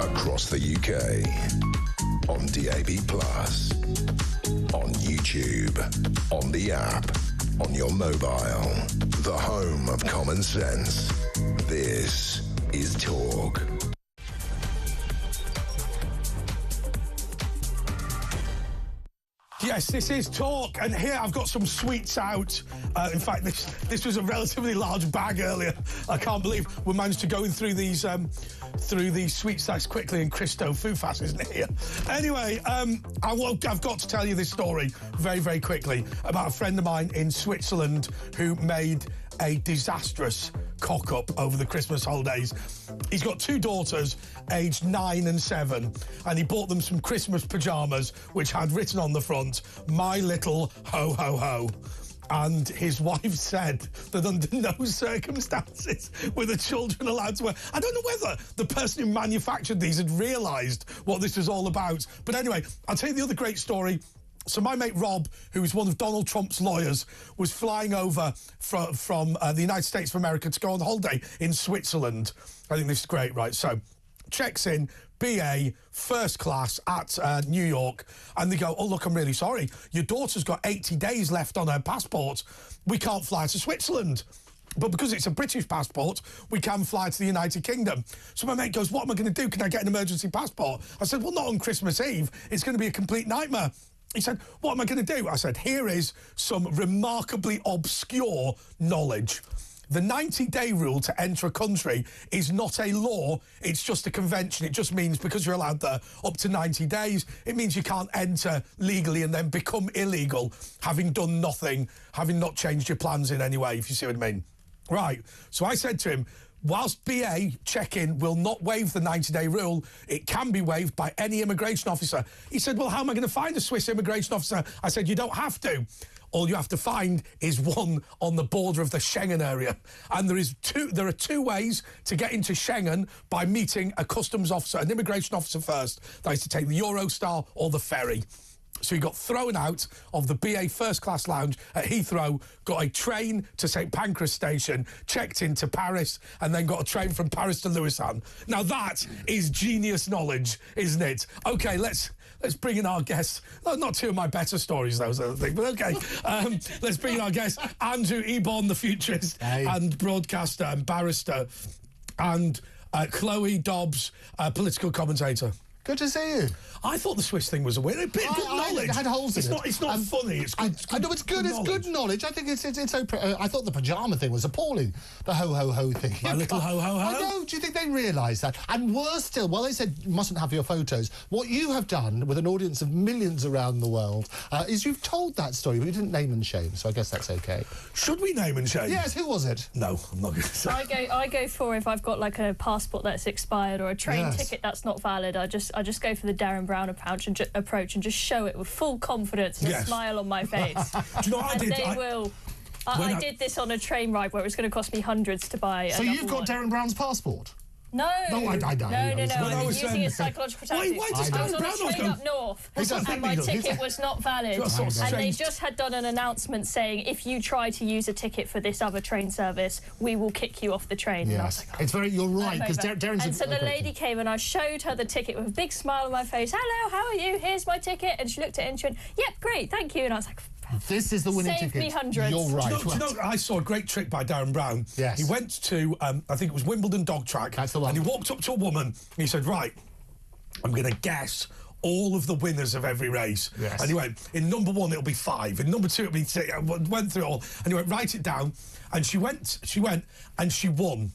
across the UK, on DAB+, on YouTube, on the app, on your mobile, the home of common sense. This is Talk. Yes, this is Talk, and here I've got some sweets out. In fact, this was a relatively large bag earlier. I can't believe we managed to go through these sweet stacks quickly, and Christo Fufas isn't here. Anyway, I've got to tell you this story very, very quickly about a friend of mine in Switzerland who made a disastrous cock-up over the Christmas holidays. He's got two daughters, aged 9 and 7, and he bought them some Christmas pyjamas, which had written on the front, "My little ho-ho-ho." And his wife said that under no circumstances were the children allowed to wear. I don't know whether the person who manufactured these had realised what this was all about. But anyway, I'll tell you the other great story. So my mate Rob, who is one of Donald Trump's lawyers, was flying over from the United States of America to go on holiday in Switzerland. I think this is great, right? So checks in, BA, first class at New York, and they go, "Oh, look, I'm really sorry. Your daughter's got 80 days left on her passport. We can't fly to Switzerland. But because it's a British passport, we can fly to the United Kingdom." So my mate goes, "What am I going to do? Can I get an emergency passport?" I said, "Well, not on Christmas Eve. It's going to be a complete nightmare." He said, "What am I going to do?" I said, "Here is some remarkably obscure knowledge. The 90-day rule to enter a country is not a law, it's just a convention. It just means because you're allowed there up to 90 days, it means you can't enter legally and then become illegal, having done nothing, having not changed your plans in any way, if you see what I mean." Right, so I said to him, whilst BA check-in will not waive the 90-day rule, it can be waived by any immigration officer. He said, "Well, how am I going to find a Swiss immigration officer?" I said, "You don't have to. All you have to find is one on the border of the Schengen area. And there are two ways to get into Schengen by meeting a customs officer, an immigration officer first. That is to take the Eurostar or the ferry." So he got thrown out of the BA first class lounge at Heathrow, got a train to St Pancras station, checked into Paris, and then got a train from Paris to Louisan. Now that is genius knowledge, isn't it? Okay, let's bring in our guests. No, not two of my better stories, those other things, but okay. Let's bring in our guests, Andrew Ebon, the futurist and broadcaster and barrister, and Chloe Dobbs, political commentator. Good to see you. I thought the Swiss thing was a win. A bit good knowledge. It had holes in it. It's not funny. It's good. I know it's good. It's good knowledge. I think it's I thought the pyjama thing was appalling. The ho-ho-ho thing. My little ho-ho-ho? I know. Do you think they realised that? And worse still, while they said you mustn't have your photos, what you have done with an audience of millions around the world is you've told that story, but you didn't name and shame, so I guess that's okay. Should we name and shame? Yes, who was it? No, I'm not going to say. I go for if I've got like a passport that's expired or a train ticket that's not valid, I just go for the Darren Brown approach and just show it with full confidence and a smile on my face. Do you know what I did? I did this on a train ride where it was going to cost me hundreds to buy. So you've got Darren Brown's passport? No. No, I don't. No. I'm using a psychological tactic. Why I was on a train up north and my ticket was not valid. And they just had done an announcement saying, if you try to use a ticket for this other train service, we will kick you off the train. Yes. And I was like, oh, it's very, you're right, because Darren's... And so the lady came and I showed her the ticket with a big smile on my face. "Hello, how are you? Here's my ticket." And she looked at it and she went, "Yep, great, thank you." And I was like, this is the winning ticket. Saved me hundreds. You're right. Do you know, I saw a great trick by Darren Brown. Yes. He went to, I think it was Wimbledon Dog Track. That's the one. And he walked up to a woman and he said, "Right, I'm going to guess all of the winners of every race." Yes. And he went, "In number 1, it'll be 5. In number 2, it'll be 6. I went through it all. And he went, "Write it down." And she went and she won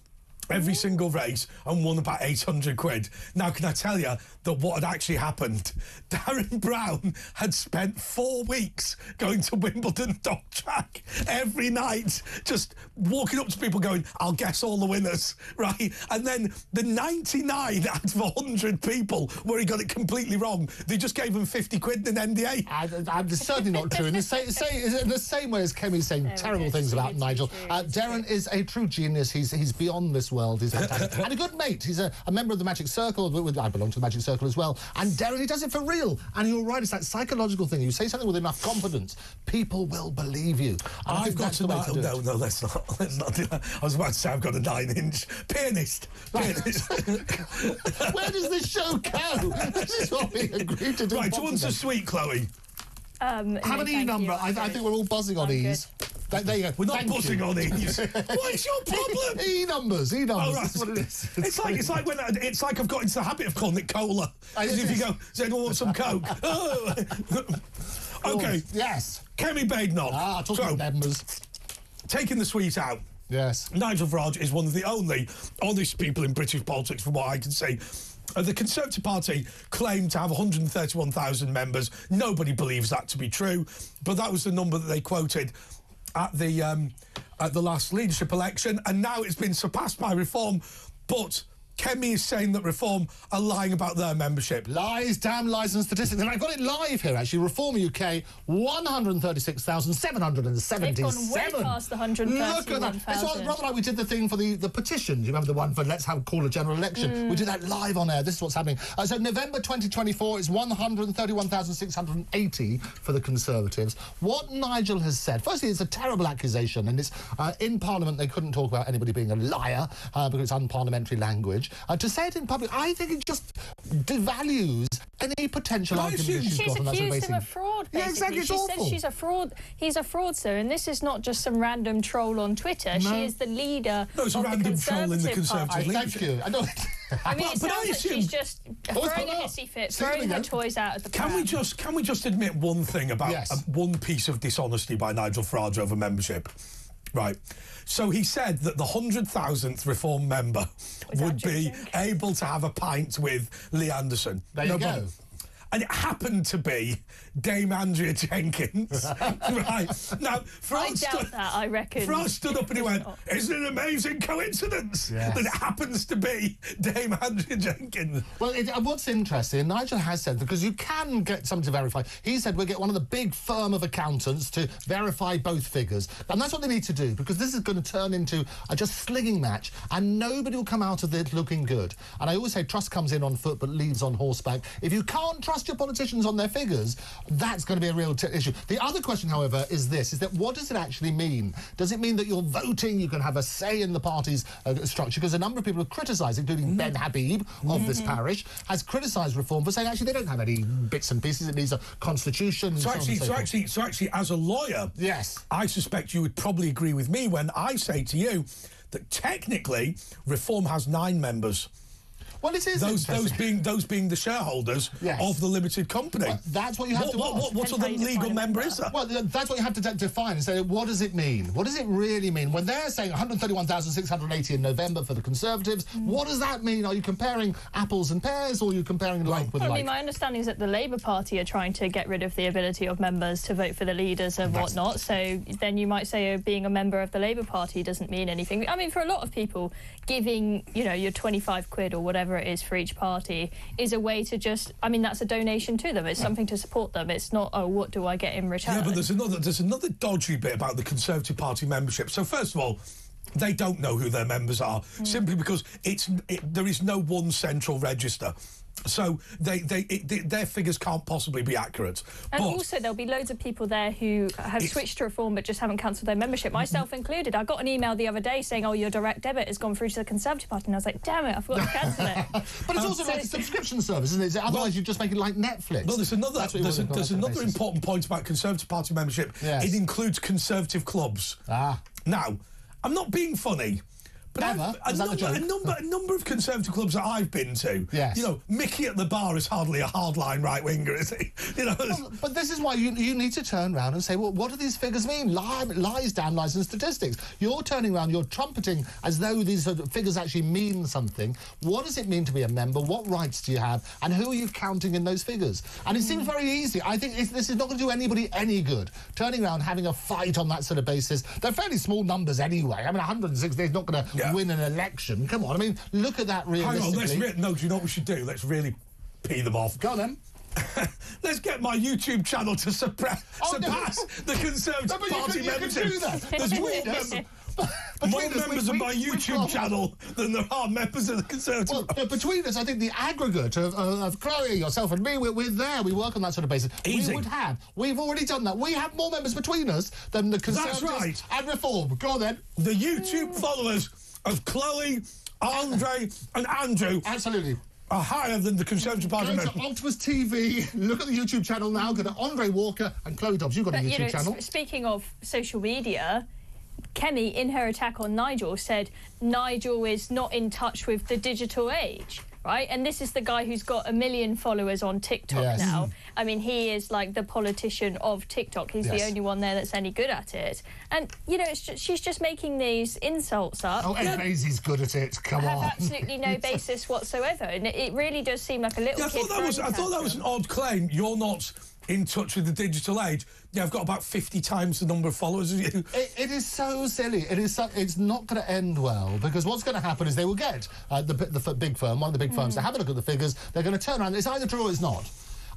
every single race and won about 800 quid. Now, can I tell you that what had actually happened? Darren Brown had spent 4 weeks going to Wimbledon Dog Track every night, just walking up to people going, "I'll guess all the winners," right? And then the 99 out of 100 people where he got it completely wrong, they just gave him 50 quid in an NDA. That's certainly not true. In the same way as Kemi's saying terrible things about Nigel, Darren is a true genius. He's beyond this world. He's fantastic. And a good mate. He's a member of the Magic Circle. I belong to the Magic Circle as well. And Darren, he does it for real. And you're right, it's that psychological thing. You say something with enough confidence, people will believe you. And I've got to... No, let's not do that. I was about to say I've got a 9-inch pianist. Where does this show go? This is what we agreed to do. Right, do you want a sweet, Chloe? Have an E number. I think we're all buzzing on E's. There you go. We're not buzzing on E's. What's your problem? E numbers. Oh, right. That's what it is. It's like I've got into the habit of calling it cola. As if you go, does anyone want some Coke? Oh. Okay. Yes. Kemi Badenoch. Talking about members. Taking the sweet out. Yes. Nigel Farage is one of the only honest people in British politics, from what I can see. The Conservative Party claimed to have 131,000 members. Nobody believes that to be true, but that was the number that they quoted at the last leadership election, and now it's been surpassed by Reform. But Kemi is saying that Reform are lying about their membership. Lies, damn lies and statistics. And I've got it live here, actually. Reform UK, 136,777. They've gone way past the 131,000. Look at that. It's rather like we did the thing for the petition. Do you remember the one for let's call a general election? We did that live on air. This is what's happening. So November 2024 is 131,680 for the Conservatives. What Nigel has said, firstly, it's a terrible accusation, and it's in Parliament they couldn't talk about anybody being a liar because it's unparliamentary language. To say it in public, I think it just devalues any potential argument she's got. She's accused him of fraud, basically. Yeah, exactly, it's awful. She says she's a fraud. He's a fraudster, and this is not just some random troll on Twitter. No. She is the leader it's a random troll in the Conservative leadership. Thank you. I know. I mean, it sounds like she's just throwing a hissy fit, throwing her toys out at the pram. Can we just admit one thing about one piece of dishonesty by Nigel Farage over membership? Right. So he said that the 100,000th Reform member would be able to have a pint with Lee Anderson. There you go. And it happened to be Dame Andrea Jenkins. Right. Now, I doubt that, I reckon. Farage stood up and he went, isn't it an amazing coincidence that it happens to be Dame Andrea Jenkins? Well, what's interesting, Nigel has said, because you can get something to verify, he said we'll get one of the big firm of accountants to verify both figures. And that's what they need to do, because this is going to turn into a just slinging match, and nobody will come out of it looking good. And I always say trust comes in on foot but leaves on horseback. If you can't trust your politicians on their figures, that's going to be a real issue. The other question, however, is this, is that what does it actually mean? Does it mean that you're voting, you can have a say in the party's structure? Because a number of people have criticised, including Ben Habib of this parish, has criticised Reform for saying, actually, they don't have any bits and pieces, it needs a constitution. So actually, as a lawyer, yes, I suspect you would probably agree with me when I say to you that technically Reform has 9 members. Well, it is those being the shareholders of the limited company. Well, that's what you have to ask. What other legal member is that? Well, that's what you have to define and say, what does it mean? What does it really mean? When they're saying 131,680 in November for the Conservatives, what does that mean? Are you comparing apples and pears, or are you comparing like with like? I mean, my understanding is that the Labour Party are trying to get rid of the ability of members to vote for the leaders and whatnot, so then you might say being a member of the Labour Party doesn't mean anything. I mean, for a lot of people, giving, your 25 quid or whatever it is for each party is a way to just, I mean, that's a donation to them. It's something to support them. It's not, oh, what do I get in return? Yeah, but there's another dodgy bit about the Conservative Party membership. So first of all, they don't know who their members are, simply because there is no one central register. So their figures can't possibly be accurate. And also there'll be loads of people there who have switched to Reform but just haven't cancelled their membership, myself included. I got an email the other day saying, oh, your direct debit has gone through to the Conservative Party, and I was like, damn it, I forgot to cancel it. But it's also like a subscription service, isn't it? Otherwise you just make it like Netflix. Well, there's another important point about Conservative Party membership. Yes. It includes Conservative clubs. Now, I'm not being funny, but a number of Conservative clubs that I've been to, Mickey at the bar is hardly a hardline right-winger, is he? But this is why you need to turn around and say, well, what do these figures mean? Lies, damn lies and statistics. You're turning around, you're trumpeting as though these figures actually mean something. What does it mean to be a member? What rights do you have? And who are you counting in those figures? And it seems very easy. I think this is not going to do anybody any good. Turning around, having a fight on that sort of basis. They're fairly small numbers anyway. I mean, 160 is not going to win an election. Come on, I mean, look at that realistically. Hang on, do you know what we should do? Let's really pee them off. Go on, then. Let's get my YouTube channel to surpass the Conservative Party membership. You can do that. More members of my YouTube channel than there are members of the Conservative Party. Well, between us, I think the aggregate of Chloe, yourself and me, we're there. We work on that sort of basis. Easy. We've already done that. We have more members between us than the Conservatives right. and Reform. Go on then. The YouTube followers of Chloe, Andre and Andrew Absolutely. are higher than the Conservative Party Go to members. Optimus TV, look at the YouTube channel now, go to Andre Walker and Chloe Dobbs. You've got a YouTube channel. Speaking of social media, Kemi, in her attack on Nigel, said Nigel is not in touch with the digital age, right? And this is the guy who's got 1 million followers on TikTok now. I mean, he is like the politician of TikTok. He's the only one there that's any good at it. And, you know, she's just making these insults up. Oh, Ed Maisie's good at it. Come on. Have absolutely no basis whatsoever. And it really does seem like a little I thought that was an odd claim. You're not in touch with the digital age. Yeah, I've got about 50 times the number of followers as you. It is so silly. It's not going to end well, because what's going to happen is they will get the big firm, one of the big firms, to have a look at the figures. They're going to turn around. It's either true or it's not.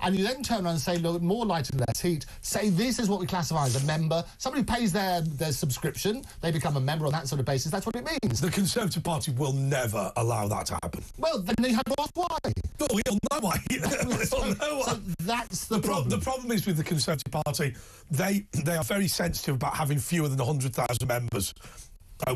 And you then turn around and say, look, more light and less heat. Say this is what we classify as a member. Somebody pays their subscription. They become a member on that sort of basis. That's what it means. The Conservative Party will never allow that to happen. Well, then they have to ask why. But we all know why. So that's the problem. The problem is with the Conservative Party, they are very sensitive about having fewer than 100,000 members,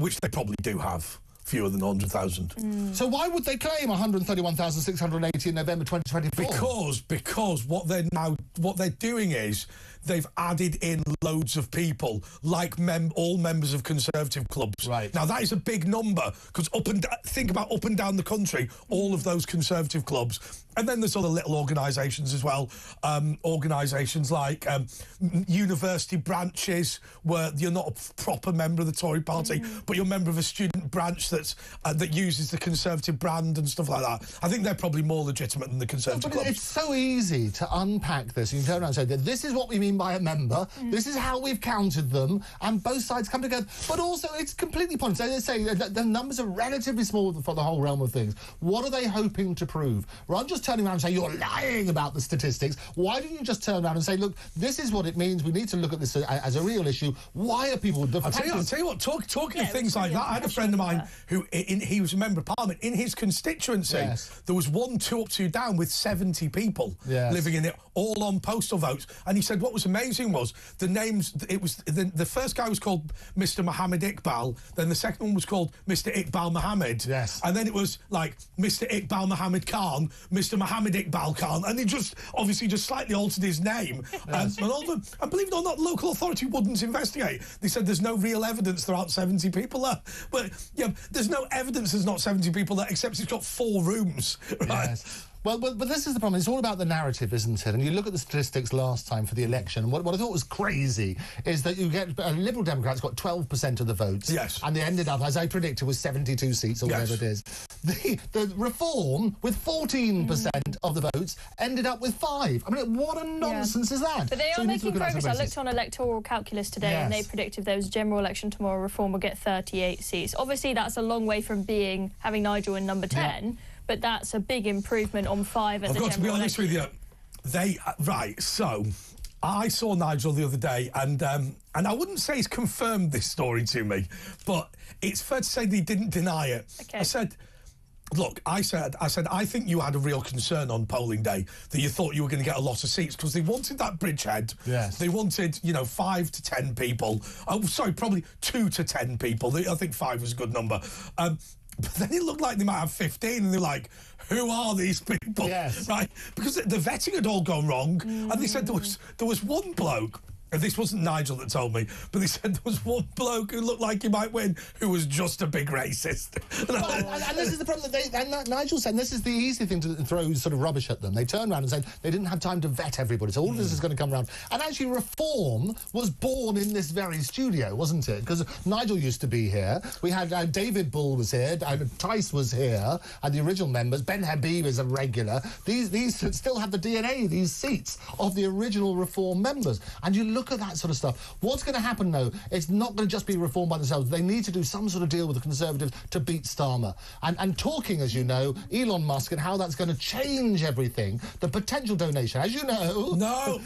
which they probably do have. Fewer than 100,000. So why would they claim 131,680 in November 2024? Because what they're doing is they've added in loads of people, like all members of Conservative clubs. Right. Now that is a big number, because think about up and down the country, all of those Conservative clubs. And then there's other little organisations as well. Organisations like university branches, where you're not a proper member of the Tory party, but you're a member of a student branch that uses the Conservative brand and stuff like that. I think they're probably more legitimate than the Conservative clubs. It's so easy to unpack this. You can turn around and say that this is what we mean by a member, this is how we've counted them, and both sides come together. But also, it's completely pointless. They say that the numbers are relatively small for the whole realm of things. What are they hoping to prove? Rather than just turning around and saying, you're lying about the statistics, why don't you just turn around and say, look, this is what it means. We need to look at this as a real issue. Why are people... I'll tell you what, talking of things like that, I had a friend of mine who, he was a member of Parliament. In his constituency, there was 1 2 up 2 down with 70 people living in it, all on postal votes. And he said what was amazing was the names. It was the first guy was called Mr. Mohammed Iqbal, then the second one was called Mr. Iqbal Mohammed, and then it was like Mr. Iqbal Mohammed Khan, Mr. Mohammed Iqbal Khan, and he just obviously just slightly altered his name. And all of them, and believe it or not, local authority wouldn't investigate. They said there's no real evidence there aren't 70 people there. But yeah, there's no evidence there's not 70 people there, except it's got 4 rooms, right? Well, but this is the problem. It's all about the narrative, isn't it? And you look at the statistics last time for the election, and what I thought was crazy is that you get Liberal Democrats got 12% of the votes. Yes. And they ended up, as I predicted, with 72 seats or whatever it is. The Reform, with 14% of the votes, ended up with 5. I mean, what a nonsense is that? But they are making progress. I looked on Electoral Calculus today, and they predicted if there was a general election tomorrow, Reform will get 38 seats. Obviously, that's a long way from having Nigel in number 10. But that's a big improvement on 5 at the general election. I've got to be honest with you. So I saw Nigel the other day, and I wouldn't say he's confirmed this story to me, but it's fair to say that he didn't deny it. Okay. I said, I I think you had a real concern on polling day, that you thought you were going to get a lot of seats, because they wanted that bridgehead. Yes. They wanted, 5 to 10 people. Oh, sorry, probably 2 to 10 people. I think 5 was a good number. But then it looked like they might have 15, and they're like, who are these people? Yes. Right? Because the vetting had all gone wrong, and they said there was one bloke, and this wasn't Nigel that told me, but they said there was one bloke who looked like he might win, who was just a big racist. And this is the problem. Nigel said, and this is the easy thing to throw sort of rubbish at them. They turned around and said they didn't have time to vet everybody, so all of this is going to come around. And actually, Reform was born in this very studio, wasn't it? Because Nigel used to be here. We had David Bull was here, Tice was here, and the original members. Ben Habib is a regular. These still have the DNA, these seats of the original Reform members. And you look at that sort of stuff. What's going to happen, though, it's not going to just be Reform by themselves. They need to do some sort of deal with the Conservatives to beat Starmer. And talking, as you know, Elon Musk and how that's going to change everything. The potential donation, as you know... No!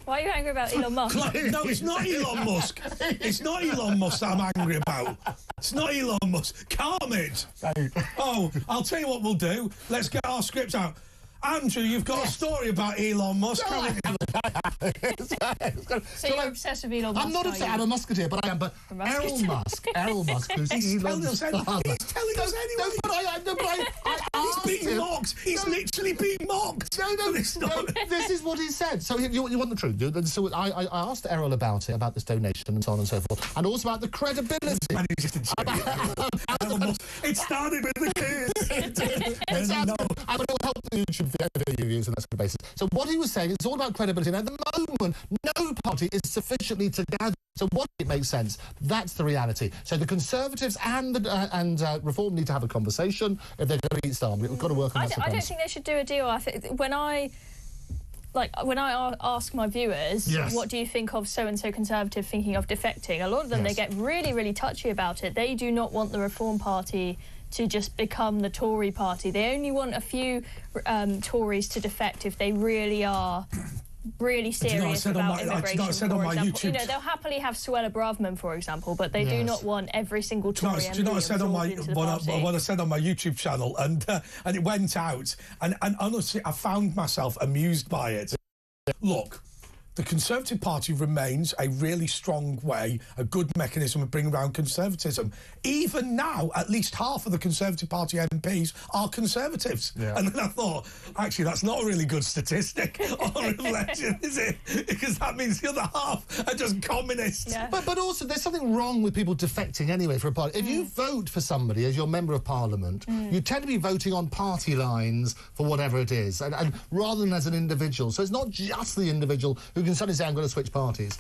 Why are you angry about Elon Musk? No, it's not Elon Musk. It's not Elon Musk that I'm angry about. It's not Elon Musk. Calm it. Oh, I'll tell you what we'll do. Let's get our scripts out. Andrew, you've got a story about Elon Musk. So you're obsessed with Elon Musk? I'm not obsessed. I'm a musketeer, but I am. But Errol Musk, who's Elon's father. He's telling us anyway. I asked He's being him. mocked. He's literally being mocked. No, this is what he said. So you want the truth? So I asked Errol about it, about this donation and so on and so forth, and also about the credibility. It started with the kids. I will help the YouTube video views on that sort of basis. So what he was saying, it's all about credibility. And at the moment, no party is sufficiently together. So what it makes sense, that's the reality. So the Conservatives and Reform need to have a conversation if they're going to eat Star. We've got to work on that. I don't think they should do a deal. I think when I ask my viewers, what do you think of so-and-so Conservative thinking of defecting? A lot of them, they get really, really touchy about it. They do not want the Reform Party to just become the Tory party. They only want a few Tories to defect if they really are really serious about immigration, for example. You know, they'll happily have Suella Braverman, for example, but they do not want every single Tory MP. Do you know what I said on what I said on my YouTube channel, and it went out, and honestly, I found myself amused by it. Look, the Conservative Party remains a really strong way, a good mechanism of bringing around conservatism. Even now, at least half of the Conservative Party MPs are Conservatives. Yeah. And then I thought, actually, that's not a really good statistic or reflection, is it? Because that means the other half are just communists. Yeah. But also, there's something wrong with people defecting anyway for a party. If you vote for somebody as your Member of Parliament, you tend to be voting on party lines for whatever it is, and rather than as an individual. So it's not just the individual who can suddenly say, I'm going to switch parties.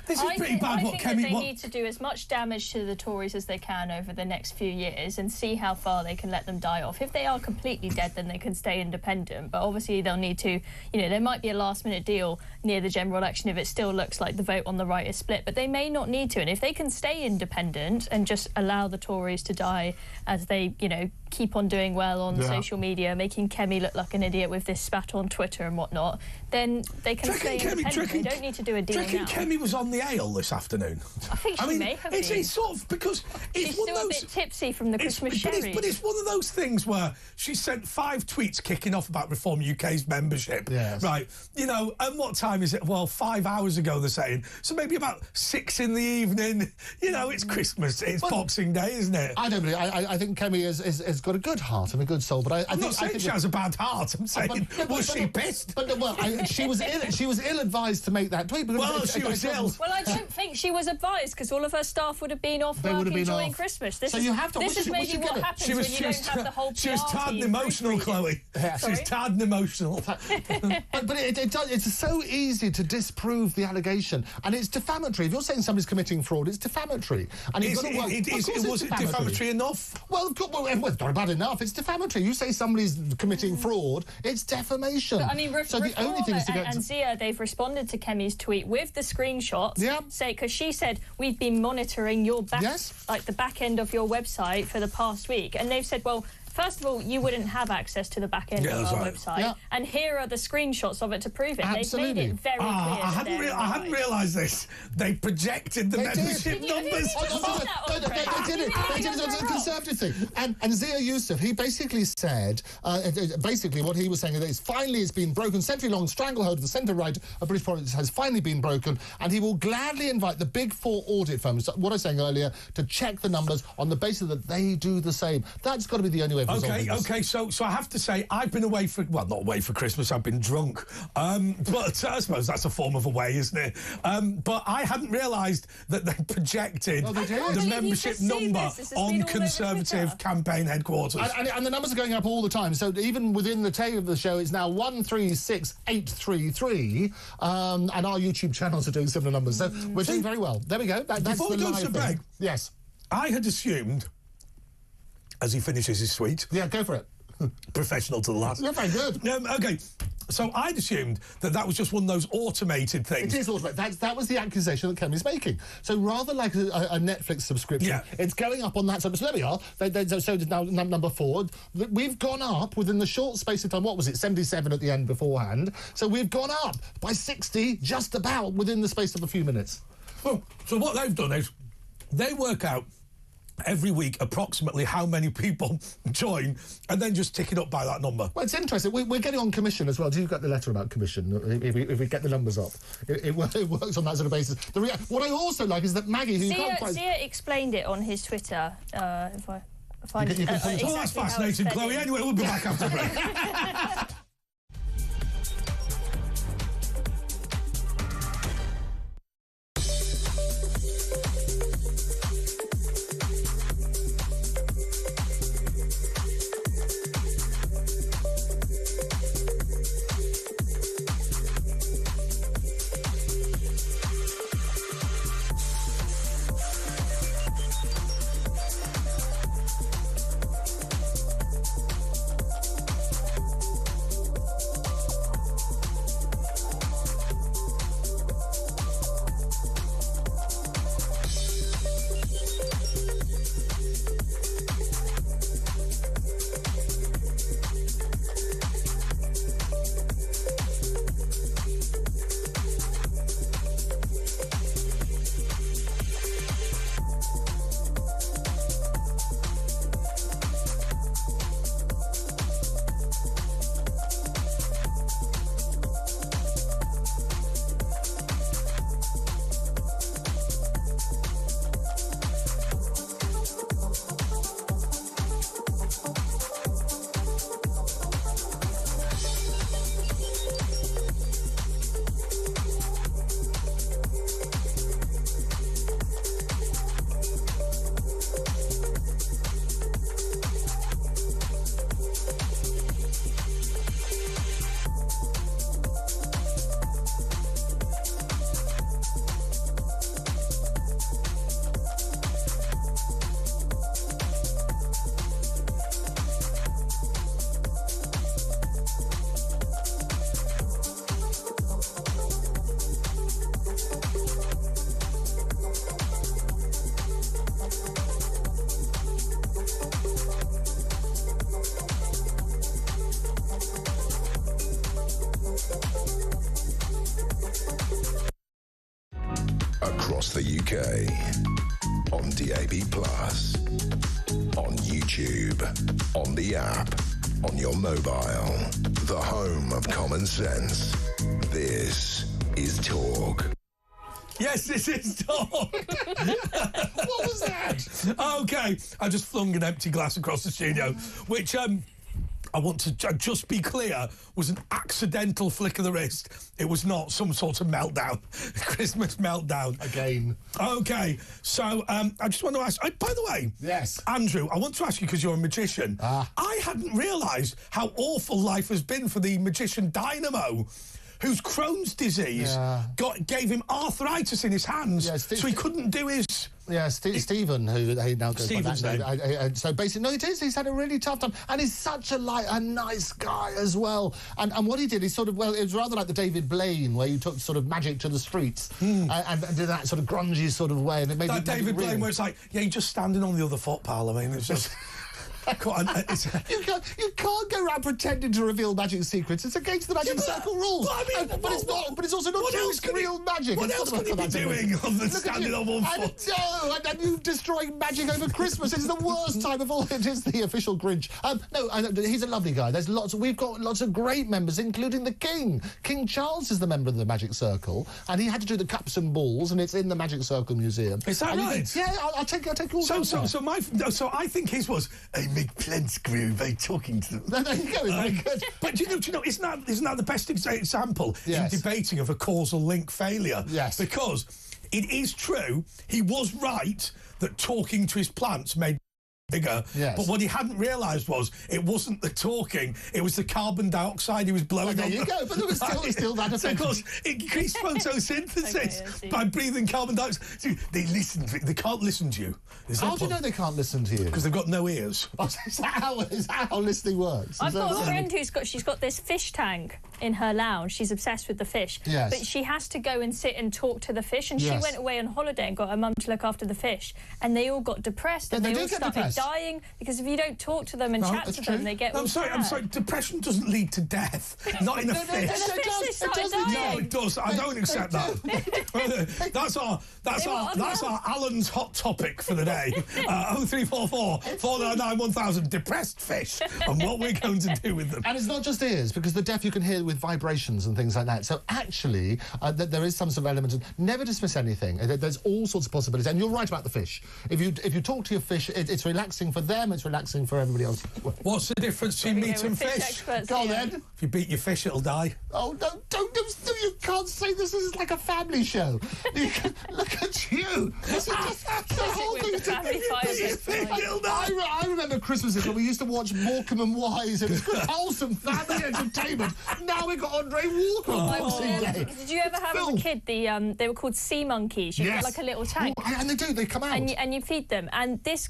This is pretty bad. I think that they need to do as much damage to the Tories as they can over the next few years and see how far they can let them die off. If they are completely dead, then they can stay independent. But obviously they'll need to, you know, there might be a last-minute deal near the general election if it still looks like the vote on the right is split. But they may not need to. And if they can stay independent and just allow the Tories to die as they, you know, keep on doing well on social media, making Kemi look like an idiot with this spat on Twitter and whatnot, then they can stay independent. They don't need to do a deal now. Do you reckon Kemi was on the ale this afternoon? I think she may have been. It's sort of because she's still a bit tipsy from the Christmas sherry. But it's one of those things where she sent 5 tweets kicking off about Reform UK's membership. Yes. Right. You know, and what time is it? Well, 5 hours ago, they're saying. So maybe about 6 in the evening. You know, it's Christmas. It's Boxing Day, isn't it? I don't believe. I think Kemi has got a good heart and a good soul. But I'm not saying she has a bad heart. I'm saying, was she pissed? She was ill-advised to make that tweet. Well, she was ill. Well, I don't think she was advised because all of her staff would have been off work enjoying Christmas. This is maybe what happens when you don't have the whole PR She was tired and emotional, Chloe. She was tired and emotional. But it's so easy to disprove the allegation, and it's defamatory. If you're saying somebody's committing fraud, it's defamatory. And was it defamatory enough? Well, it's not bad enough. It's defamatory. You say somebody's committing fraud, it's defamation. But, I mean, the only thing is to and Zia, they've responded to Kemi's tweet with the screenshots. Yeah. Because she said, we've been monitoring your like the back end of your website for the past week. And they've said, well, first of all, you wouldn't have access to the back end of our website, and here are the screenshots of it to prove it. Absolutely. They've made it very clear. I hadn't realised this. They projected the membership numbers. They did it. It's a Conservative thing. And Zia Yusuf, he basically said, what he was saying is finally it's been broken. Century-long stranglehold of the centre-right of British politics has finally been broken, and he will gladly invite the big 4 audit firms, what I was saying earlier, to check the numbers on the basis that they do the same. That's got to be the only way. Okay, so I have to say, I've been away for, well, not away for Christmas, I've been drunk. But I suppose that's a form of away, isn't it? But I hadn't realised that they projected the membership number on Conservative campaign headquarters. And the numbers are going up all the time. So even within the tail of the show, it's now 136,833. And our YouTube channels are doing similar numbers. So we're doing very well. There we go. That's before we go to break, yes, I had assumed, as he finishes his suite. Yeah, go for it. Professional to the last. You're very good. Okay, So I'd assumed that was just one of those automated things. It is automated. That was the accusation that Kemi's making. So rather like a Netflix subscription, it's going up on that. So there we are. So now number 4. We've gone up within the short space of time. What was it? 77 at the end beforehand. So we've gone up by 60 just about within the space of a few minutes. Oh, so what they've done is they work out every week approximately how many people join and then just tick it up by that number. Well, it's interesting. We're getting on commission as well. Do you get the letter about commission? If we get the numbers up, it works on that sort of basis. What I also like is that Maggie, who Sia explained it on his Twitter. If I find it. Oh, that's fascinating, Chloe. Anyway, we'll be back after break. Across the UK, on DAB+, on YouTube, on the app, on your mobile, the home of common sense. This is Talk. Yes, this is Talk. What was that? OK, I just flung an empty glass across the studio, which I want to just be clear, was an accidental flick of the wrist. It was not some sort of meltdown, Christmas meltdown. Again. OK, so I just want to ask, by the way, yes, Andrew, I want to ask you, because you're a magician, I hadn't realised how awful life has been for the magician Dynamo, whose Crohn's disease gave him arthritis in his hands, so he couldn't do his... Yeah, Stephen, who he now goes by that name. So basically, no, it is. He's had a really tough time, and he's such a nice guy as well. And what he did, he sort of, well, it was rather like the David Blaine, where you took sort of magic to the streets and did that sort of grungy sort of way, and it made that David Blaine, where it's like, yeah, you're just standing on the other foot, pal. I mean, it's just. You can't go around pretending to reveal magic secrets. It's against the magic circle rules. But it's not. But it's also not real magic. What else could he be doing on the standing on one foot? And you destroying magic over Christmas. It's the worst time of all. It is the official Grinch. He's a lovely guy. We've got lots of great members, including the King. King Charles is the member of the Magic Circle, and he had to do the cups and balls, and it's in the Magic Circle Museum. Is that right? I'll take all. So I think his was. Make plans grow by talking to them. There you go, very good. But do you know, isn't that the best example in debating of a causal link failure? Yes. Because it is true, he was right that talking to his plants made bigger. Yes. But what he hadn't realised was it wasn't the talking, it was the carbon dioxide he was blowing. There you go, but there was still that effect. So of course, it increased photosynthesis by breathing carbon dioxide. So they can't listen to you. How do you know they can't listen to you? Because they've got no ears. Is that how listening works? I've got a friend she's got this fish tank, in her lounge. She's obsessed with the fish. Yes. But she has to go and sit and talk to the fish. And she Yes. went away on holiday and got her mum to look after the fish. And they all got depressed. And They they do all get started depressed. dying. Because if you don't talk to them and chat that's to true. them, they get No, all I'm sorry. Depression doesn't lead to death. Not in a fish. the fish, they started dying. No, it does. I don't accept that. That's our Alan's hot topic for the day. 0344 499 1000. Depressed fish and what we're going to do with them. And it's not just ears, because the deaf you can hear with vibrations and things like that. So actually, there is some sort of element of never dismiss anything. There's all sorts of possibilities. And you're right about the fish. If you talk to your fish, it's relaxing for them, it's relaxing for everybody else. What's the difference between meat and fish? Go on then. If you beat your fish, it'll die. Oh, no, don't you can't say this is like a family show. Look at you. This is just the whole with thing. the family fire. I remember Christmases when we used to watch Morecambe and Wise. It was good, wholesome family entertainment. Now we've got Andre Walker on Boxing Day. Did you ever have as a kid they were called sea monkeys? You get like a little tank. Oh, and they come out. And you feed them. And this,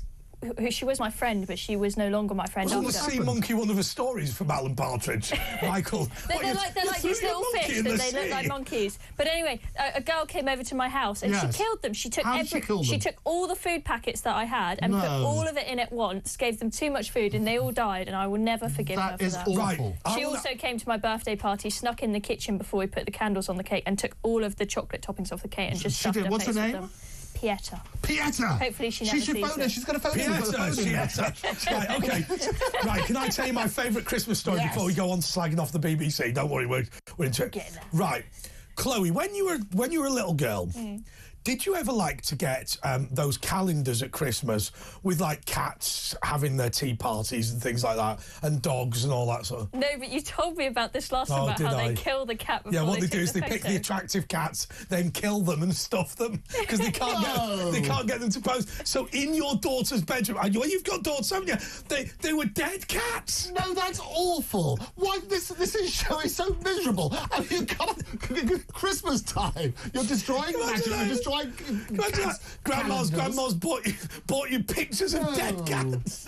she was my friend, but she was no longer my friend. Wasn't the sea monkey one of the stories from Alan Partridge? Michael. They're like these little fish that they look like monkeys. But anyway, a girl came over to my house and she killed them. She took she took all the food packets that I had and put all of it in at once, gave them too much food, and they all died, and I will never forgive her for that. Awful. Right. She also came to my birthday party, snuck in the kitchen before we put the candles on the cake, and took all of the chocolate toppings off the cake and just stuffed her What's face her with name? them. Pieta. Pieta. Hopefully she never should sees phone her. it. She's got a phone. Pieta. Right, okay. Right, can I tell you my favourite Christmas story before we go on to slagging off the BBC? Don't worry, we're into it. Right, Chloe, when you were a little girl, did you ever like to get those calendars at Christmas with like cats having their tea parties and things like that, and dogs and all that sort of? No, but you told me about this last time, about how they kill the cat before what they do is take they the pick the photo. attractive cats, then kill them and stuff them because they can't get them to pose. So in your daughter's bedroom, and you've got daughters, haven't you? They were dead cats. No, that's awful. Why this show is so miserable? I mean, Christmas time, you're destroying magic. You're destroying. Grandma's bought you pictures of dead cats.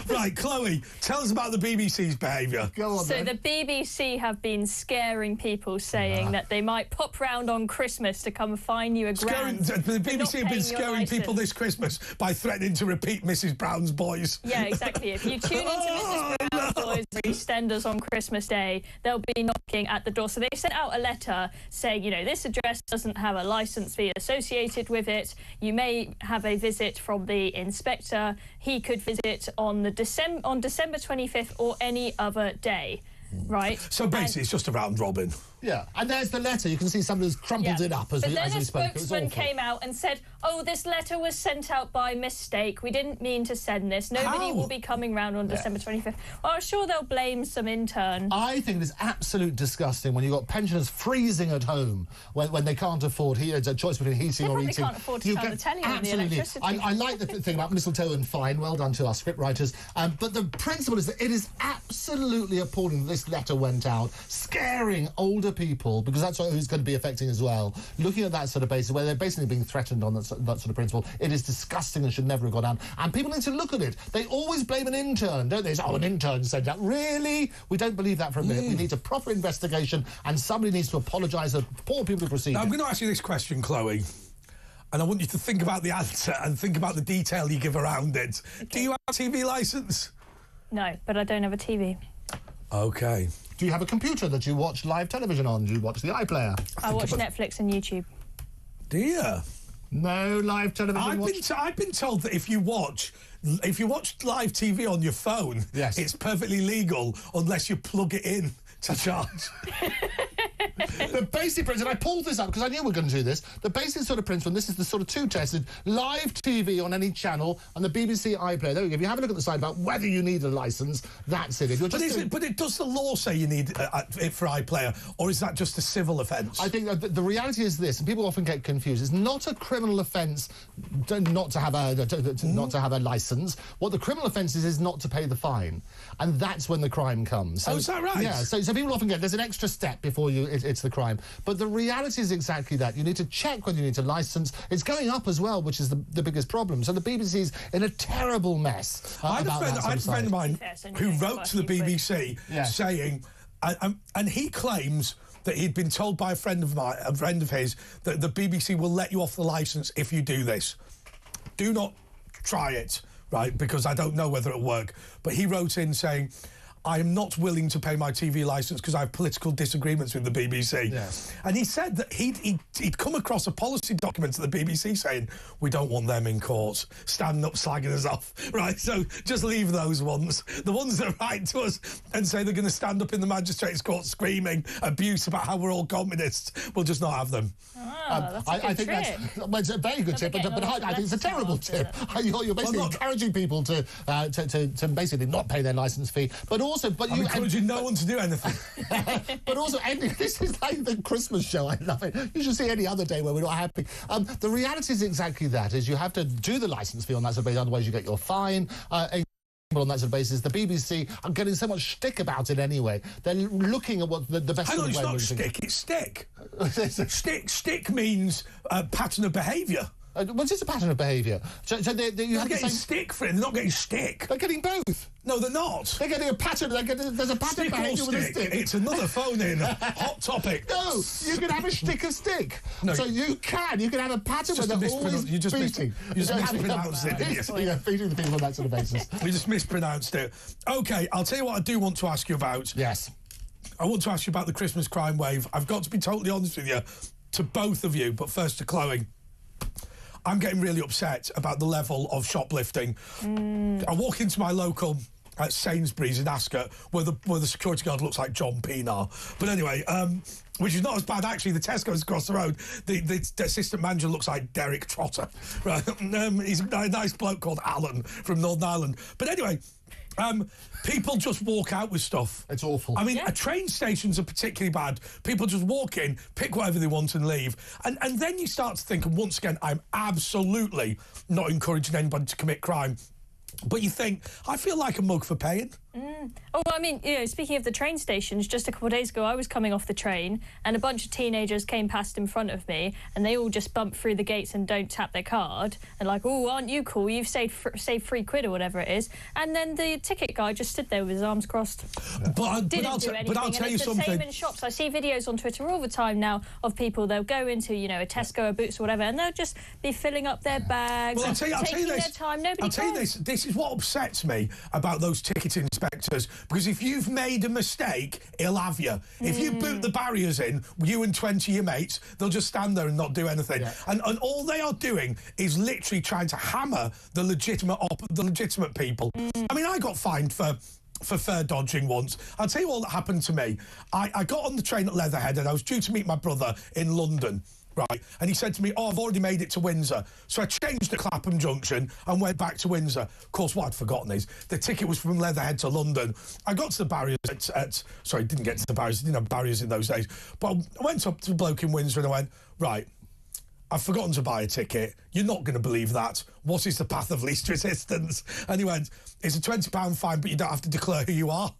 Right, Chloe, tell us about the BBC's behaviour. Go on, So the BBC have been scaring people, saying that they might pop round on Christmas to come find you a grand. The BBC have been scaring people this Christmas by threatening to repeat Mrs Brown's Boys. Yeah, exactly. If you tune into Mrs Brown's Boys EastEnders on Christmas Day, they'll be knocking at the door. So they sent out a letter saying, this address doesn't have a licence fee associated with it. You may have a visit from the inspector. He could visit on December 25th or any other day, right? So basically, it's just a round robin. Yeah, and there's the letter. You can see somebody's crumpled it up as we spoke. But then a spokesman came out and said, "Oh, this letter was sent out by mistake. We didn't mean to send this. Nobody will be coming round on December 25th." Well, I'm sure they'll blame some intern. I think it's absolute disgusting when you've got pensioners freezing at home when they can't afford a choice between heating or eating. They can't afford to turn the telly on, the electricity. I like the thing about mistletoe and fine. Well done to our scriptwriters. But the principle is that it is absolutely appalling that this letter went out, scaring older people, because that's who's going to be affecting as well. Looking at that sort of basis, where they're basically being threatened on that sort of principle, it is disgusting and should never have gone down. And people need to look at it. They always blame an intern, don't they? An intern said that. Really? We don't believe that for a minute. We need a proper investigation, and somebody needs to apologise to poor people who proceed. Now, I'm going to ask you this question, Chloe, and I want you to think about the answer and think about the detail you give around it. Okay. Do you have a TV licence? No, but I don't have a TV. OK. Do you have a computer that you watch live television on? Do you watch the iPlayer? I watch Netflix and YouTube. Do you? No live television. I've been told that if you watch live TV on your phone, it's perfectly legal unless you plug it in to charge. The basic principle, I pulled this up because I knew we were going to do this. The basic sort of principle, and this is the sort of two-tested, live TV on any channel and the BBC iPlayer. There we go. If you have a look at the side about whether you need a licence, that's it. If you're just but does the law say you need it for iPlayer, or is that just a civil offence? I think the reality is this, and people often get confused. It's not a criminal offence not to have a licence. What the criminal offence is not to pay the fine, and that's when the crime comes. So, is that right? Yeah. So people often there's an extra step before it's the crime. But the reality is exactly that. You need to check whether you need a licence. It's going up as well, which is the biggest problem. So the BBC's in a terrible mess. I had a friend of mine who wrote to the BBC saying, And he claims that he'd been told by a friend of his, that the BBC will let you off the licence if you do this. Do not try it, right? Because I don't know whether it'll work. But he wrote in saying, I am not willing to pay my TV licence because I have political disagreements with the BBC. Yes. And he said that he'd come across a policy document at the BBC saying, we don't want them in court, standing up slagging us off, right? So just leave those ones. The ones that write to us and say they're going to stand up in the magistrates' court screaming abuse about how we're all communists, we'll just not have them. That's a good trick. Well, it's a very good tip, but I think it's a terrible tip. You're basically encouraging people to basically not pay their licence fee, but I'm encouraging no one to do anything. But also, this is like the Christmas show. I love it. You should see any other day where we're not happy. The reality is exactly that: is you have to do the licence fee on that sort of basis, otherwise you get your fine. On that sort of basis, the BBC are getting so much stick about it anyway. They're looking at what the best. Hang on, it's not stick; it's stick. Stick means pattern of behaviour. What's this a pattern of behaviour? So you have getting stick for it. They're not getting stick. They're getting both. No, they're not. They're getting a pattern. There's a pattern of behaviour with a stick. It's another phone-in. Hot topic. No, you can have a stick of stick. No, so you can have a pattern where they're always beating. You just mispronounced it, didn't you? Yeah, beating the people on that sort of basis. You just mispronounced it. OK, I'll tell you what I do want to ask you about. Yes. I want to ask you about the Christmas crime wave. I've got to be totally honest with you, to both of you, but first to Chloe. I'm getting really upset about the level of shoplifting. I walk into my local Sainsbury's in Ascot, where the security guard looks like John Pienaar. But anyway, which is not as bad, actually. The Tesco's across the road, the assistant manager looks like Derek Trotter. Right? He's a nice bloke called Alan from Northern Ireland. But anyway, people just walk out with stuff. It's awful. I mean, train stations are particularly bad. People just walk in, pick whatever they want and leave. And then you start to think, and once again, I'm absolutely not encouraging anybody to commit crime. But you think, I feel like a mug for paying. Oh, well, I mean, speaking of the train stations, just a couple of days ago, I was coming off the train and a bunch of teenagers came past in front of me and they all just bump through the gates and don't tap their card and like, oh, aren't you cool? You've saved £3 or whatever it is. And then the ticket guy just stood there with his arms crossed. But I'll tell you something. It's the same in shops. I see videos on Twitter all the time now of people, they'll go into, a Tesco or Boots or whatever, and they'll just be filling up their bags, well, taking their time. Nobody I'll tell you this is what upsets me about those ticket inspectors, because if you've made a mistake, he'll have you. If you boot the barriers in, you and 20 of your mates, they'll just stand there and not do anything. Yeah. And all they are doing is literally trying to hammer the legitimate people. I mean, I got fined for fare dodging once. I'll tell you what happened to me. I got on the train at Leatherhead and I was due to meet my brother in London. Right, and he said to me, I've already made it to Windsor. So I changed at Clapham Junction and went back to Windsor. Of course, what I'd forgotten is the ticket was from Leatherhead to London. I got to the barriers sorry, didn't get to the barriers. Didn't have barriers in those days. But I went up to the bloke in Windsor and I went, right, I've forgotten to buy a ticket. You're not going to believe that. What is the path of least resistance? And he went, it's a £20 fine, but you don't have to declare who you are.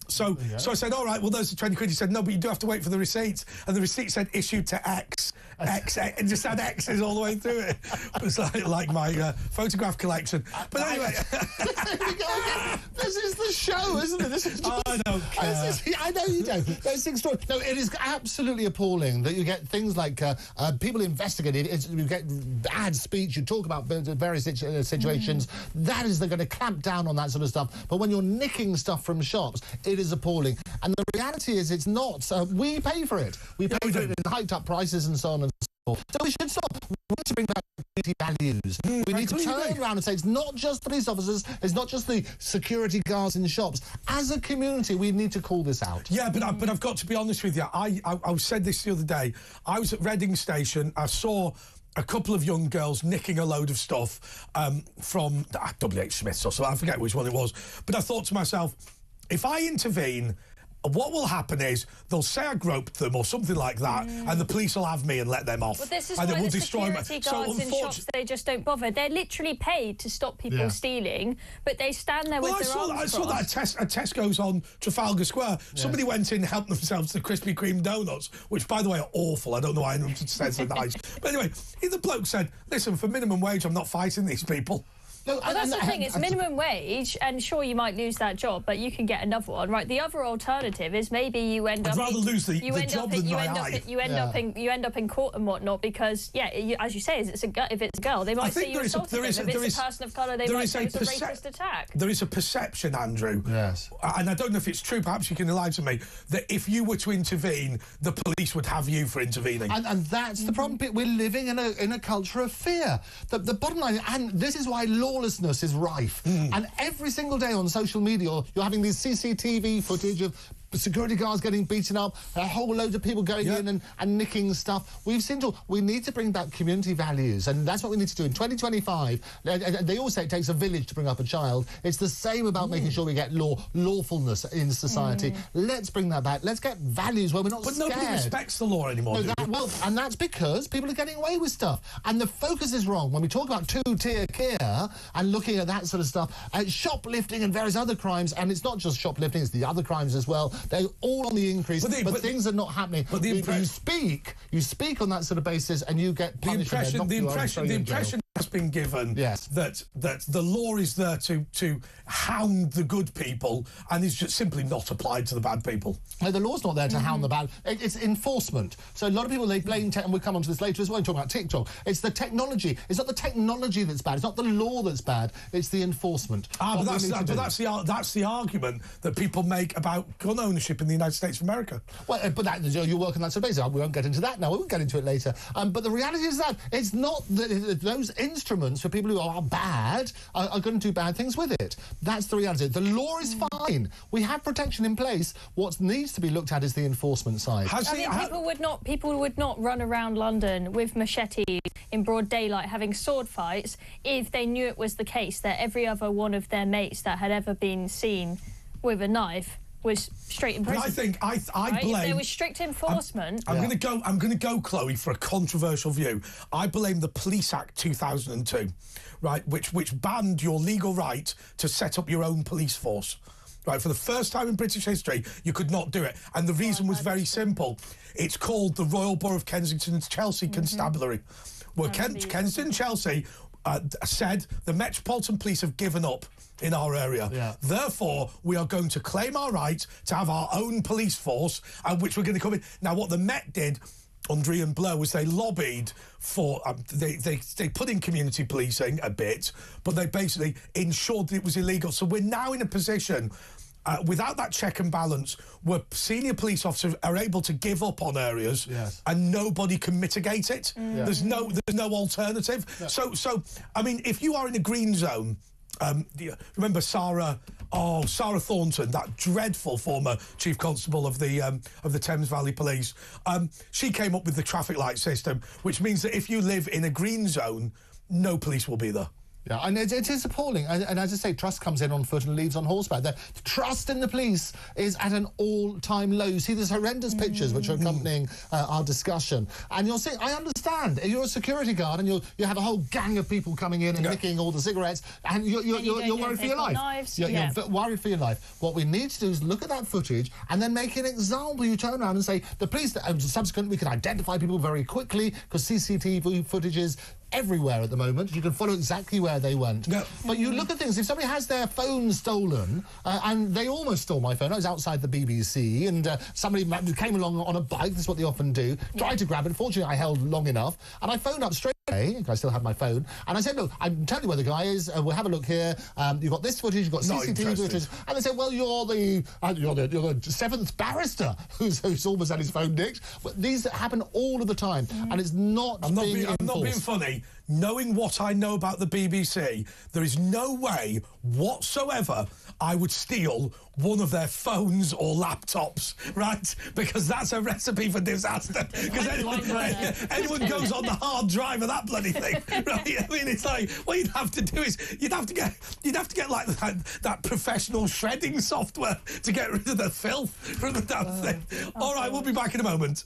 So I said, all right, well, there's the 20 quid. He said, no, but you do have to wait for the receipt. And the receipt said issued to X, and just had X's all the way through it. It was like my photograph collection. But anyway. This is the show, isn't it? This is just, I don't care. I know you don't. Those things. No, it is absolutely appalling that you get things like people investigating. You get bad speech. You talk about various situations. That is, they're going to clamp down on that sort of stuff. But when you're nicking stuff from shops, it is appalling. And the reality is, it's not. We pay for it. We pay for it in hiked up prices and so on and so forth. So we should stop. We need to bring back community values. We need to turn around and say it's not just police officers, it's not just the security guards in the shops. As a community, we need to call this out. Yeah, but I've got to be honest with you. I said this the other day. I was at Reading Station. I saw a couple of young girls nicking a load of stuff from WH Smith's or something. I forget which one it was. But I thought to myself, if I intervene, what will happen is they'll say I groped them or something like that, and the police will have me and let them off. Well, this is and why the security guards in shops, they just don't bother. They're literally paid to stop people stealing, but they stand there with their arms crossed. I saw that at Tesco's on Trafalgar Square. Yeah. Somebody went in and helped themselves to Krispy Kreme donuts, which, by the way, are awful. I don't know why anyone says they're nice. But anyway, the bloke said, listen, for minimum wage, I'm not fighting these people. No, Well, that's the thing. It's minimum wage, and sure, you might lose that job, but you can get another one, right? The other alternative is maybe you end up. I'd rather lose the job than my eye. You end up in court and whatnot because, as you say, if it's a girl, they might say you assaulted them. If it's a person of colour, they might say it's a racist attack. There is a perception, Andrew. Yes. And I don't know if it's true. Perhaps you can enlighten me. That if you were to intervene, the police would have you for intervening. And that's the problem. We're living in a culture of fear. The bottom line, and this is why lawlessness is rife. And every single day on social media, you're having these CCTV footage of security guards getting beaten up, a whole load of people going in and nicking stuff. We've seen we need to bring back community values, and that's what we need to do. In 2025, they all say it takes a village to bring up a child. It's the same about making sure we get lawfulness in society. Let's bring that back. Let's get values where we're not scared. But nobody respects the law anymore, and that's because people are getting away with stuff. And the focus is wrong. When we talk about two-tier care and looking at that sort of stuff, shoplifting and various other crimes, and it's not just shoplifting, it's the other crimes as well. They're all on the increase, but things are not happening. But you speak on that sort of basis, and you get punished. The impression has been given that the law is there to hound the good people and is just simply not applied to the bad people. No, the law's not there to hound the bad. It's enforcement. So a lot of people, they blame tech, and we'll come on to this later as well, talking about TikTok. It's the technology. It's not the technology that's bad. It's not the law that's bad. It's the enforcement. But that's the argument that people make about gun ownership in the United States of America. Well, but you work on that sort of basis. We won't get into that now. We will get into it later. But the reality is that it's not those instruments for people who are bad are going to do bad things with it. That's the reality. The law is fine. We have protection in place. What needs to be looked at is the enforcement side. People would not run around London with machetes in broad daylight having sword fights if they knew it was the case that every other one of their mates that had ever been seen with a knife was straight in prison. But I blame. If there was strict enforcement. I'm going to go, Chloe, for a controversial view. I blame the Police Act 2002, right, which banned your legal right to set up your own police force. Right, for the first time in British history, you could not do it, and the reason was very simple. It's called the Royal Borough of Kensington's Chelsea Constabulary, where Kensington and Chelsea said the Metropolitan Police have given up in our area. Therefore, we are going to claim our right to have our own police force, which we're going to come in. Now, what the Met did under Ian Blair was they lobbied for... they put in community policing a bit, but they basically ensured that it was illegal. So we're now in a position... without that check and balance, where senior police officers are able to give up on areas and nobody can mitigate it. There's no alternative. So I mean, if you are in a green zone, remember Sarah Thornton, that dreadful former chief constable of the Thames Valley Police. She came up with the traffic light system, which means that if you live in a green zone, no police will be there. Yeah, and it is appalling. And as I say, trust comes in on foot and leaves on horseback. The trust in the police is at an all-time low. You see these horrendous pictures which are accompanying our discussion. And you'll see, I understand, you're a security guard and you have a whole gang of people coming in and nicking all the cigarettes, and you're worried for your life. You're worried for your life. What we need to do is look at that footage and then make an example. You turn around and say, the police, subsequently, we can identify people very quickly because CCTV footage is everywhere at the moment. You can follow exactly where they went. But you look at things, if somebody has their phone stolen, and they almost stole my phone, I was outside the BBC, and somebody came along on a bike, that's what they often do, tried to grab it. Fortunately, I held long enough, and I phoned up straight away, I still have my phone, and I said, look, I'm telling you where the guy is, we'll have a look here, you've got this footage, you've got CCTV footage, and they said, well, you're the seventh barrister who's almost had his phone nicked. But these happen all of the time, and it's not I'm not being funny. Knowing what I know about the BBC, there is no way whatsoever I would steal one of their phones or laptops, right? Because that's a recipe for disaster. Because anyone goes on the hard drive of that bloody thing, right? I mean, it's like, what you'd have to do is you'd have to get like that professional shredding software to get rid of the filth from the damn thing. All right, we'll be back in a moment.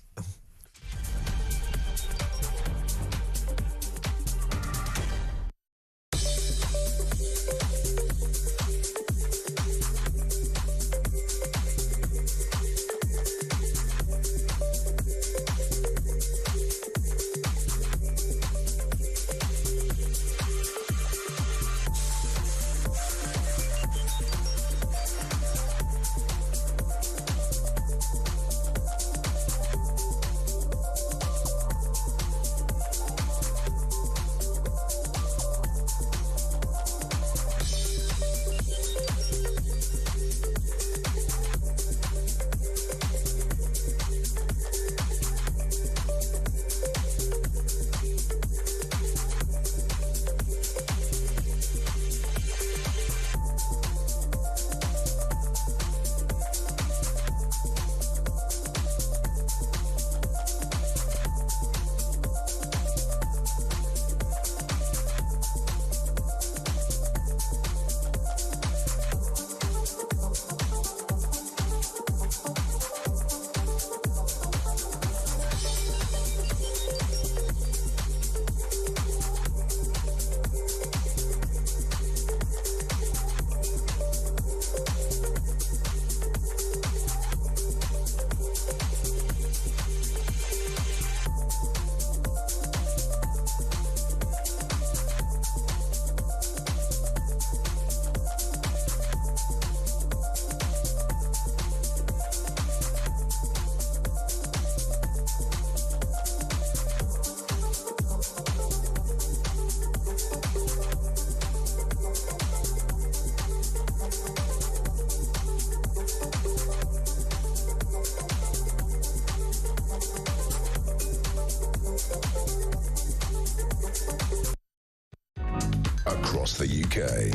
across the UK.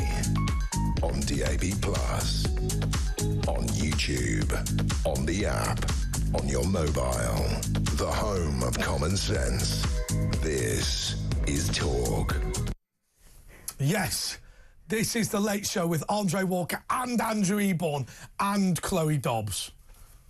On DAB+, on YouTube, on the app, on your mobile. The home of common sense. This is Talk. Yes, this is The Late Show with Andre Walker and Andrew Eborn and Chloe Dobbs.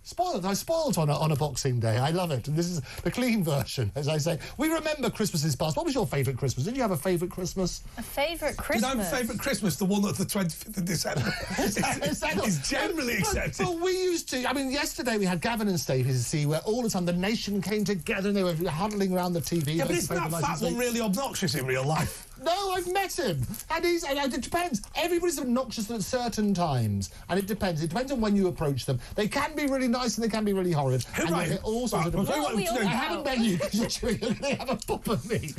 I spoiled on a Boxing Day. I love it. And this is the clean version, as I say. We remember Christmases past. What was your favourite Christmas? Did you have a favourite Christmas? A favourite Christmas? Did I have a favourite Christmas? The one at the 25th of December. It's generally accepted. But we used to... I mean, yesterday we had Gavin and Stacey to see where all the time the nation came together and they were huddling around the TV. Yeah, but isn't that fat one really obnoxious in real life? No, I've met him. And it depends. Everybody's obnoxious at certain times. And it depends. It depends on when you approach them. They can be really nice and they can be really horrid. And Right. you get all sorts of... I haven't met you because you're going to have a pop at me.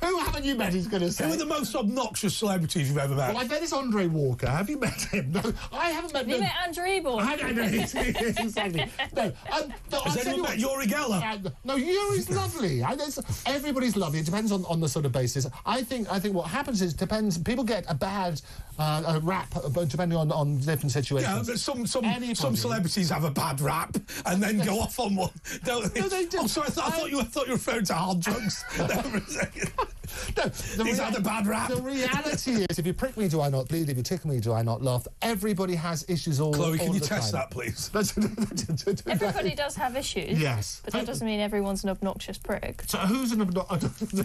Who haven't you met, he's going to say? Who are the most obnoxious celebrities you've ever met? Well, I've met this Andre Walker. Have you met him? No, I haven't met him. You met Andrew Eborn? I know, exactly. No, Has anyone met Yuri Geller? No, Yuri's lovely. Everybody's lovely. It depends on the sort of basis. I think what happens is depends. People get a bad rap depending on different situations. Yeah, but some celebrities have a bad rap and then go off on one, don't they? No, they do. Oh, sorry, I thought you were referring to hard drugs. No, he's had a bad rap. The reality is, if you prick me, do I not bleed? If you tickle me, do I not laugh? Everybody has issues all Chloe, all can you the time. That, please? Everybody does have issues. Yes. But that doesn't mean everyone's an obnoxious prick. So who's an obnoxious... Who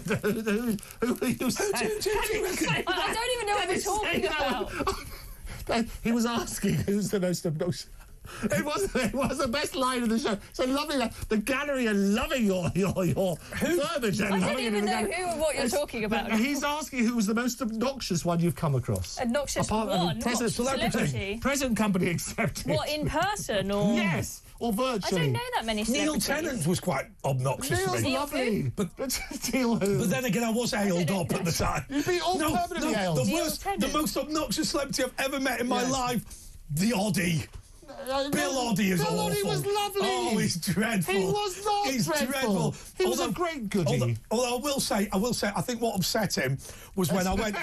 are you saying? I don't even know what we're talking about. He was asking who's the most obnoxious... It was the best line of the show. So lovely. The gallery are loving your verbiage. I don't even know who or what you're talking about. He's asking who was the most obnoxious one you've come across. Obnoxious one? Present celebrity? Present company accepted. What, in person or...? Yes, or virtually. I don't know that many celebrities. Neil Tennant was quite obnoxious to Neil's me. lovely. But Neil who? But then again, I was ailed up at the time. You'd be all permanently ailed. The most obnoxious celebrity I've ever met in my life, the Oddie. Bill Oddie is awful. Bill Oddie was lovely. Oh, he's dreadful. He was not He's dreadful. He was a great goodie. Although I will say, I think what upset him was when I went.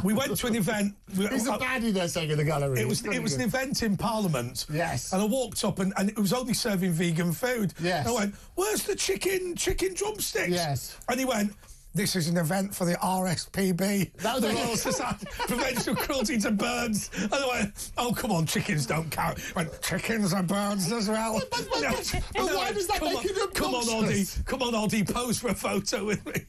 We went to an event. He's a baddie, they're saying, in the gallery. It was an event in Parliament. Yes. And I walked up and it was only serving vegan food. Yes. And I went, "Where's the chicken drumsticks?" Yes. And he went, "This is an event for the RSPB, the Royal Society Prevention of Cruelty to Birds." And I went, "Oh, come on, chickens don't count." I went, "Chickens are birds as well." But why does that make you obnoxious? Come on, Oddie, pose for a photo with me.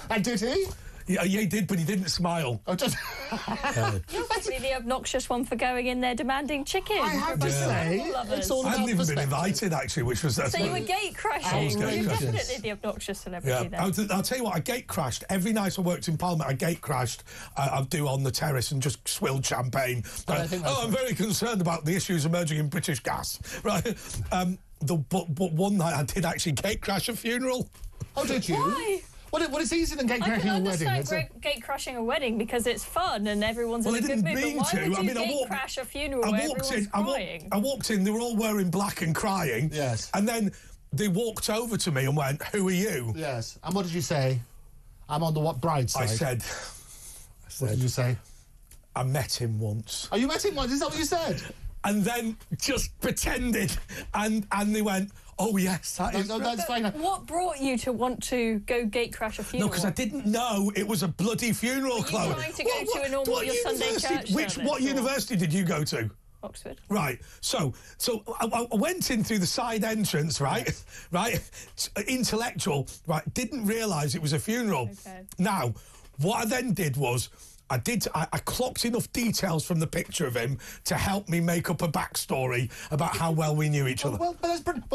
And did he? Yeah, he did, but he didn't smile. Oh, just... You're probably the obnoxious one for going in there demanding chicken. I have to say, it's all I about hadn't even been perspective. invited, actually, which was... So you were gate crashing. I was gate You're crashing. definitely the obnoxious celebrity then. I'll tell you what, I gate crashed. Every night I worked in Parliament, I gate crashed. I'd do on the terrace and just swilled champagne. I'm very concerned about the issues emerging in British gas. Right. But one night I did actually gate crash a funeral. Oh, did you? Why? Well, it's easier than gate crashing a wedding. I can understand gate crashing a wedding because it's fun and everyone's in a good mood. But why would you gate crash a funeral where everyone's crying? I walked in, they were all wearing black and crying. Yes. And then they walked over to me and went, "Who are you?" Yes. And what did you say? I'm on the bride's side. I said... What did you say? "I met him once." Oh, you met him once? Is that what you said? And then just pretended, and they went, "Oh yes, that's fine." What brought you to want to go gate crash a funeral? No, because I didn't know it was a bloody funeral, Chloe. Were you trying to go to a normal your Sunday church service, What university did you go to? Oxford. Right. So I went in through the side entrance, right? Right. Intellectual, right? Didn't realise it was a funeral. Okay. Now, what I then did was, I clocked enough details from the picture of him to help me make up a backstory about how well we knew each other. Well,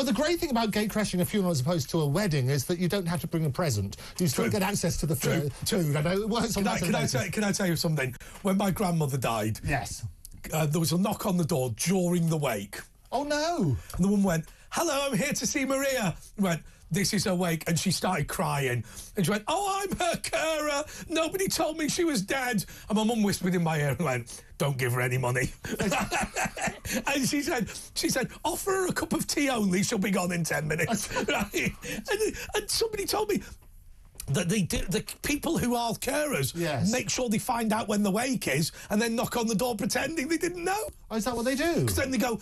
the great thing about gate crashing a funeral as opposed to a wedding is that you don't have to bring a present. You still get access to the food. I know it works on that basis. Can I tell you something? When my grandmother died, yes, there was a knock on the door during the wake. Oh no! And the woman went, "Hello, I'm here to see Maria." I went, "This is her wake," and she started crying. And she went, "Oh, I'm her carer. Nobody told me she was dead." And my mum whispered in my ear and went, "Don't give her any money." And she said, "Offer her a cup of tea only. She'll be gone in 10 minutes." Right? And somebody told me, that the people who are carers make sure they find out when the wake is and then knock on the door pretending they didn't know. Oh, is that what they do? Because then they go,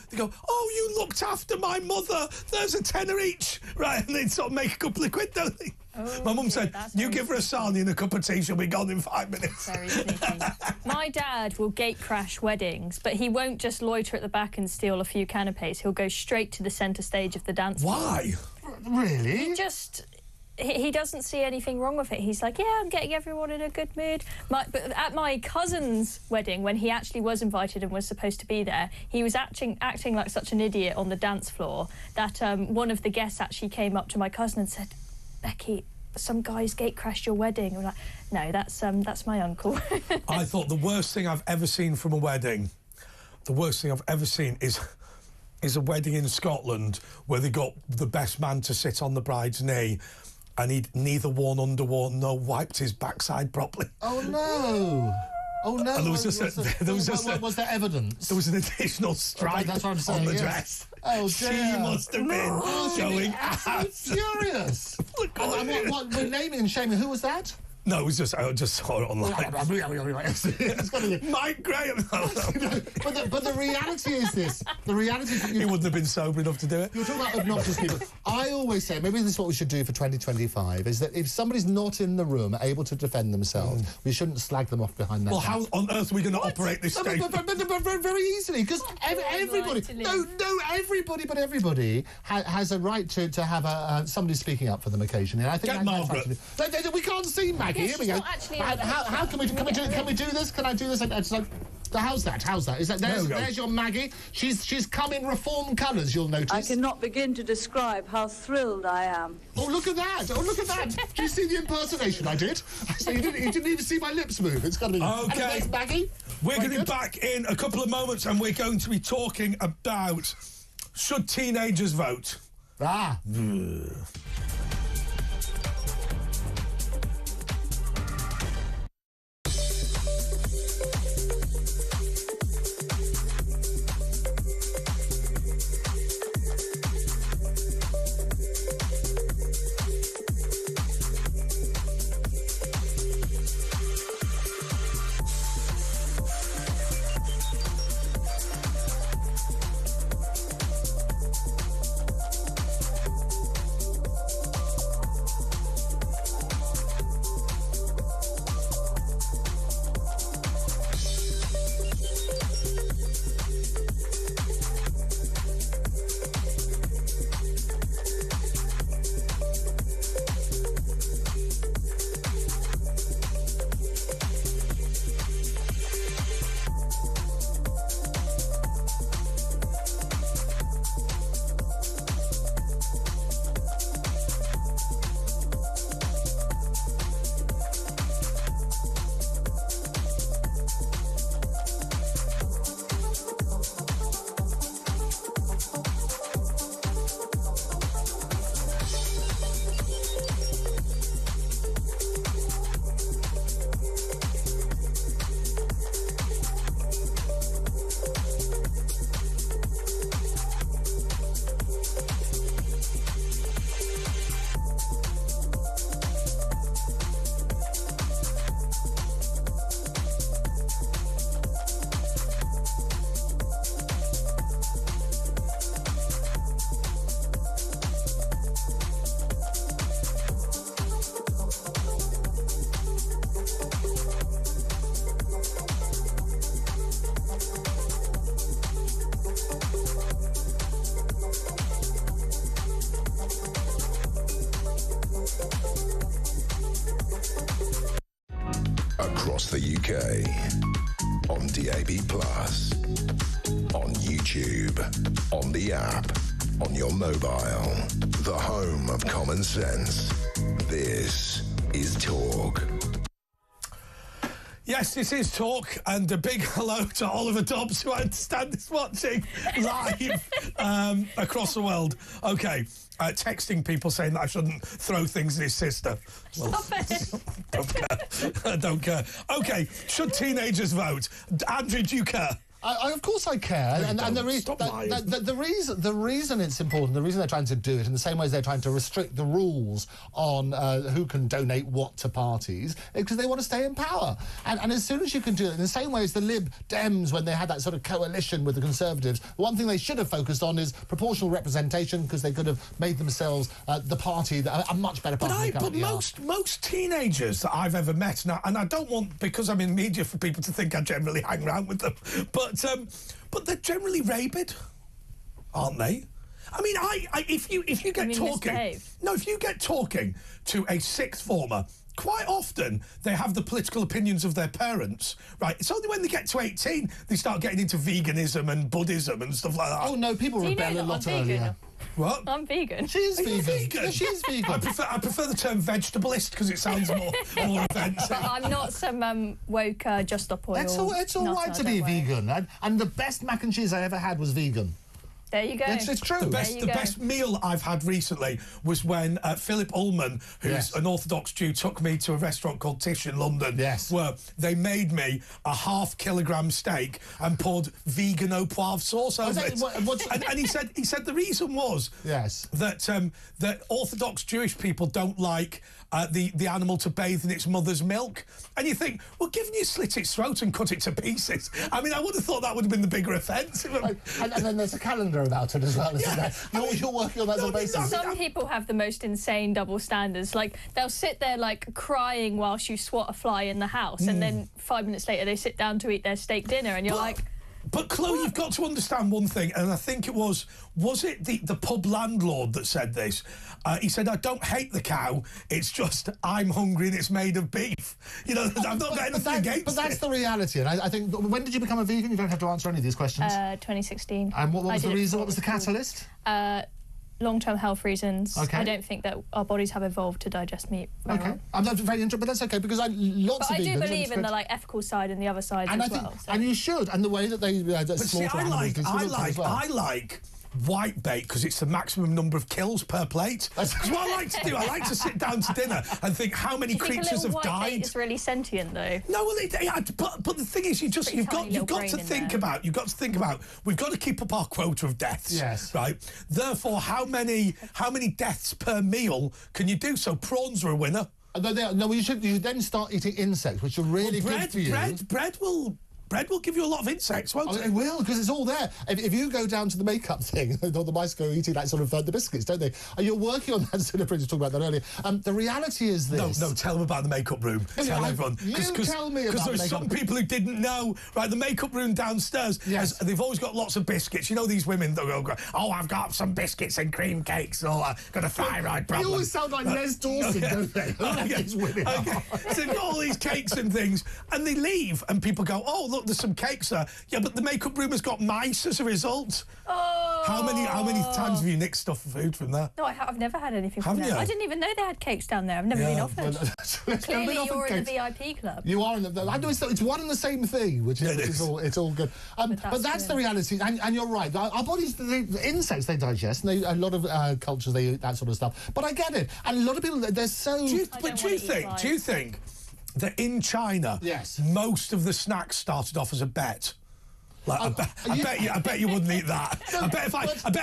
oh, you looked after my mother. There's a tenner each. Right, and they sort of make a couple of quid, don't they? Oh, my mum said, you give her a sarnie and a cup of tea, she'll be gone in 5 minutes. Very sneaky. My dad will gate crash weddings, but he won't just loiter at the back and steal a few canapes. He'll go straight to the centre stage of the dance floor. Why? Really? He doesn't see anything wrong with it. He's like, yeah, I'm getting everyone in a good mood. But at my cousin's wedding, when he actually was invited and was supposed to be there, he was acting like such an idiot on the dance floor that one of the guests actually came up to my cousin and said, Becky, some guys gate crashed your wedding. I'm like, no, that's my uncle. I thought the worst thing I've ever seen from a wedding, is a wedding in Scotland where they got the best man to sit on the bride's knee and he'd neither worn underwear nor wiped his backside properly. Oh, no. Oh, no. And was there evidence? There was an additional stripe that's what I'm saying, on the dress. Oh, dear. She must have been showing ass. Furious. What, we're naming and shaming. Who was that? No, it was just, I just saw it online. It's got to be Mike Graham. But the reality is this. The reality is he wouldn't have been sober enough to do it. You're talking about obnoxious people. I always say, maybe this is what we should do for 2025, is that if somebody's not in the room able to defend themselves, we shouldn't slag them off behind their Well, how on earth are we going to operate this state? Very easily, because everybody, everybody has a right to have somebody speaking up for them occasionally. And I think Get Margaret. We can't see Maggie. Here we go. How can we do this? Can I do this? It's like, how's that? Is that there's your Maggie? She's come in reform colours. You'll notice. I cannot begin to describe how thrilled I am. Oh, look at that! Do you see the impersonation I did? So you didn't even see my lips move. It's got to be okay. Anyway, Maggie. We're going to be back in a couple of moments, and we're going to be talking about should teenagers vote. Ah. Across the UK, on DAB+, on YouTube, on the app, on your mobile, the home of common sense. This is Talk. Yes, this is Talk, and a big hello to Oliver Dobbs, who I understand is watching live across the world. Okay, texting people saying that I shouldn't throw things at his sister. Well, Stop it. don't care. Okay, should teenagers vote? Andrew, do you care? Of course I care, and the reason it's important, the reason they're trying to do it in the same way as they're trying to restrict the rules on who can donate what to parties, because they want to stay in power. And as soon as you can do it, in the same way as the Lib Dems, when they had that sort of coalition with the Conservatives, the one thing they should have focused on is proportional representation, because they could have made themselves the party, a much better party. But most teenagers that I've ever met now, and I don't want, because I'm in media, for people to think I generally hang around with them, but they're generally rabid, aren't they? I mean, if you get talking, if you get talking to a sixth former, quite often they have the political opinions of their parents, right? It's only when they get to 18 they start getting into veganism and Buddhism and stuff like that. Oh no, people rebel a lot earlier. What? I'm vegan. She is vegan. Vegan? Yeah, she is vegan. I prefer the term vegetalist because it sounds more offensive. But I'm not some woke just stop oil. It's all right to be vegan, and the best mac and cheese I ever had was vegan. There you go. It's true. The best meal I've had recently was when Philip Ullman, who's an Orthodox Jew, took me to a restaurant called Tish in London, where they made me a ½ kilogram steak and poured vegan au poivre sauce over it. And he said the reason was that Orthodox Jewish people don't like the animal to bathe in its mother's milk. And you think, well, given you slit its throat and cut it to pieces, I mean, I would have thought that would have been the bigger offence. And then there's a calendar about it as well, isn't there? You're working on that sort of basis. Some people have the most insane double standards. Like, they'll sit there, like, crying whilst you swat a fly in the house, and then 5 minutes later they sit down to eat their steak dinner, and you're like... But, Chloe, you've got to understand one thing, and I think it was it the pub landlord that said this? He said, I don't hate the cow, it's just I'm hungry and it's made of beef. You know, I've not got anything against it. But that's the reality, and I think... When did you become a vegan? You don't have to answer any of these questions. 2016. And what was the reason? What was the catalyst? Long-term health reasons. Okay. I don't think that our bodies have evolved to digest meat very well. I'm not very interested, but that's okay, because I do believe in the ethical side and the other side as well. And you should, and the way that they slaughter animals. I like white bait because it's the maximum number of kills per plate. Because what I like to do, I like to sit down to dinner and think how many creatures have died. It's really sentient, though. No, well, but the thing is, you've got to think about. We've got to keep up our quota of deaths. Yes. Right. Therefore, how many deaths per meal can you do? So prawns are a winner. No, you should then start eating insects, which are really good for you. Bread will give you a lot of insects, won't it? It will, because it's all there. If you go down to the makeup thing, the mice go eating that sort of the biscuits, don't they? You're working on that sort of thing. You talked about that earlier. The reality is this. No, tell them about the makeup room. Tell everyone. You tell me about because there's some people who didn't know. Right, the makeup room downstairs. They've always got lots of biscuits. You know these women that go, oh, I've got some biscuits and cream cakes, or I've got a thyroid problem. You always sound like Les Dawson, don't they? These women. So they've got all these cakes and things, and they leave, and people go, oh, look, there's some cakes there. Yeah, but the makeup room has got mice as a result. Oh. How many times have you nicked stuff for food from there? No, I've never had anything from there. I didn't even know they had cakes down there. I've never been offered. Clearly, you're in the VIP club. You are in the... I know it's one and the same thing, which is it's all good. But that's the reality, and you're right. Our bodies, the insects, they digest, and a lot of cultures, they eat that sort of stuff. But I get it. And a lot of people, they're so... Do you think that in China, most of the snacks started off as a bet? Like, I bet you wouldn't eat that. I bet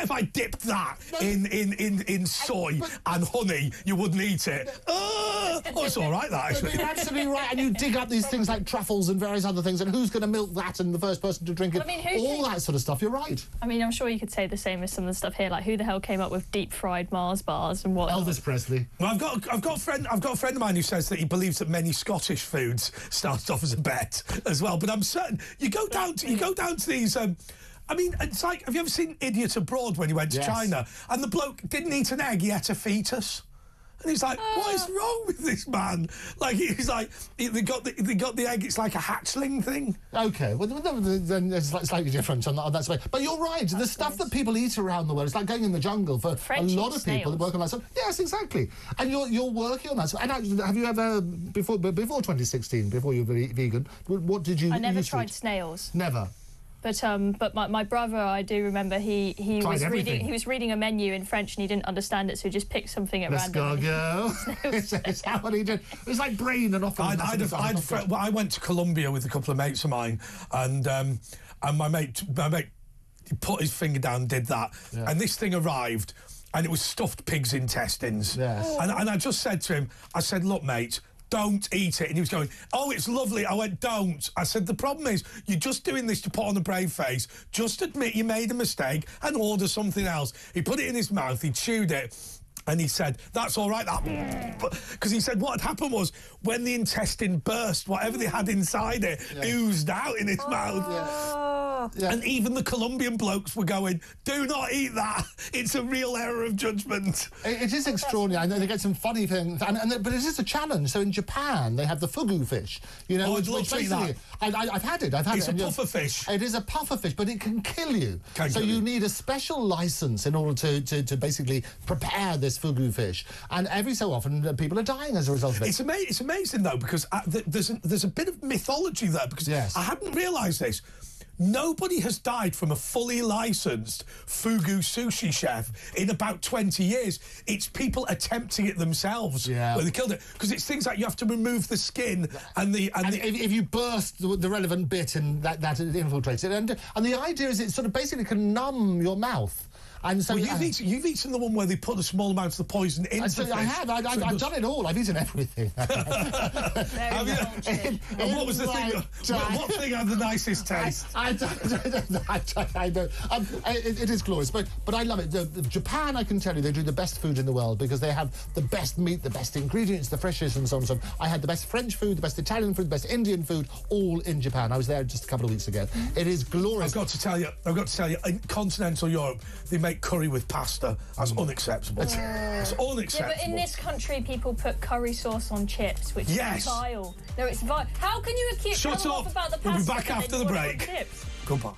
if I dipped that in soy and honey, you wouldn't eat it. Oh, it's all right, that, actually. You're absolutely right. And you dig up these things like truffles and various other things, and who's going to milk that and the first person to drink it? All that sort of stuff. You're right. I mean, I'm sure you could say the same as some of the stuff here. Like, who the hell came up with deep-fried Mars bars and what? Elvis Presley. Well, I've got a friend of mine who says that he believes that many Scottish foods started off as a bet as well. But I'm certain you go down to these. I mean, it's like, have you ever seen Idiot Abroad when he went to China? And the bloke didn't eat an egg; he ate a fetus. And he's like, what is wrong with this man? Like, he's like, they got the egg. It's like a hatchling thing. Okay, well then it's slightly different on that space. But you're right. The stuff that people eat around the world, it's like going in the jungle for a lot of people that work on that stuff. Yes, exactly. And you're working on that. And actually, have you ever before 2016, before you were vegan, what did you? I never tried snails. Never. But my brother, I do remember he was reading a menu in French and he didn't understand it, so he just picked something at random. Let's go, It's how he did. It was like brain and off. I went to Colombia with a couple of mates of mine, and and my mate he put his finger down and did that, and this thing arrived, and it was stuffed pig's intestines. Yes. And I just said to him, I said, look, mate, don't eat it. And he was going, oh, it's lovely. I went, don't. I said, the problem is you're just doing this to put on a brave face. Just admit you made a mistake and order something else. He put it in his mouth, he chewed it, and he said, that's all right, that... Because he said what had happened was when the intestine burst, whatever they had inside it oozed out in his mouth. Yeah. And even the Colombian blokes were going, do not eat that. It's a real error of judgment. It is extraordinary. I know they get some funny things, but it is a challenge. So in Japan, they have the fugu fish. You know, I'd love to eat that. I've had it. It's a puffer fish. It is a puffer fish, but it can kill you. So you need a special license in order to basically prepare this fugu fish. And every so often, people are dying as a result of it. It's amazing, though, because there's a bit of mythology there, because I hadn't realised this. Nobody has died from a fully licensed fugu sushi chef in about 20 years. It's people attempting it themselves where they killed it. Because it's things like you have to remove the skin and if you burst the relevant bit and that infiltrates it. And the idea is it sort of basically can numb your mouth. And so well, you've eaten the one where they put a small amount of the poison into the fish. I have. I've done it all. I've eaten everything. Have you? And what was the thing? What thing had the nicest taste? I don't. It is glorious, but I love it. Japan, I can tell you, they do the best food in the world because they have the best meat, the best ingredients, the freshest, and so on and so on. I had the best French food, the best Italian food, the best Indian food, all in Japan. I was there just a couple of weeks ago. It is glorious. I've got to tell you, in continental Europe, they make curry with pasta. That's unacceptable. It's unacceptable. Yeah, but in this country, people put curry sauce on chips, which is vile. No, it's vile. How can you accuse Shut up. About the pasta? We'll be back after the break. Goodbye.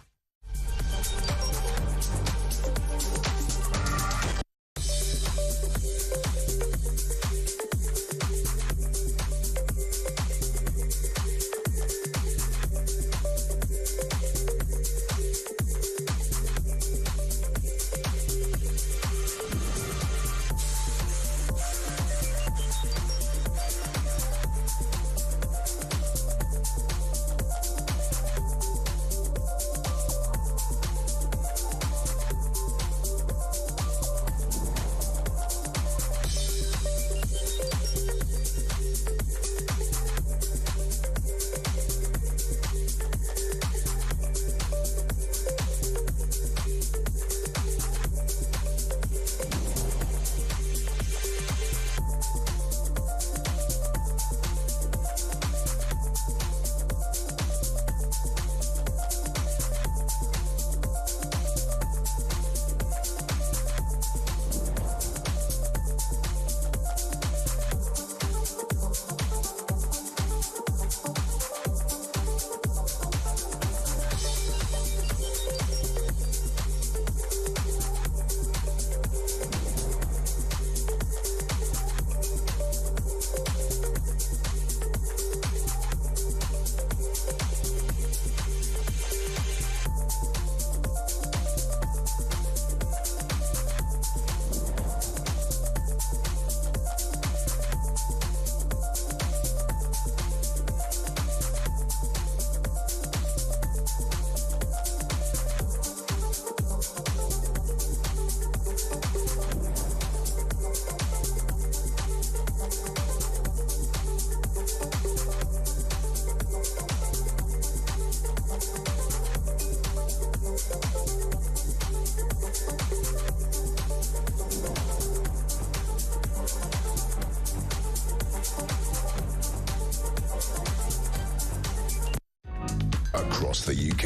Across the UK,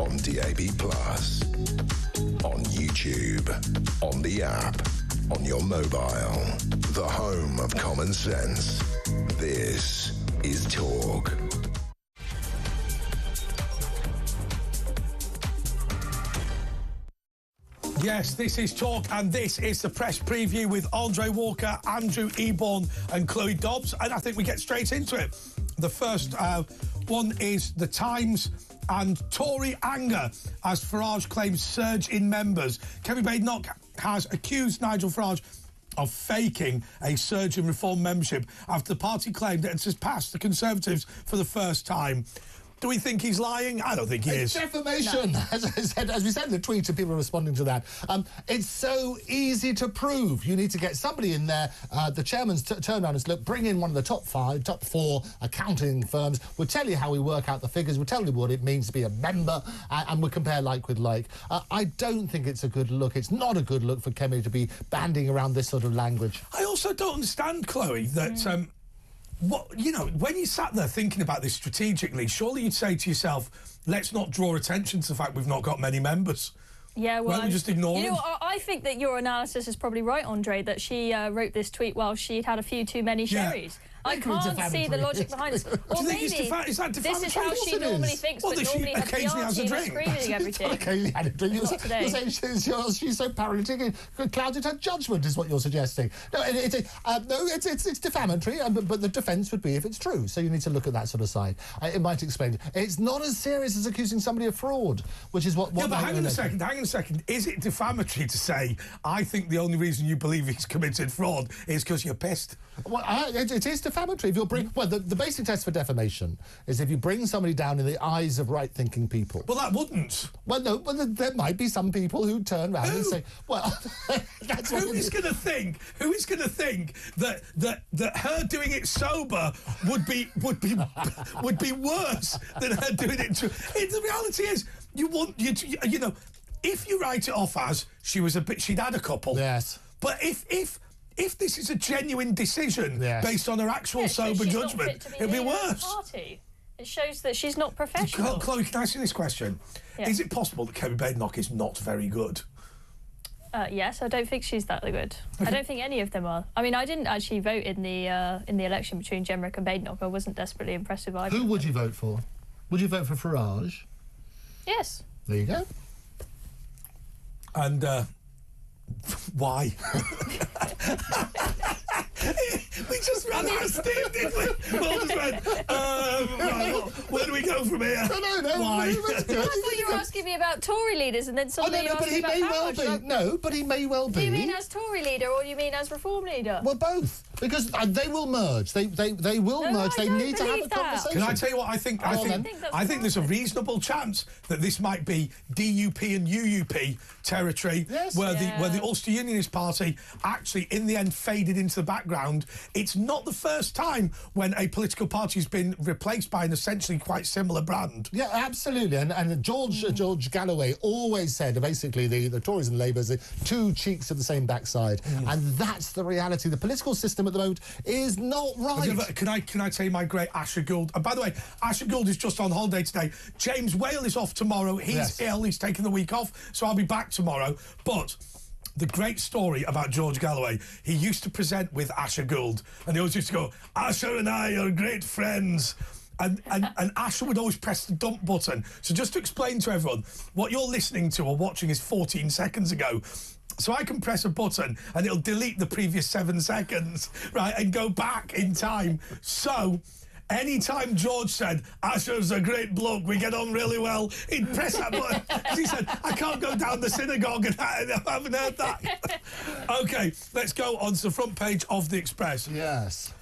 on DAB+, on YouTube, on the app, on your mobile, the home of common sense. This is Talk. Yes, this is Talk, and this is the press preview with Andre Walker, Andrew Eborn and Chloe Dobbs, and I think we get straight into it. The first one is The Times and Tory anger as Farage claims surge in members. Kevin Badenoch has accused Nigel Farage of faking a surge in Reform membership after the party claimed it has passed the Conservatives for the first time. Do we think he's lying? I don't think he is. Defamation, as we said in the tweet, and people are responding to that. It's so easy to prove. You need to get somebody in there. The chairman's turned around and said, look, bring in one of the top 4 accounting firms. We'll tell you how we work out the figures. We'll tell you what it means to be a member, and we'll compare like with like. I don't think it's a good look. It's not a good look for Kemi to be banding around this sort of language. I also don't understand, Chloe, that... when you sat there thinking about this strategically, surely you'd say to yourself, let's not draw attention to the fact we've not got many members. Yeah, well, Why don't we just ignore them? I think that your analysis is probably right, Andre, that she wrote this tweet while she'd had a few too many sherries. I can't see the logic behind it. Or maybe is that defamatory? this is how she normally thinks, but normally her PR team is screening everything. Occasionally had a drink. You're saying she's so paralytic it clouded her judgment, is what you're suggesting. No, it's defamatory, but the defence would be if it's true. So you need to look at that sort of side. It might explain it. It's not as serious as accusing somebody of fraud, which is what... Yeah, but hang on a second. Is it defamatory to say, I think the only reason you believe he's committed fraud is because you're pissed? Well, it is defamatory. If you're the basic test for defamation is if you bring somebody down in the eyes of right-thinking people. Well, that wouldn't. Well, no, but there might be some people who turn around and say, well, that's what Who is going to think that her doing it sober would be worse than her doing it true? The reality is, you know, if you write it off as she'd had a couple. Yes. But if this is a genuine decision based on her actual sober judgment, it'd be worse. It shows that she's not professional. Chloe, can I ask you this question? Yeah. Is it possible that Kemi Badenoch is not very good? Yes, I don't think she's that good. Okay. I don't think any of them are. I mean, I didn't actually vote in the election between Jenrick and Badenoch. I wasn't desperately impressed with either. Who would you vote for? Would you vote for Farage? Yes. There you go. And why? We just ran out of steam, didn't we? We all just went, right, where do we go from here? No. Why? I thought you were asking me about Tory leaders, and then suddenly you asked me about Farage. No, but he may well be. Do you mean as Tory leader, or do you mean as Reform leader? Well, both. Because they will merge. They will merge. They need to have a conversation. Can I tell you what I think? I think there's a reasonable chance that this might be DUP and UUP territory, where the Ulster Unionist Party actually, in the end, faded into the background. It's not the first time when a political party has been replaced by an essentially quite similar brand. Yeah, absolutely. And George Galloway always said, basically, the Tories and Labour are two cheeks of the same backside. And that's the reality. The political system at the moment is not right. Can I tell you my great Asher Gould? And by the way, Asher Gould is just on holiday today. James Whale is off tomorrow. He's ill. He's taking the week off, so I'll be back tomorrow. But the great story about George Galloway, he used to present with Asher Gould, and he always used to go, Asher and I are great friends. And Asher would always press the dump button. So just to explain to everyone, what you're listening to or watching is 14 seconds ago. So I can press a button and it'll delete the previous 7 seconds, right, and go back in time. So anytime George said, Asher's a great bloke, we get on really well, he'd press that button. He said, I can't go down the synagogue and I haven't heard that. OK, let's go on to the front page of the Express. Yes.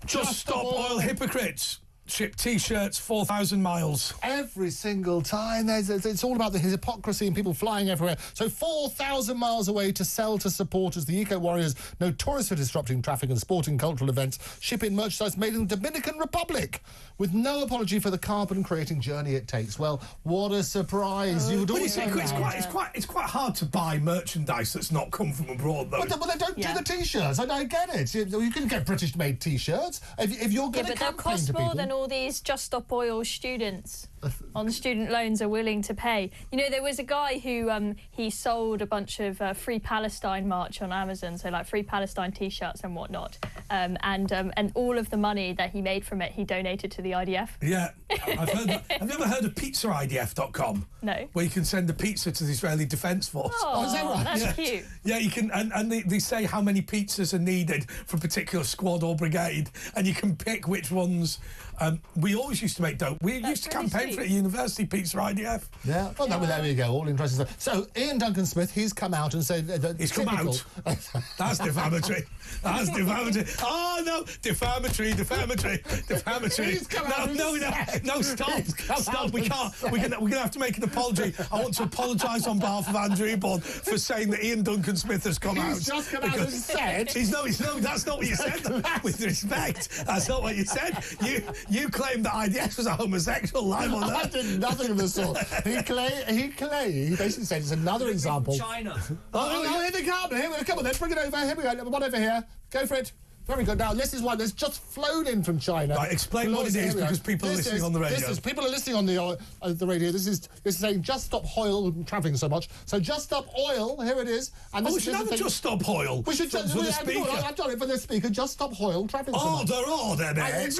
Just Stop Oil Hypocrites. Ship T-shirts 4,000 miles. Every single time. It's all about the hypocrisy and people flying everywhere. So 4,000 miles away to sell to supporters. The eco-warriors, notorious for disrupting traffic and sporting cultural events, shipping merchandise made in the Dominican Republic with no apology for the carbon-creating journey it takes. Well, what a surprise. You would always say it's quite hard to buy merchandise that's not come from abroad, though. But they don't do the T-shirts. I get it. You can get British-made T-shirts. If you're going to campaign to people... but they'll cost more than all these Just Stop Oil students on student loans are willing to pay. You know, there was a guy who he sold a bunch of Free Palestine march on Amazon, so like Free Palestine T-shirts and whatnot, and all of the money that he made from it, he donated to the IDF. Yeah, I've heard that. Have you ever heard of pizzaidf.com? No. Where you can send a pizza to the Israeli Defence Force. Oh, is that right? That's cute. Yeah, you can, and they say how many pizzas are needed for a particular squad or brigade, and you can pick which ones. We always used to make dough. We used to campaign lecturer at university, Peter IDF. Yeah, well, there we go, all interesting stuff. So, Ian Duncan Smith, he's come out and said... He's come out? That's defamatory. That's defamatory. Oh, no, defamatory. He's come out No, stop. We can't. We're gonna have to make an apology. I want to apologise on behalf of Andrew Eborn for saying that Ian Duncan Smith has come out. He's just come out and said... that's not what you said. With respect, that's not what you said. You claimed that IDS was a homosexual. Live on that. I did nothing of the sort. He basically said it's another example. China. Here they come. Come on, then bring it over. Here we go. One over here. Go for it. Very good. Now, this is one that's just flown in from China. Right, explain what it is, because people are listening on the radio. People are listening on the radio. This is saying, just stop oil travelling so much. So just stop oil. Here it is. And we should have just stop oil. We should just... I've done it for the speaker. Just stop oil travelling so much.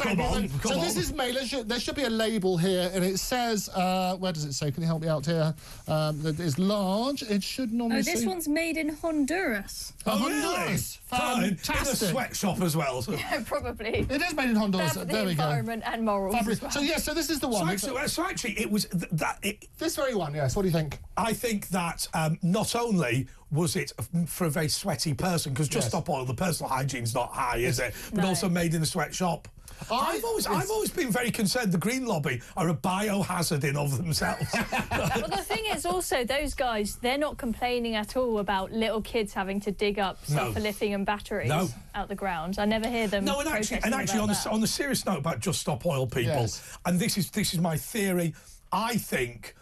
Come on. So this is made. There should be a label here, and it says... where does it say? Can you help me out here? It's large. It should normally say... Oh, this one's made in Honduras. Honduras. Fantastic. In a sweatshop as well. So. Yeah, probably. It is made in Honduras. There we go. Environment and morals. Well. So this is the one. So actually, it was this very one. Yes. What do you think? I think that not only was it for a very sweaty person, because Just Stop Oil, the personal hygiene's not high, is it? But also made in a sweatshop. I've always been very concerned the Green Lobby are a biohazard in of themselves. Well, the thing is also, those guys, they're not complaining at all about little kids having to dig up stuff for lithium batteries out the ground. I never hear them. No, and actually on the serious note about Just Stop Oil people, and this is my theory, I think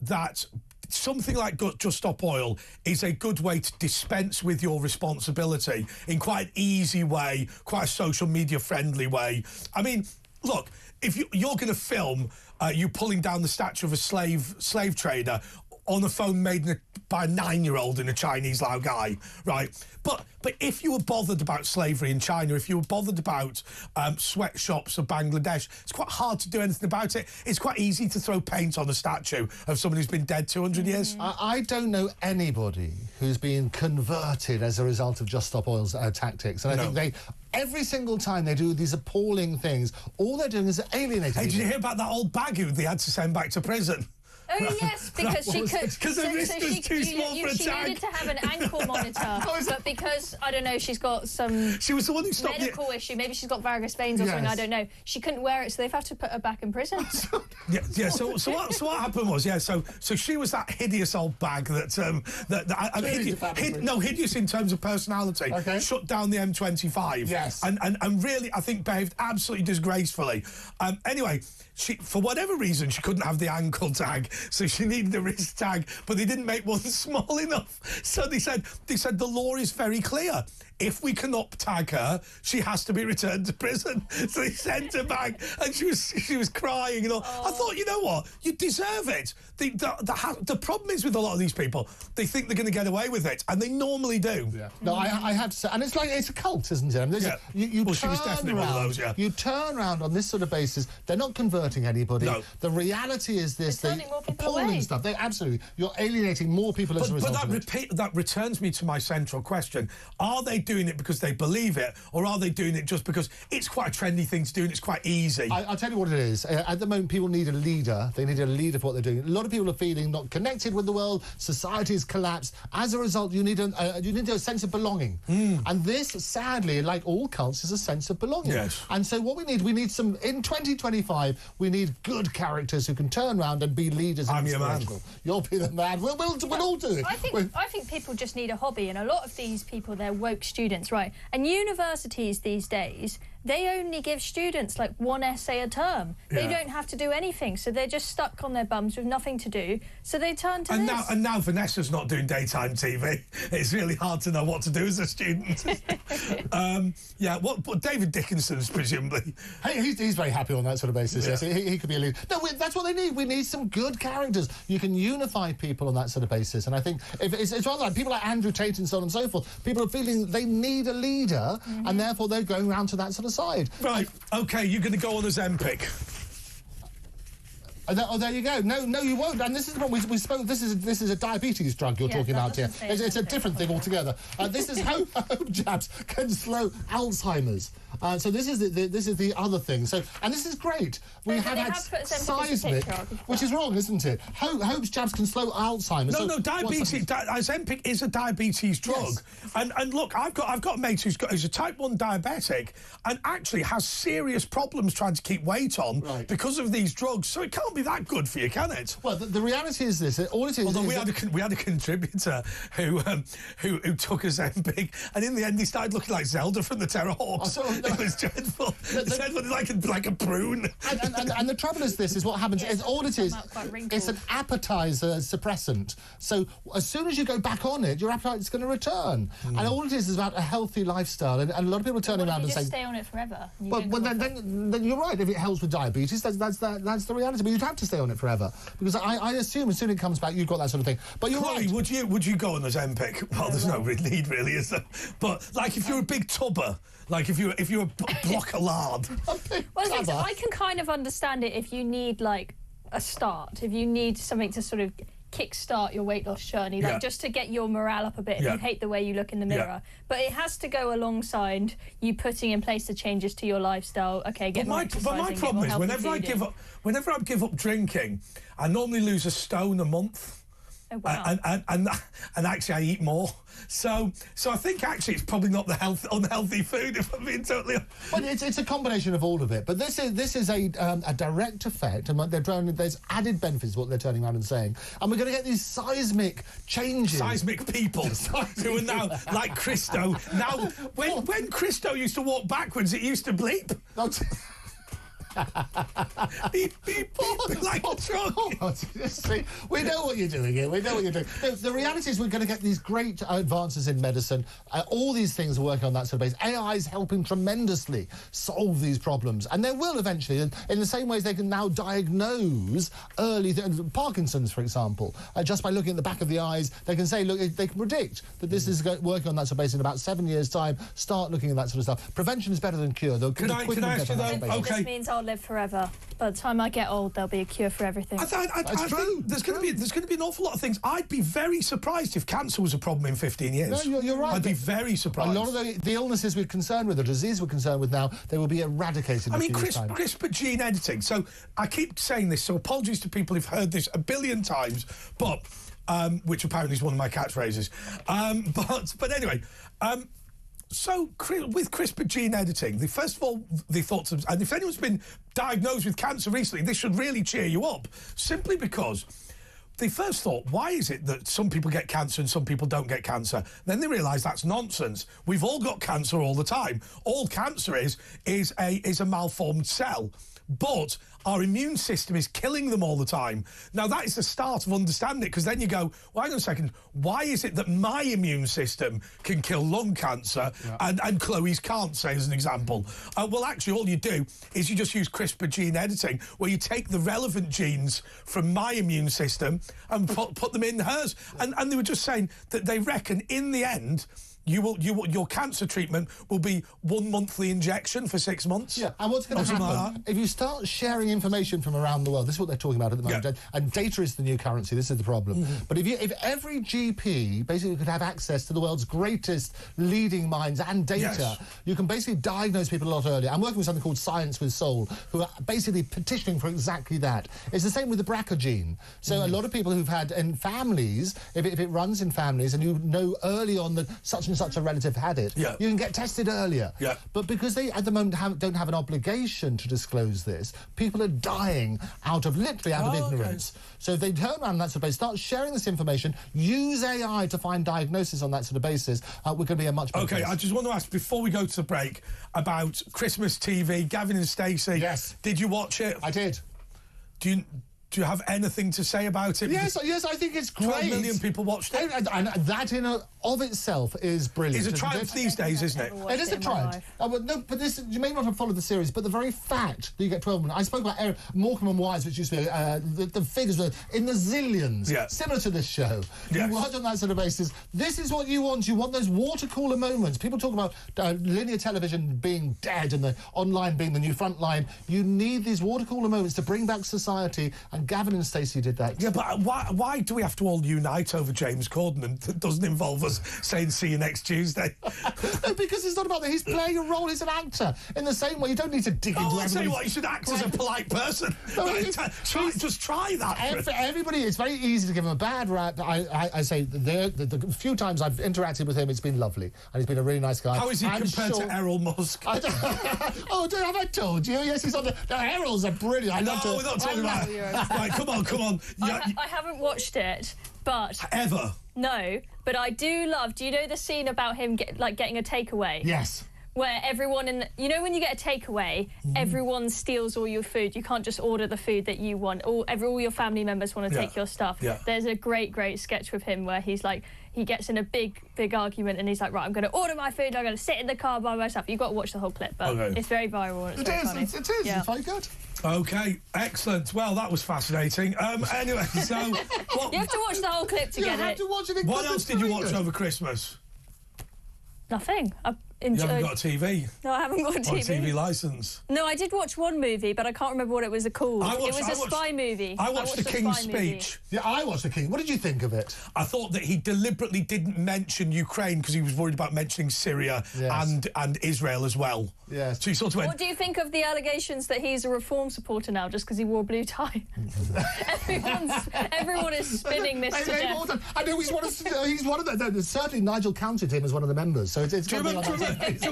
that something like Just Stop Oil is a good way to dispense with your responsibility in quite an easy way, quite a social media friendly way. I mean, look, if you're going to film you pulling down the statue of a slave trader on a phone made by a 9-year-old in a Chinese Lao guy, right? But if you were bothered about slavery in China, if you were bothered about sweatshops of Bangladesh, it's quite hard to do anything about it. It's quite easy to throw paint on a statue of somebody who's been dead 200 years. I don't know anybody who's been converted as a result of Just Stop Oil's tactics. And I think every single time they do these appalling things, all they're doing is alienating people. Hey, did you hear about that old bag who they had to send back to prison? Oh, yes, because she could... Because her wrist was too small for a tag. She needed to have an ankle monitor, but because, I don't know, she's got some... She was the one who stopped medical issue, maybe she's got varicose veins or something, I don't know. She couldn't wear it, so they've had to put her back in prison. So what happened was, so she was that hideous old bag that... hideous in terms of personality. Okay. Shut down the M25. Yes. And really, I think, behaved absolutely disgracefully. Anyway... for whatever reason, she couldn't have the ankle tag, so she needed a wrist tag, but they didn't make one small enough. So they said the law is very clear. If we cannot tag her, she has to be returned to prison. So they sent her back, and she was crying. You know, I thought, you know what, you deserve it. The problem is with a lot of these people, they think they're going to get away with it, and they normally do. Yeah. No, I have to say, and it's a cult, isn't it? She was definitely one of those. Yeah. You turn around on this sort of basis. They're not converting anybody. No. The reality is this: they're turning more people away. Stuff. They absolutely. You're alienating more people as a result. But that returns me to my central question: are they doing it because they believe it, or are they doing it just because it's quite a trendy thing to do and it's quite easy? I'll tell you what it is. At the moment, people need a leader. They need a leader for what they're doing. A lot of people are feeling not connected with the world. Society has collapsed. As a result, you need a sense of belonging. And this, sadly, like all cults, is a sense of belonging. Yes. And so what we need some in 2025. We need good characters who can turn around and be leaders. I'm your man. You'll be the man. We'll all do it. I think people just need a hobby, and a lot of these people, they're woke students, right? And universities these days, they only give students like one essay a term. They don't have to do anything, so they're just stuck on their bums with nothing to do. So they turn to this. And now Vanessa's not doing daytime TV. It's really hard to know what to do as a student. What David Dickinson's presumably. Hey, he's very happy on that sort of basis. Yes, he could be a leader. No, that's what they need. We need some good characters. You can unify people on that sort of basis, and I think it's rather like people like Andrew Tate and so on and so forth. People are feeling they need a leader, and therefore they're going around to that sort of side. Right, OK, you're going to go on as Zempic. There you go. No, you won't. And this is the problem. We spoke. This is a diabetes drug you're talking about here. It's a different thing altogether. This is home jabs can slow Alzheimer's. So this is the other thing. So this is great. We have had seismic, which is wrong, isn't it? Hope's jabs can slow Alzheimer's. No, diabetes. Ozempic is a diabetes drug. Yes. And look, I've got a mate who's a type 1 diabetic and actually has serious problems trying to keep weight on because of these drugs. So it can't be that good for you, can it? Well, the reality is this. All it is. Although we had a contributor who took Ozempic, and in the end he started looking like Zelda from the Terrorhawks. It was dreadful. Like a prune. And the trouble is this is what happens. All it is. It's an appetizer suppressant. So as soon as you go back on it, your appetite is going to return. And all it is about a healthy lifestyle. And a lot of people turn around and say, stay on it forever. Well, then you're right. If it helps with diabetes, that's the reality. But you'd have to stay on it forever because I assume as soon as it comes back, you've got that sort of thing. But you're Chloe, right. Would you go on Ozempic? Well, there's no need really, is there? But like if you're a big tubber, like if you're a block of lard. Well, I can kind of understand it if you need like a start, if you need something to sort of kickstart your weight loss journey, like just to get your morale up a bit if you hate the way you look in the mirror. But it has to go alongside you putting in place the changes to your lifestyle. Okay, get more exercising, but my problem is whenever I give up drinking, I normally lose a stone a month. Oh, wow. And actually I eat more. So I think actually it's probably not the unhealthy food, if I'm being totally honest. Well, it's a combination of all of it. But this is a direct effect, and there's added benefits what they're turning around and saying. And we're going to get these seismic changes. Seismic people who are now like Christo. Now, when Christo used to walk backwards, it used to bleep. Beep, beep, beep, like a truck. See, we know what you're doing here. We know what you're doing. The reality is we're going to get these great advances in medicine. All these things are working on that sort of base. AI is helping tremendously solve these problems. And they will eventually, in the same ways they can now diagnose early Parkinson's, for example. Just by looking at the back of the eyes, they can say, look, they can predict that this is working on that sort of base in about 7 years' time. Start looking at that sort of stuff. Prevention is better than cure. Can I ask you though? Okay. This means I'll live forever. By the time I get old, there'll be a cure for everything. I think there's going to be an awful lot of things. I'd be very surprised if cancer was a problem in 15 years. No, you're right. I'd be very surprised. A lot of the illnesses we're concerned with, the disease we're concerned with now, they will be eradicated. I mean, CRISPR gene editing. So I keep saying this, so apologies to people who've heard this a billion times, but which apparently is one of my catchphrases. But anyway. So, with CRISPR gene editing, first of all, they thought, and if anyone's been diagnosed with cancer recently, this should really cheer you up, simply because they first thought, why is it that some people get cancer and some people don't get cancer? Then they realised that's nonsense. We've all got cancer all the time. All cancer is a malformed cell. But our immune system is killing them all the time. Now, that is the start of understanding it, because then you go, well, hang on a second, why is it that my immune system can kill lung cancer and Chloe's can't, say, as an example? Well, actually, all you do is you just use CRISPR gene editing, where you take the relevant genes from my immune system and put them in hers. And they were just saying that they reckon, in the end, your cancer treatment will be 1 monthly injection for 6 months. Yeah, and what's going to happen if you start sharing information from around the world? This is what they're talking about at the moment, and data is the new currency. This is the problem. But if every GP basically could have access to the world's greatest leading minds and data, you can basically diagnose people a lot earlier. I'm working with something called Science with Soul, who are basically petitioning for exactly that. It's the same with the BRCA gene. So a lot of people who've had in families, if it runs in families, and you know early on that such and such a relative had it, you can get tested earlier. But because they at the moment don't have an obligation to disclose this, people are dying out of ignorance. So if they turn around on that sort of basis, start sharing this information, use AI to find diagnosis on that sort of basis, we're going to be a much better place. I just want to ask, before we go to the break, about Christmas TV, Gavin and Stacey. Yes. Did you watch it? I did. Do you have anything to say about it? Yes, I think it's great. 12 million people watched it. And that of itself is brilliant. It's a triumph these days, isn't it? It is a triumph. Oh, well, no, but this, you may not have followed the series, but the very fact that you get 12 minutes. I spoke about Morecambe and Wise, which used to be the figures were in the zillions, similar to this show. Yes. You watch on that sort of basis. This is what you want. You want those water cooler moments. People talk about linear television being dead and the online being the new front line. You need these water cooler moments to bring back society, and Gavin and Stacey did that. Yeah, but why do we have to all unite over James Corden, and it doesn't involve us saying see you next Tuesday? No, because it's not about that. He's playing a role. He's an actor. In the same way, you don't need to dig into I'll tell you what, you should act as a polite person. No, just try that. Everybody, it's very easy to give him a bad rap. I say the few times I've interacted with him, it's been lovely, and he's been a really nice guy. How is he compared to Errol Musk? Oh, have I told you? Yes, he's on the... No, Errol's are brilliant. We're not talking about it. Right, come on. I haven't watched it, but... Ever? No, but I do love... Do you know the scene about him getting a takeaway? Yes. Where everyone you know when you get a takeaway, everyone steals all your food. You can't just order the food that you want. All your family members want to take your stuff. Yeah. There's a great sketch with him where he's like, he gets in a big argument and he's like, right, I'm going to order my food, I'm going to sit in the car by myself. You've got to watch the whole clip, but it's very viral and it's very funny. It is, yeah. It's very good. Okay, excellent. Well, that was fascinating. Anyway, so... You have to watch the whole clip to get have it. to watch it. What else did you watch over Christmas? Nothing. You haven't got a TV? No, I haven't got a TV. Or a TV licence? No, I did watch one movie, but I can't remember what it was called. It was a spy movie. I watched The King's Speech. Yeah, I watched The King. What did you think of it? I thought that he deliberately didn't mention Ukraine because he was worried about mentioning Syria and Israel as well. Yes. So he sort of went... What do you think of the allegations that he's a reform supporter now just because he wore a blue tie? Everyone is spinning this to death. I know he's one of the... Certainly Nigel counted him as one of the members, so it's... Do you remember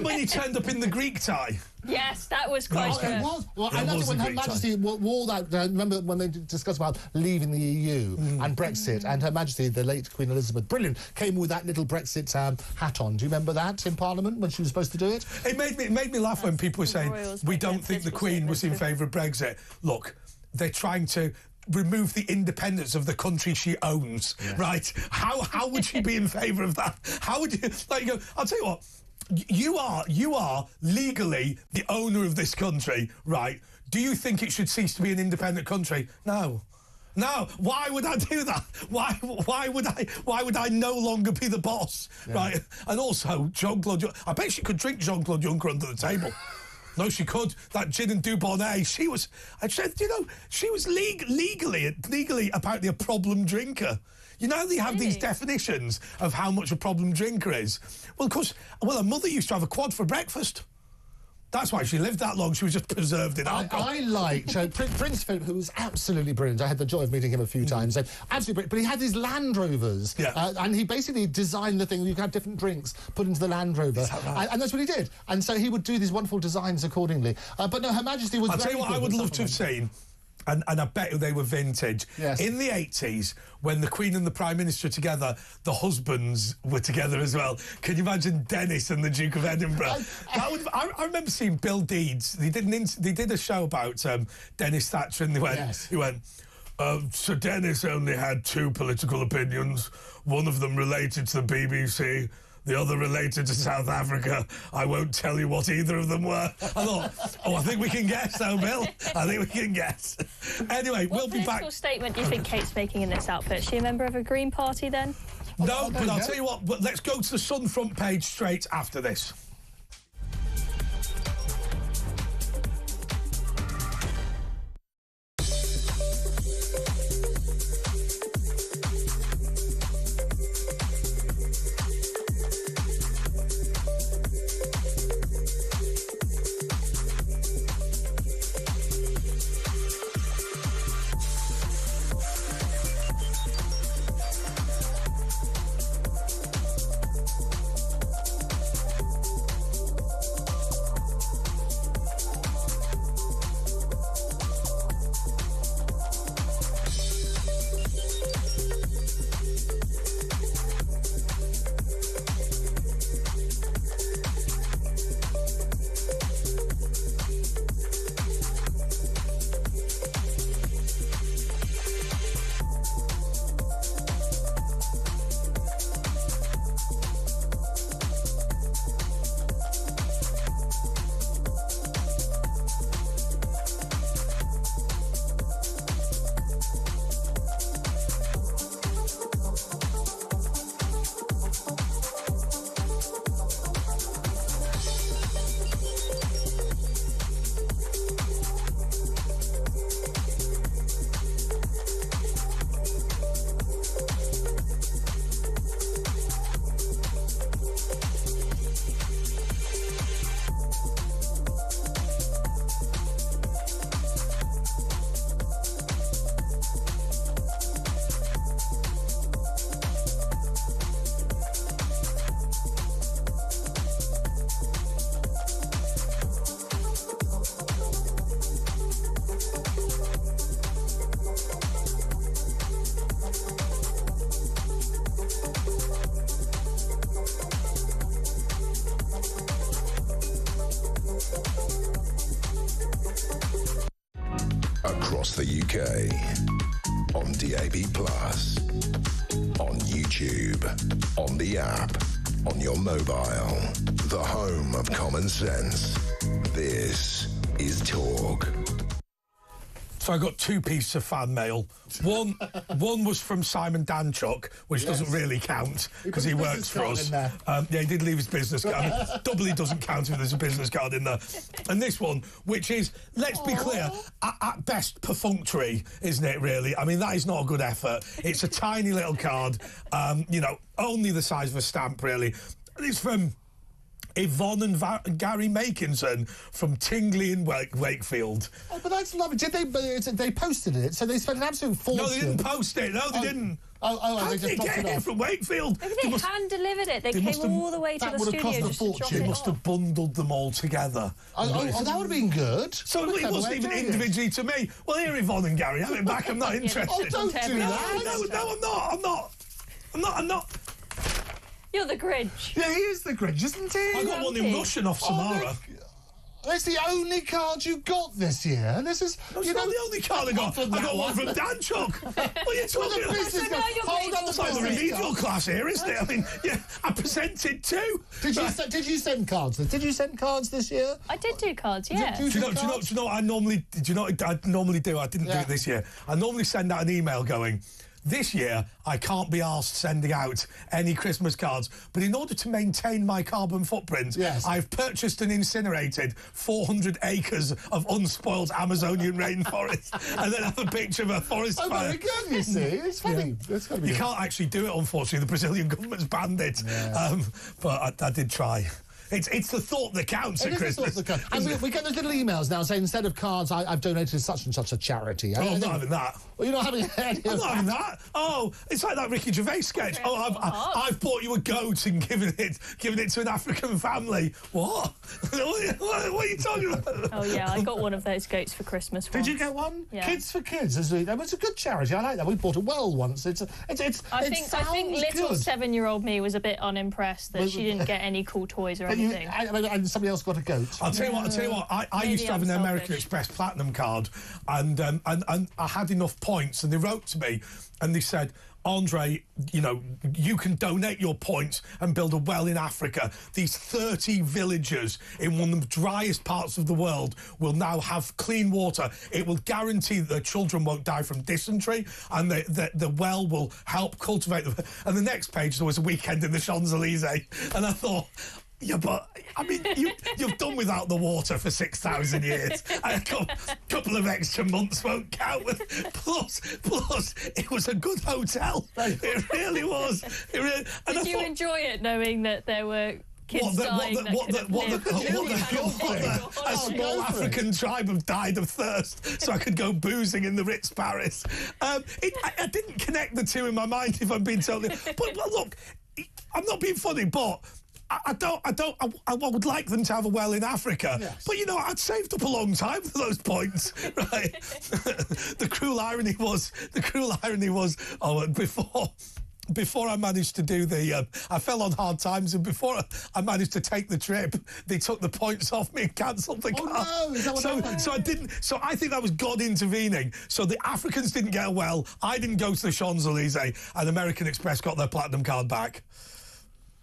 when he turned up in the Greek tie? Yes, that was quite good. It was. Well, and that's when Her Majesty wore that. Remember when they discussed about leaving the EU and Brexit, and Her Majesty, the late Queen Elizabeth, brilliant, came with that little Brexit hat on. Do you remember that in Parliament when she was supposed to do it? It made me laugh when people were saying, we don't think the Queen was in favour of Brexit. Look, they're trying to remove the independence of the country she owns, right? How would she be in favour of that? How would you... Like, you go, I'll tell you what, you are legally the owner of this country, right? Do you think it should cease to be an independent country? No. Why would I do that? Why would I no longer be the boss, right? And also, Jean-Claude, I bet she could drink Jean-Claude Juncker under the table. No, she could. That gin and Dubonnet, she was legally apparently a problem drinker. You know, they have these definitions of how much a problem drinker is. Well, of course, her mother used to have a quad for breakfast. That's why she lived that long. She was just preserved in alcohol. I liked Prince Philip, who was absolutely brilliant. I had the joy of meeting him a few times. Absolutely brilliant. But he had these Land Rovers. And he basically designed the thing where you could have different drinks put into the Land Rover. Is that right? And that's what he did. And so he would do these wonderful designs accordingly. But no, Her Majesty was... I'll tell you what I would love to have seen. And I bet they were vintage. Yes. In the 80s, when the Queen and the Prime Minister were together, the husbands were together as well. Can you imagine Dennis and the Duke of Edinburgh? I remember seeing Bill Deeds. They did a show about Dennis Thatcher, and he went, Sir Dennis only had two political opinions. One of them related to the BBC. The other related to South Africa. I won't tell you what either of them were. I thought, I think we can guess, though, Bill. I think we can guess. Anyway, we'll be back. What political statement do you think Kate's making in this outfit? Is she a member of a Green Party, then? No, but I'll tell you what, let's go to the Sun front page straight after this. across the UK. On DAB+, on YouTube, on the app, on your mobile. The home of common sense. This is Talk. So I got 2 pieces of fan mail. One was from Simon Danchuk, which doesn't really count because he works for us. Yeah, he did leave his business card. I mean, doubly doesn't count if there's a business card in there. And this one, which is, let's be clear, at best perfunctory, isn't it, really? I mean, that is not a good effort. It's a tiny little card, you know, only the size of a stamp, really. It's from Yvonne and Gary Makinson from Tingley in Wakefield. Oh, but that's lovely. They posted it, so they spent an absolute fortune. No, they didn't post it. No, they didn't. How did they get it here from Wakefield? Maybe they hand-delivered it. They came all the way to the studio just to drop it They must have bundled them all together. Oh, that would have been good. So it wasn't even individually to me. Well, here, Yvonne and Gary, have it back. I'm not interested. Oh, don't do that. No, I'm not. You're the Grinch. Yeah, he is the Grinch, isn't he? I got one in Russian off Samara. That's the only card you got this year. This is... That's not the only card I got. I got one from Danchuk. What are you talking about? It's like the remedial class here, isn't it? I mean, yeah, I presented 2. Did you send cards? Did you send cards this year? I did do cards, yeah. Do you know what I normally do? I didn't do it this year. I normally send out an email going, this year, I can't be asked sending out any Christmas cards, but in order to maintain my carbon footprint, I've purchased and incinerated 400 acres of unspoiled Amazonian rainforest, and then have a picture of a forest fire. Oh, very good, you see. It's funny. You can't actually do it, unfortunately. The Brazilian government's banned it. Yeah. But I did try. It's the thought that counts at Christmas. And we get those little emails now saying, instead of cards, I've donated to such and such a charity. I'm not having that. Well, you're not having any I'm not having that. Oh, it's like that Ricky Gervais sketch. I've bought you a goat and given it to an African family. What? What are you talking about? Oh, yeah, I got one of those goats for Christmas once. Did you get one? Yeah. Kids for Kids. It's a good charity. I like that. We bought a well once. I think little 7-year-old me was a bit unimpressed that she didn't get any cool toys or anything. And somebody else got a goat. I'll tell you what. I used to have an American Express Platinum card, and I had enough points, and they wrote to me, and they said, Andre, you know, you can donate your points and build a well in Africa. These 30 villages in one of the driest parts of the world will now have clean water. It will guarantee that their children won't die from dysentery, and the well will help cultivate them. And the next page, there was a weekend in the Champs-Elysees, and I thought, yeah, but, I mean, you've done without the water for 6,000 years. And a couple of extra months won't count. Plus, it was a good hotel. It really was. Did you enjoy it, knowing that there were kids dying? A small African tribe have died of thirst, so I could go boozing in the Ritz Paris. I didn't connect the two in my mind, if I'm being totally... But look, I'm not being funny, but... I would like them to have a well in Africa, but you know, I'd saved up a long time for those points, right? The cruel irony was, before I managed to do I fell on hard times, and before I managed to take the trip, they took the points off me and cancelled the car. Oh no! Is that what happened? So I didn't. So I think that was God intervening. So the Africans didn't get a well. I didn't go to the Champs-Elysees, and American Express got their platinum card back.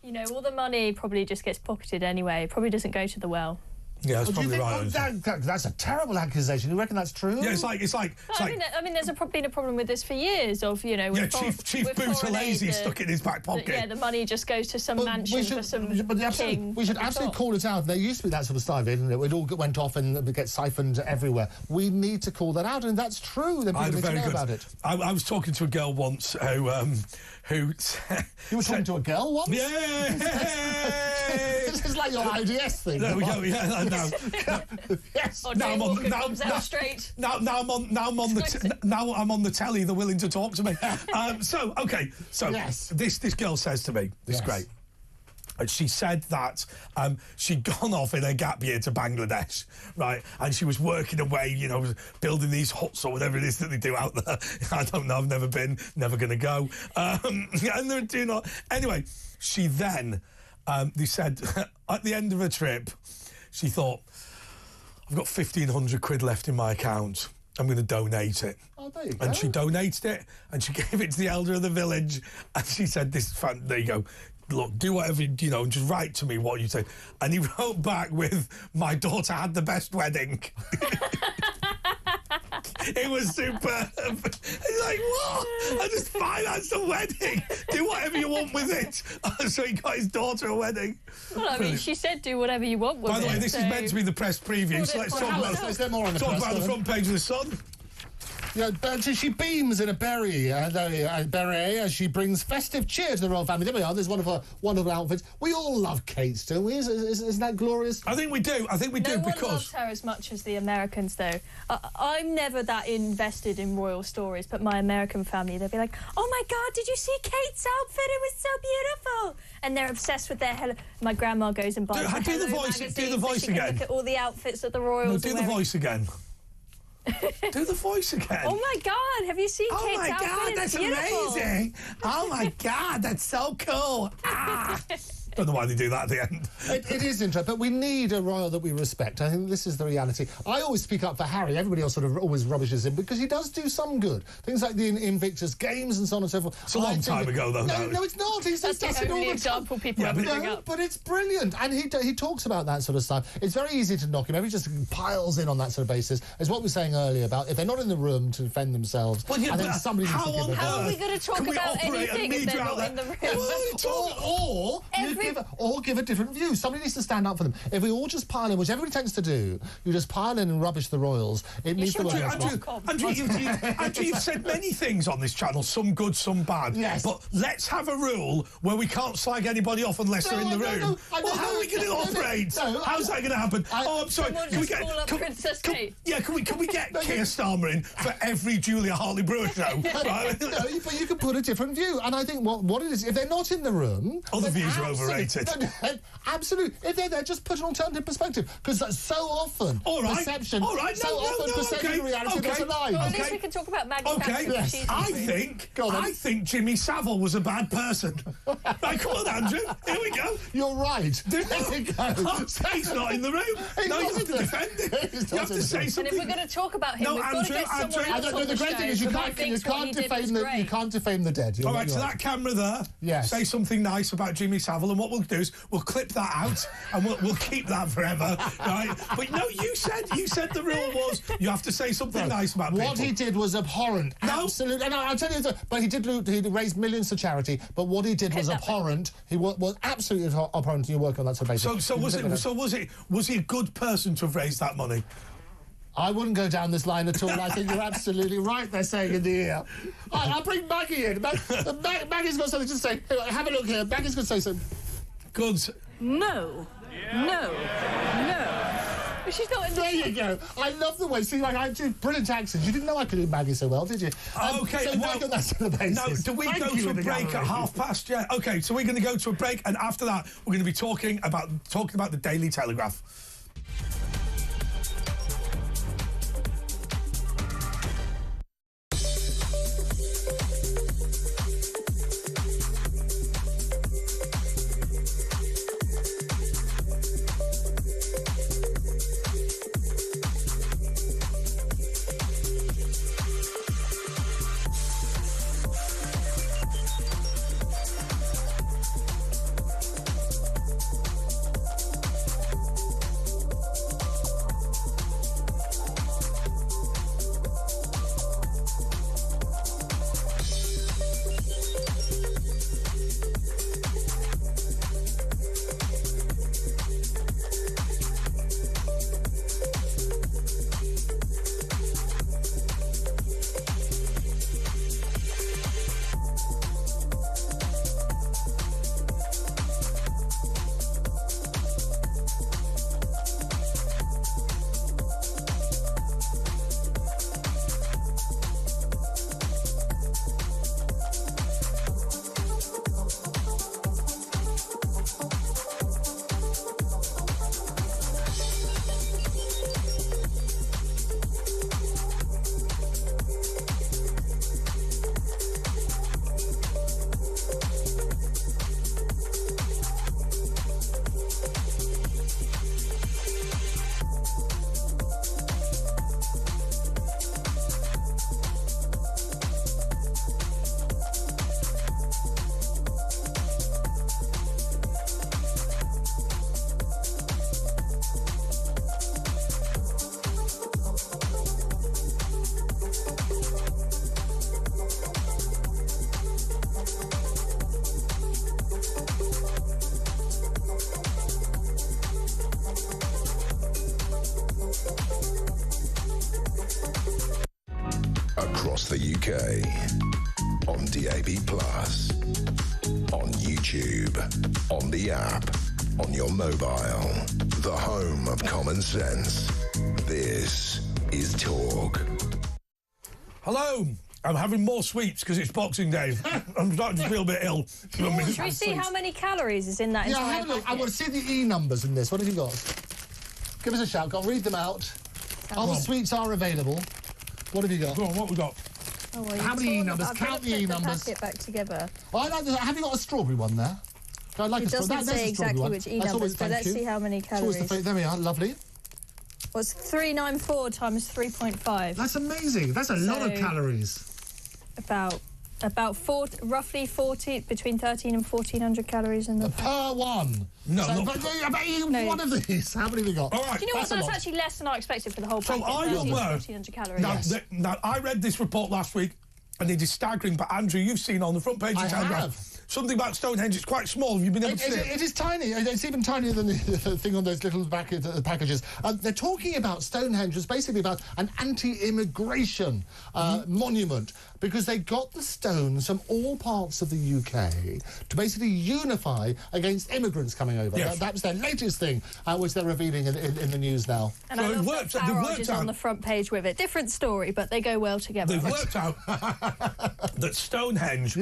You know, all the money probably just gets pocketed anyway. It probably doesn't go to the well. Yeah, that's probably right. That's a terrible accusation. You reckon that's true? Yeah, it's like. I mean, there's been a problem with this for years. Of Chief Boutalese stuck it in his back pocket. Yeah, the money just goes to some mansion for some king. We should absolutely call it out. There used to be that sort of style, didn't it? It all went off and it gets siphoned everywhere. We need to call that out, and that's true. Then people need to know about it. I was talking to a girl once who. You were talking to a girl once? Yeah. This is like your IDS thing. There we go. Yeah, no. Yes. Now I'm on the telly. They're willing to talk to me. So this girl says to me, this is great. And she said that she'd gone off in her gap year to Bangladesh, right? And she was working away, you know, building these huts or whatever it is that they do out there. I don't know, I've never been, never going to go. And they're doing all... Anyway, she then, they said, at the end of her trip, she thought, I've got 1,500 quid left in my account. I'm going to donate it. Oh, there you go. And she donated it, and she gave it to the elder of the village, and she said, there you go. Look, do whatever, and just write to me what you say. And he wrote back with, my daughter had the best wedding. It was superb. He's like, what? I just financed a wedding. Do whatever you want with it. So he got his daughter a wedding. Well, I mean, she said do whatever you want with it. By the way, this is meant to be the press preview, so let's talk about the front page of the Sun. Yeah, but she beams in a beret as she brings festive cheer to the royal family. There we are. There's one of her outfits. We all love Kate, don't we? Isn't that glorious? I think we do. No one loves her as much as the Americans, though. I'm never that invested in royal stories, but my American family, they'll be like, "Oh my God, did you see Kate's outfit? It was so beautiful!" And they're obsessed with their Hello. My grandma goes and buys do the voice again. Look at all the outfits that the royals. No, do the voice again. Do the voice again. Oh my God, have you seen Kate's outfit? Oh my God, that's amazing. Oh my God, that's so cool. Ah. Don't know why they do that at the end. It is interesting, but we need a royal that we respect. I think this is the reality. I always speak up for Harry. Everybody else sort of always rubbishes him because he does do some good. Things like the Invictus Games and so on and so forth. It's a long time ago, though. No, it's not. He's That's the only example people ever bring up. But it's brilliant. And he talks about that sort of stuff. It's very easy to knock him. Everybody just piles in on that sort of basis. As what we were saying earlier about if they're not in the room to defend themselves, I think somebody needs to give them How are we going to talk about anything if they're not in the room? Or give a different view. Somebody needs to stand up for them. If we all just pile in, which everybody tends to do, you just pile in and rubbish the royals, it means the royals. Andrew, you've said many things on this channel, some good, some bad. Yes. But let's have a rule where we can't slag anybody off unless they're in the room. Well, how are we going to operate? How's that going to happen? I'm sorry. Can we get Princess Kate? Can we get Keir Starmer in for every Julia Hartley-Brewer show? Right? But you can put a different view. And I think what it is, if they're not in the room... Other views are overrated. Absolutely. If they're there, just put an alternative perspective. Because so often, perception... perception reality doesn't lie. Well, at least we can talk about Maggie Thatcher. Yes. I think Jimmy Savile was a bad person. Right, come on, Andrew. Here we go. You're right. There you go. He's not in the room. No, you have to defend him. You have to say something. And if we're going to talk about him, we've got to get someone else on the great thing is you can't defame the dead. All right, so that camera there, say something nice about Jimmy Savile, and what we'll do is we'll clip that out and we'll keep that forever, right? But no, you said the rule was you have to say something nice about people. What he did was abhorrent. No. Absolutely. And I'll tell you, but he raised millions to charity, but what he did was abhorrent. He was absolutely abhorrent, and you work on that sort of basis. Was he a good person to have raised that money? I wouldn't go down this line at all. I think you're absolutely right, they're saying in the ear. I'll bring Maggie in. Maggie's got something to say. Have a look here. Maggie's going to say something. Good. No. No. But she's not in the... There you go. I love the way. See, like, I do brilliant accents. You didn't know I could do Maggie so well, did you? Okay. So work on that sort of basis. No, do we go to a break at past? Yeah. Okay, so we're going to go to a break, and after that, we're going to be talking about the Daily Telegraph. across the UK, on DAB+, on YouTube, on the app, on your mobile, the home of common sense. This is Talk. Hello. I'm having more sweets because it's Boxing Day. I'm starting to feel a bit ill. Should we see how many calories is in that entire have a look. I packet? want to see the E numbers in this. What have you got? Give us a shout. Go on, read them out. Other sweets are available. What have you got? Go on, what we got? Oh, well, How many E numbers? Count the E numbers. Packet back together. Oh, I like have you got a strawberry one there? I like It doesn't say exactly which E numbers, but let's see how many calories. There we are, lovely. Well, it's 394 times 3.5. That's amazing. That's a lot of calories. About roughly 40, between 13 and 1400 calories in the per one. No, so, not one of these. How many have we got? All right. Do you know what? That's actually less than I expected for the whole packet. So are you aware? 1400 calories. Now, I read this report last week, and it is staggering. But Andrew, you've seen on the front page of I Telegraph have. something about Stonehenge. It's quite small. Have you been able to see it? It is tiny. It's even tinier than the thing on those little packages. They're talking about Stonehenge was basically about an anti-immigration monument because they got the stones from all parts of the UK to basically unify against immigrants coming over. Yes. That was their latest thing, which they're revealing in the news now. And So I it love works- that they've Farage worked is out- on the front page with it. Different story, but they go well together. They've worked out that Stonehenge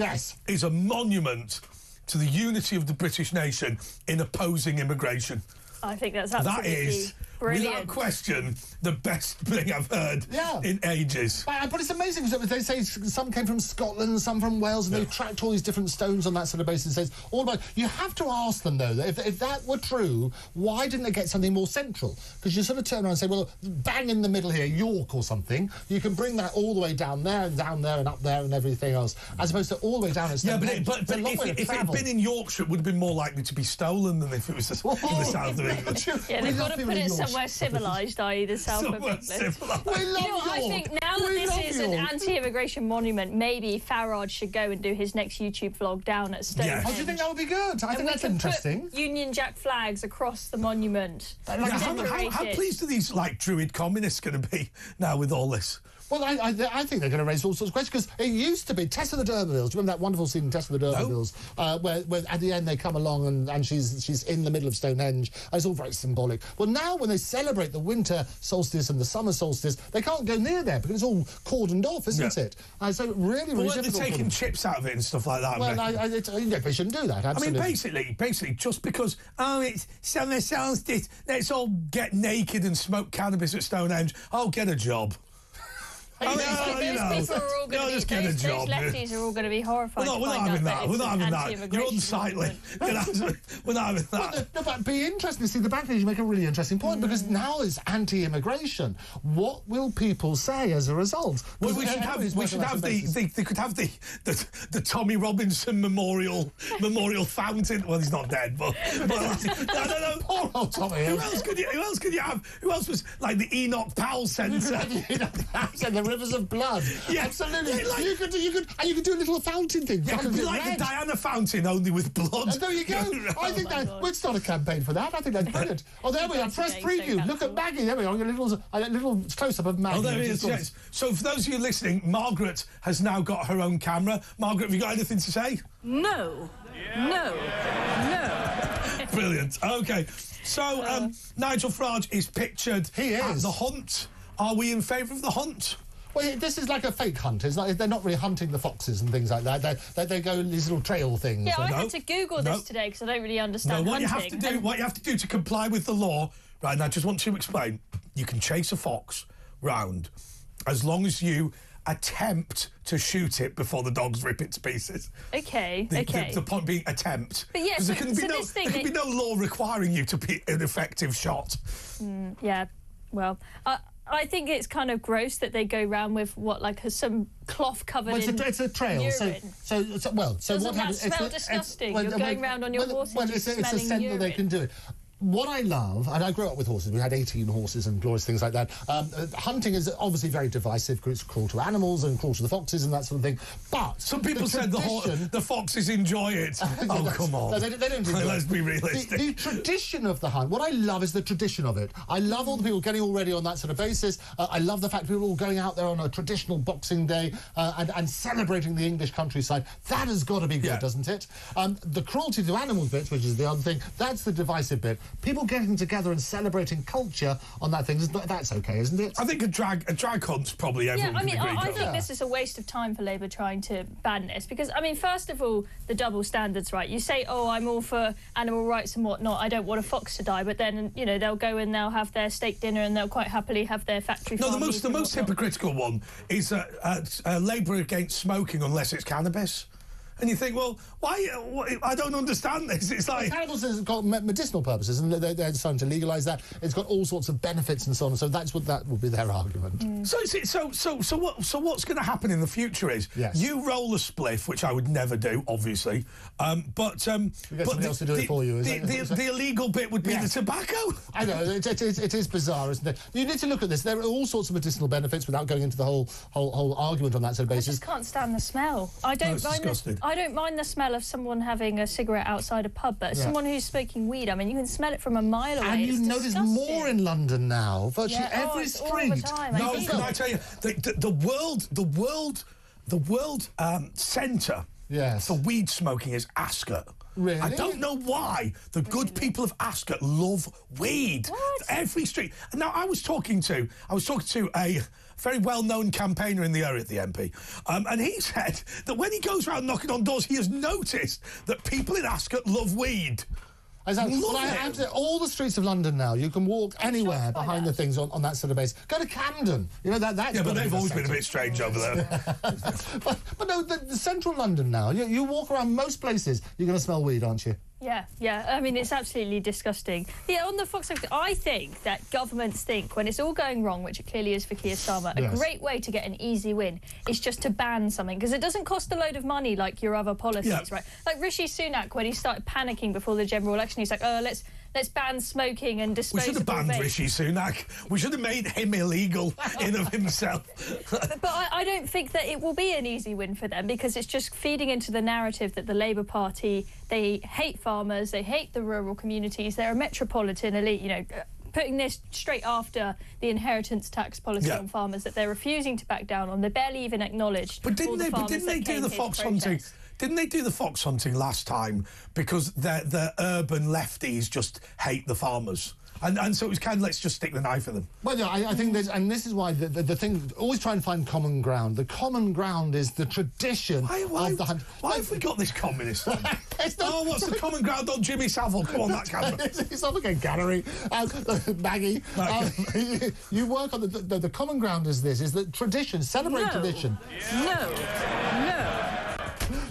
is a monument to the unity of the British nation in opposing immigration. I think that's That absolutely is, brilliant. without question, the best thing I've heard in ages. But it's amazing because they say some came from Scotland, some from Wales, and they tracked all these different stones on that sort of basis. It's all about. You have to ask them though that if that were true, why didn't they get something more central? Because you sort of turn around and say, well, bang in the middle here, York or something. You can bring that all the way down there and up there and everything else, as opposed to all the way down. Yeah, but if it had been in Yorkshire, it would have been more likely to be stolen than if it was in the south of England. Yeah, they've got to put it somewhere civilised, i.e. the south of England. I think now that this is an anti-immigration monument, maybe Farage should go and do his next YouTube vlog down at Stonehenge. Oh, do you think that would be good? I think that's interesting. Put Union Jack flags across the monument. How pleased are these Druid communists going to be now with all this? Well, I think they're going to raise all sorts of questions because it used to be Tess of the D'Urbervilles. Do you remember that wonderful scene in Tess of the D'Urbervilles where at the end they come along and she's in the middle of Stonehenge. It's all very symbolic. Well, now when they celebrate the winter solstice and the summer solstice, they can't go near there because it's all cordoned off, isn't it? So really, really difficult. They're taking chips out of it and stuff like that. Well, they shouldn't do that. Absolutely. I mean, basically, just because it's summer solstice, let's all get naked and smoke cannabis at Stonehenge. I'll get a job. Those people are all going to be, those lefties are all going to be horrified. We're not having that. We're not having that. You're unsightly. We're not having that. No, but it'd be interesting to see the back page. You make a really interesting point because now it's anti-immigration. What will people say as a result? Well, they could have the Tommy Robinson memorial fountain. Well, he's not dead, but no. Poor old Tommy. Who else could you have? Who else was like the Enoch Powell Centre? The rivers of blood. Yeah, absolutely. You could do a little fountain thing. Yeah, it could be like the Diana fountain, only with blood. There you go. I think we'd start a campaign for that. I think that's brilliant. Oh, there we are. Press preview. Look at Maggie. There we are. A little close-up of Maggie. Oh, there it is. Yes. So for those of you listening, Margaret has now got her own camera. Margaret, have you got anything to say? No. Brilliant. Okay. So Nigel Farage is pictured at the hunt. Are we in favour of the hunt? Well, this is like a fake hunt. It's like they're not really hunting the foxes and things like that. They go in these little trail things. Yeah, I had to Google this today because I don't really understand what hunting. What you have to do to comply with the law, right, and I just want to explain, you can chase a fox round as long as you attempt to shoot it before the dogs rip it to pieces. Okay. The point being attempt. But yeah, there can be no law requiring you to be an effective shot. Yeah, well, I think it's kind of gross that they go round with some cloth covered in it's a trail. urine. So doesn't what happens? That smell disgusting? You're going round on your horses. Well, it's a scent that they can do it. what I love, and I grew up with horses, we had 18 horses and glorious things like that. Hunting is obviously very divisive because it's cruel to animals and cruel to the foxes and that sort of thing. But some people said the foxes enjoy it. Oh, come on. No, they don't enjoy Let's be realistic. The tradition of the hunt, what I love is the tradition of it. I love all the people getting all ready on that sort of basis. I love the fact people are all going out there on a traditional Boxing Day and celebrating the English countryside. That has got to be good, doesn't it? The cruelty to animals bit, which is the other thing, that's the divisive bit. People getting together and celebrating culture on that thing, that's okay, isn't it? I think a drag hunt's probably everyone I mean, can agree I think this is a waste of time for Labour trying to ban this because, I mean, first of all, the double standards, right? You say, oh, I'm all for animal rights and whatnot, I don't want a fox to die, but then, you know, they'll go and they'll have their steak dinner and they'll quite happily have their factory farm. No, the most hypocritical one is Labour against smoking unless it's cannabis. And you think, well, why? I don't understand this. It's like cannabis has got medicinal purposes, and they're starting to legalise that. It's got all sorts of benefits and so on. So that would be their argument. So what's going to happen in the future is you roll a spliff, which I would never do, obviously. But somebody else to do it for you. The illegal bit would be the tobacco. I know it is bizarre, isn't it? You need to look at this. There are all sorts of medicinal benefits without going into the whole argument on that sort of basis. I just can't stand the smell. I don't mind the smell of someone having a cigarette outside a pub, but someone who's smoking weed, I mean, you can smell it from a mile away. And you notice more in London now. Virtually every street. All the time. No, can I tell you, the world centre for weed smoking is Ascot. Really? I don't know why the good people of Ascot love weed. What? Every street. Now, I was talking to a very well-known campaigner in the area at the MP, and he said that when he goes around knocking on doors, he has noticed that people in Ascot love weed. All the streets of London now, you can walk anywhere behind the things on that sort of base. Go to Camden. You know, that's... Yeah, but they've always been a bit strange over there. but no, the central London now, you walk around most places, you're going to smell weed, aren't you? Yeah. I mean, it's absolutely disgusting. Yeah, on the fox, I think that governments think when it's all going wrong, which it clearly is for Keir Starmer, a great way to get an easy win is just to ban something because it doesn't cost a load of money like your other policies, right? Like Rishi Sunak, when he started panicking before the general election, he's like, oh, let's ban smoking and disposable. We should have banned Rishi Sunak. We should have made him illegal in of himself. But I don't think that it will be an easy win for them because it's just feeding into the narrative that the Labour Party, they hate farmers, they hate the rural communities, they're a metropolitan elite, you know, putting this straight after the inheritance tax policy on farmers that they're refusing to back down on. They barely even acknowledged. But didn't they do the fox hunting? Didn't they do the fox hunting last time because the urban lefties just hate the farmers? And so it was kind of, let's just stick the knife in them. Well, yeah, I think there's... And this is why the thing... Always try and find common ground. The common ground is the tradition of the hunt. Why have we got this communist one? What's the common ground on Jimmy Savile? Come on, that camera. It's not a gallery. Maggie, you work on the common ground is this, is that tradition, celebrate tradition. No.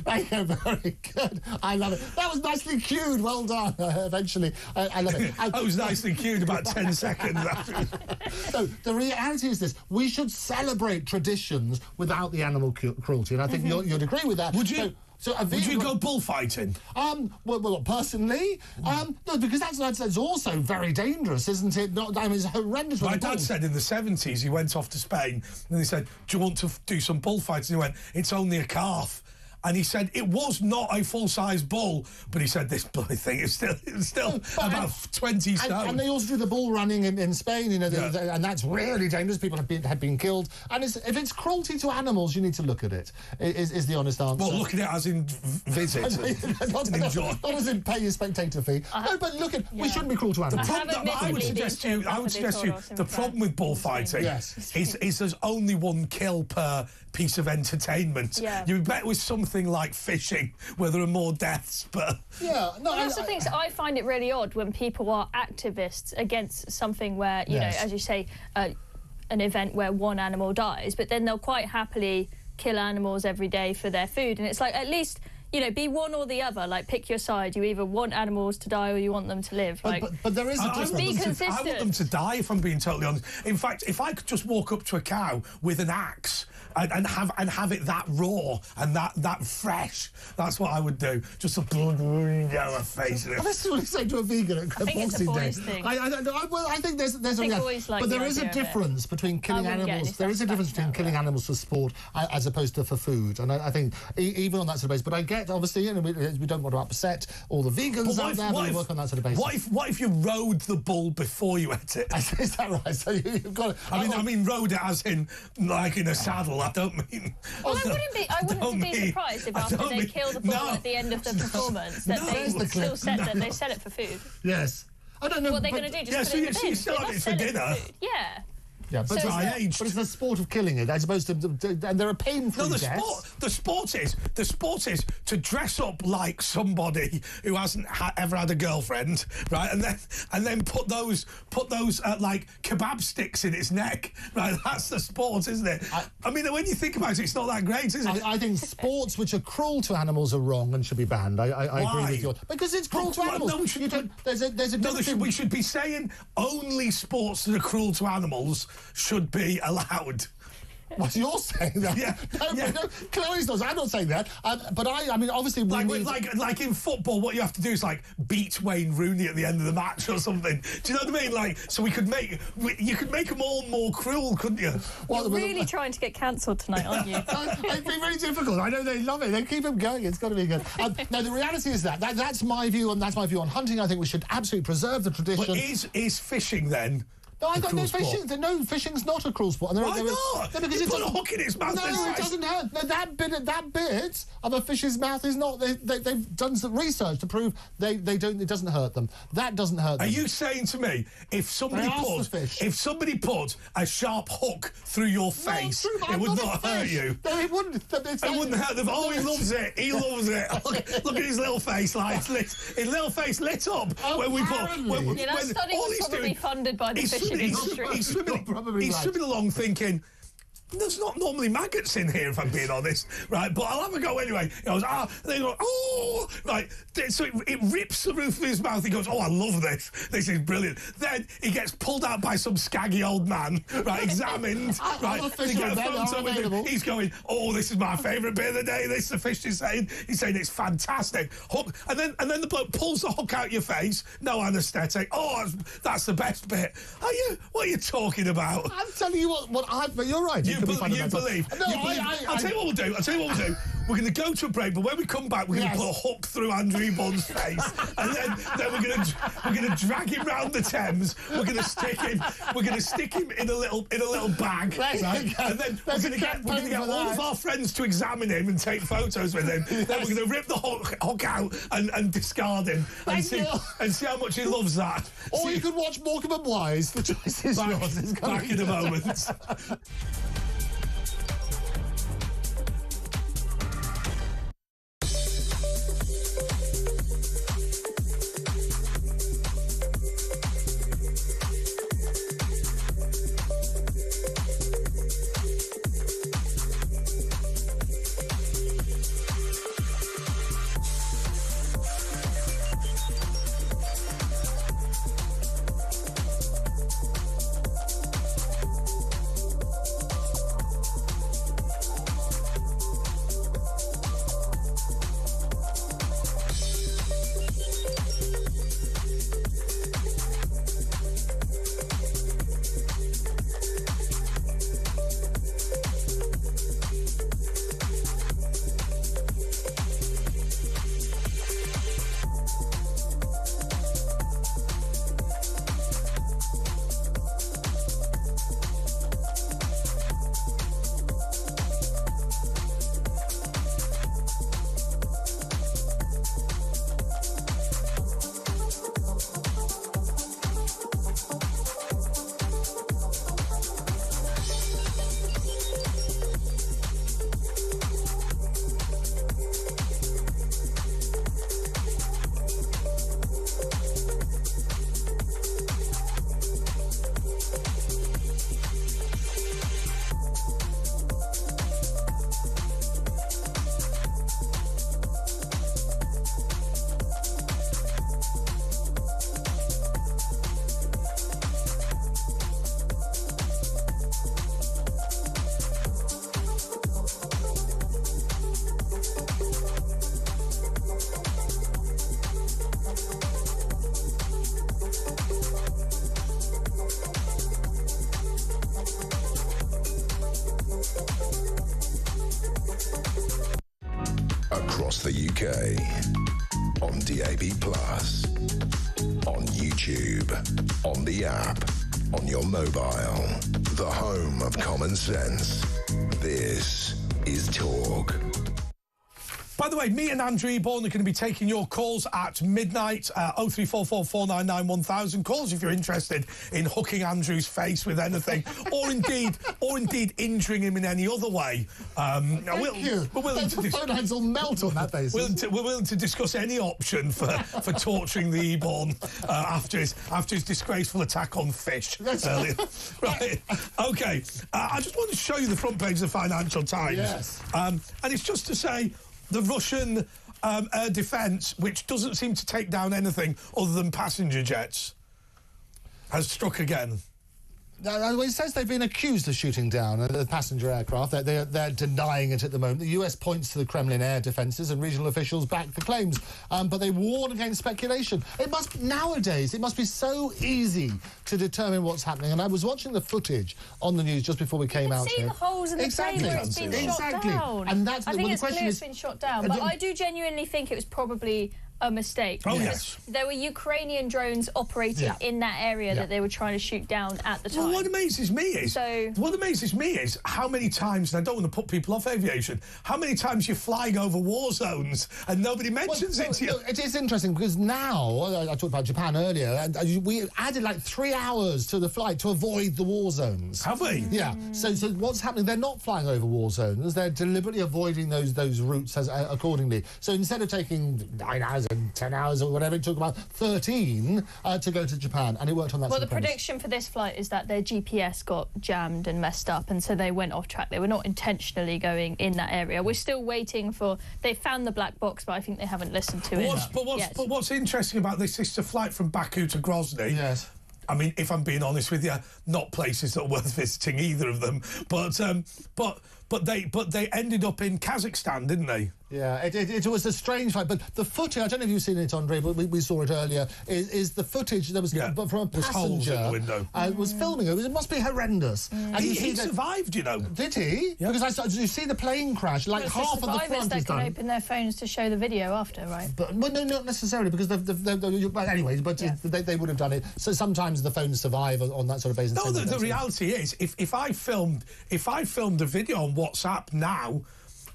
Thank you, very good. I love it. That was nicely cued. Well done. Eventually, I love it. That was nicely cued about 10 seconds after. So the reality is this: we should celebrate traditions without the animal cruelty, and I think you'd agree with that. Would you? Would you go bullfighting? Well, personally, no, because that's also very dangerous, isn't it? It's horrendous. My dad said in the 70s he went off to Spain and he said, "Do you want to do some bullfighting?" And he went, "It's only a calf." And he said it was not a full-size bull, but he said this bloody thing is still about 20 stone. And they also do the bull running in Spain, you know, and that's really dangerous. People have been killed. And if it's cruelty to animals, you need to look at it. Is the honest answer? Well, look at it as in visit and enjoy. Not as in pay your spectator fee. No, but look at we shouldn't be cruel to animals. I would suggest you the problem with bullfighting is there's only one kill per piece of entertainment. You bet with something like fishing where there are more deaths, but that's the thing. So I find it really odd when people are activists against something where you know, as you say, an event where one animal dies, but then they'll quite happily kill animals every day for their food, and it's like, at least, you know, be one or the other. Like, pick your side. You either want animals to die or you want them to live. Like, but there is a difference. Be consistent. I want them to die, if I'm being totally honest. In fact, if I could just walk up to a cow with an axe and have it that raw and that fresh. That's what I would do. Just a blood running down my face. That's what I say to a vegan at Boxing Day. I don't know. I think there's but there is a difference between killing animals. There is a difference between killing animals for sport as opposed to for food. And I think even on that sort of basis. But I get, obviously, we don't want to upset all the vegans out there. We work on that sort of basis. What if you rode the bull before you ate it? Is that right? So you've got. I mean, rode it as in like in a saddle. I don't mean. Well, I wouldn't be surprised if after they kill the bull at the end of the performance that they still said that they sell it for food. Yes. I don't know. What they're going to do? Just put it in the bin. Still have it for dinner. Yeah. Yeah, but it's the sport of killing it as opposed to and there are painful deaths. The sport is to dress up like somebody who hasn't ever had a girlfriend, right? And then put those like kebab sticks in its neck, right? That's the sport, isn't it? I mean, when you think about it, it's not that great, is it? I think sports which are cruel to animals are wrong and should be banned. I agree with you because it's cruel to animals. No, there's a difference. We should be saying only sports that are cruel to animals should be allowed. Well, you're saying that. Yeah. No, Chloe's not. I'm not saying that. But I mean, obviously, like in football, what you have to do is like beat Wayne Rooney at the end of the match or something. Do you know what I mean? You could make them all more cruel, couldn't you? You're really trying to get cancelled tonight, aren't you? It's been very difficult. I know they love it. They keep them going. It's got to be good. No, the reality is that's my view, and that's my view on hunting. I think we should absolutely preserve the tradition. But is fishing then? No, I don't know fishing. No, fishing's not a cruel sport. Why not? No, because you put a hook in its mouth. No, it doesn't hurt. No, that bit of a fish's mouth is not. They've done some research to prove they don't. It doesn't hurt them. That doesn't hurt them. Are you saying to me if somebody put a sharp hook through your face, it would not hurt you? No, it wouldn't. It wouldn't hurt them. Oh, he loves it. He loves it. Look at his little face. Like his little face lit up when we put. That study was probably funded by the fish. He's swimming along thinking, there's not normally maggots in here, if I'm being honest, right? But I'll have a go anyway. He goes, they go, oh, right. So it rips the roof of his mouth. He goes, oh, I love this. This is brilliant. Then he gets pulled out by some scaggy old man, right? Examined, right? They get a photo with him. He's going, oh, this is my favourite bit of the day. This the fish is saying. He's saying it's fantastic. Hook, and then the bloke pulls the hook out your face. No anaesthetic. Oh, that's the best bit. What are you talking about? I'm telling you but you're right. You believe. No, I'll tell you what we'll do. We're going to go to a break, but when we come back, we're going to put a hook through Andrew Bunn's face, and then we're going to drag him round the Thames. We're going to stick him in a little bag, right? And then we're going to get all of our friends to examine him and take photos with him. Then we're going to rip the hook out and discard him and see how much he loves that. Or you could watch Morecambe and Wise. The choice is yours. Back in a moment. across the UK. On DAB+, on YouTube, on the app, on your mobile. The home of common sense. This is Talk. By the way, me and Andrew Eborn are going to be taking your calls at midnight, 0344 499 1000. Calls if you're interested in hooking Andrew's face with anything, or indeed injuring him in any other way. Thank you. We're willing to phone lines will melt on that basis. We're willing to discuss any option for torturing the Eborn after his disgraceful attack on fish earlier. Right. Okay. I just want to show you the front page of the Financial Times. Yes. And it's just to say, the Russian air defence, which doesn't seem to take down anything other than passenger jets, has struck again. Well, it says they've been accused of shooting down a passenger aircraft. They're denying it at the moment. The US points to the Kremlin air defences and regional officials back the claims. But they warn against speculation. Nowadays, it must be so easy to determine what's happening. And I was watching the footage on the news just before we came out here. See the holes in the plane where it's been shot down. And that's I think the question it's been shot down. But I do genuinely think it was probably a mistake. Oh, yes. There were Ukrainian drones operating in that area that they were trying to shoot down at the time. Well, what amazes me is how many times, and I don't want to put people off aviation, how many times you're flying over war zones and nobody mentions it to you. It is interesting because now, I talked about Japan earlier, and we added like 3 hours to the flight to avoid the war zones. Have we? Yeah. So what's happening? They're not flying over war zones. They're deliberately avoiding those routes accordingly. So instead of taking 9 hours and 10 hours or whatever, it took about 13 to go to Japan, and it worked on that. Well, the prediction for this flight is that their GPS got jammed and messed up, and so they went off track. They were not intentionally going in that area. We're still waiting for... They found the black box, but I think they haven't listened to it yet. But what's interesting about this is a flight from Baku to Grozny. Yes. I mean, if I'm being honest with you, not places that are worth visiting, either of them. But they ended up in Kazakhstan, didn't they? Yeah, it was a strange fight, but the footage, I don't know if you've seen it, Andre, but we saw it earlier, is the footage that was from a passenger holes in the window. Was filming it. It must be horrendous. And He survived, you know. Did he? Yeah. Because you see the plane crash, like half of the front is done. Survivors that can open their phones to show the video after, right? But no, not necessarily, because they would have done it. So sometimes the phones survive on that sort of basis. No, the reality is, if I filmed a video on WhatsApp now,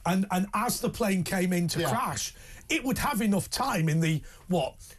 and as the plane came in to crash, it would have enough time in the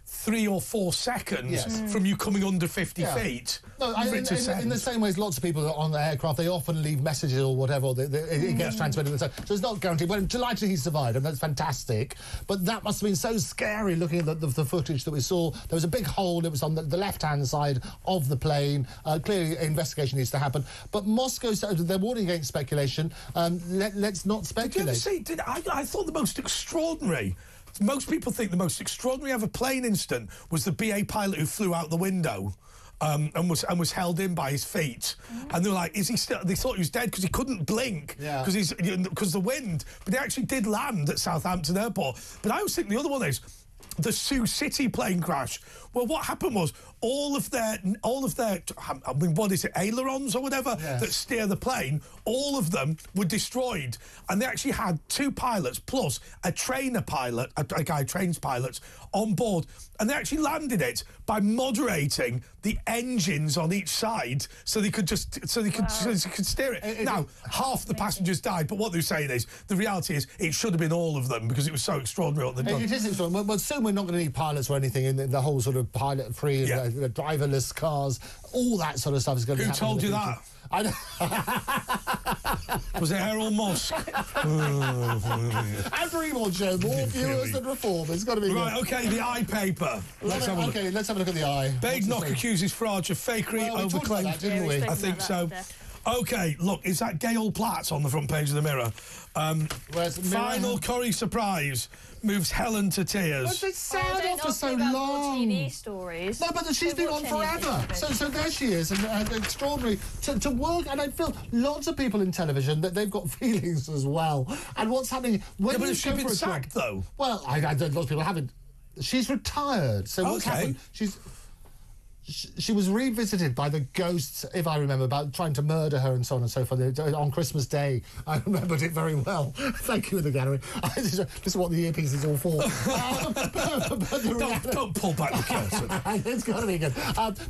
3 or 4 seconds from you coming under 50 feet. No, in the same way as lots of people on the aircraft, they often leave messages or whatever, it gets transmitted. So it's not guaranteed. Well, I'm delighted he survived, and that's fantastic. But that must have been so scary looking at the footage that we saw. There was a big hole. It was on the left-hand side of the plane. Clearly, investigation needs to happen. But Moscow, they're warning against speculation. Let's not speculate. Did you ever see, I thought the most extraordinary... Most people think the most extraordinary ever plane incident was the BA pilot who flew out the window and was held in by his feet. And they were like, is he still... They thought he was dead because he couldn't blink because the wind. But he actually did land at Southampton Airport. But I always think the other one is the Sioux City plane crash. Well, what happened was all of their, I mean, what is it, ailerons or whatever that steer the plane, all of them were destroyed. And they actually had 2 pilots plus a trainer pilot, a guy who trains pilots, on board. And they actually landed it by moderating the engines on each side so they could steer it. Now, half the passengers died, but what they're saying is, the reality is, it should have been all of them because it was so extraordinary what they'd done. It is extraordinary. Well, soon we're not going to need pilots or anything in the whole sort of pilot-free, driverless cars, all that sort of stuff is going to be happening. Who told you that? Was it Errol Musk? Andrew Eborn Show, more viewers than Reform. It's got to be right. Okay, the Eye paper. Let's have a look at the Eye. Big Knock accuses Farage of fakery over claim. Didn't we? I think so. Okay, look, is that Gail Platt on the front page of the Mirror? Final Corrie surprise moves Helen to tears. But it's sad after so long. TV stories. No, but she's been on forever. So there she is, and extraordinary to work. And I feel lots of people in television that they've got feelings as well. And what's happening when but she's been sacked though? Well, lots of people haven't. She's retired. So what's happened? she was revisited by the ghosts, if I remember, about trying to murder her and so on and so forth on Christmas Day. I remembered it very well. Thank you in the gallery. This is what the earpiece is all for. Don't pull back the curtain. It's got to be good.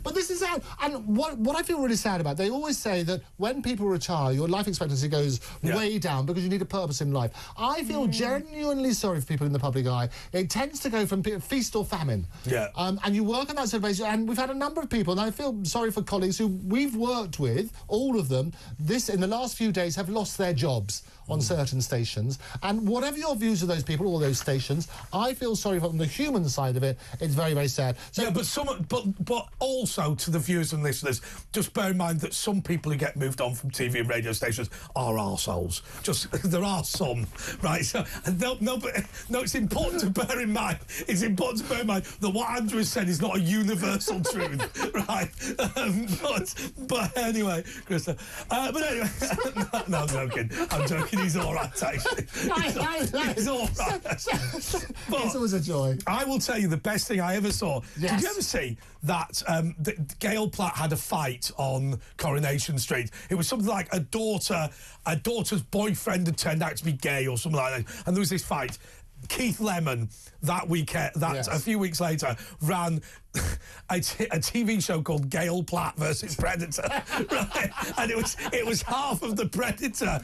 But this is how... And what I feel really sad about, they always say that when people retire, your life expectancy goes way down because you need a purpose in life. I feel genuinely sorry for people in the public eye. It tends to go from feast or famine. Yeah. And you work on that sort of basis, and we've had a number of people, and I feel sorry for colleagues who we've worked with, all of them, in the last few days have lost their jobs on certain stations. And whatever your views of those people, all those stations, I feel sorry for on the human side of it. It's very, very sad. So, yeah, but also to the viewers and listeners, just bear in mind that some people who get moved on from TV and radio stations are arseholes. Just, there are some, right? So, it's important to bear in mind. It's important to bear in mind that what Andrew has said is not a universal truth, right? But anyway, Krista. But anyway, no, I'm joking. I'm joking. He's all right, actually. He's all right. It's always a joy. I will tell you the best thing I ever saw. Yes. Did you ever see that Gail Platt had a fight on Coronation Street? It was something like a daughter's boyfriend had turned out to be gay or something like that, and there was this fight. Keith Lemon a few weeks later ran a TV show called Gail Platt versus Predator, right? And it was half of the Predator.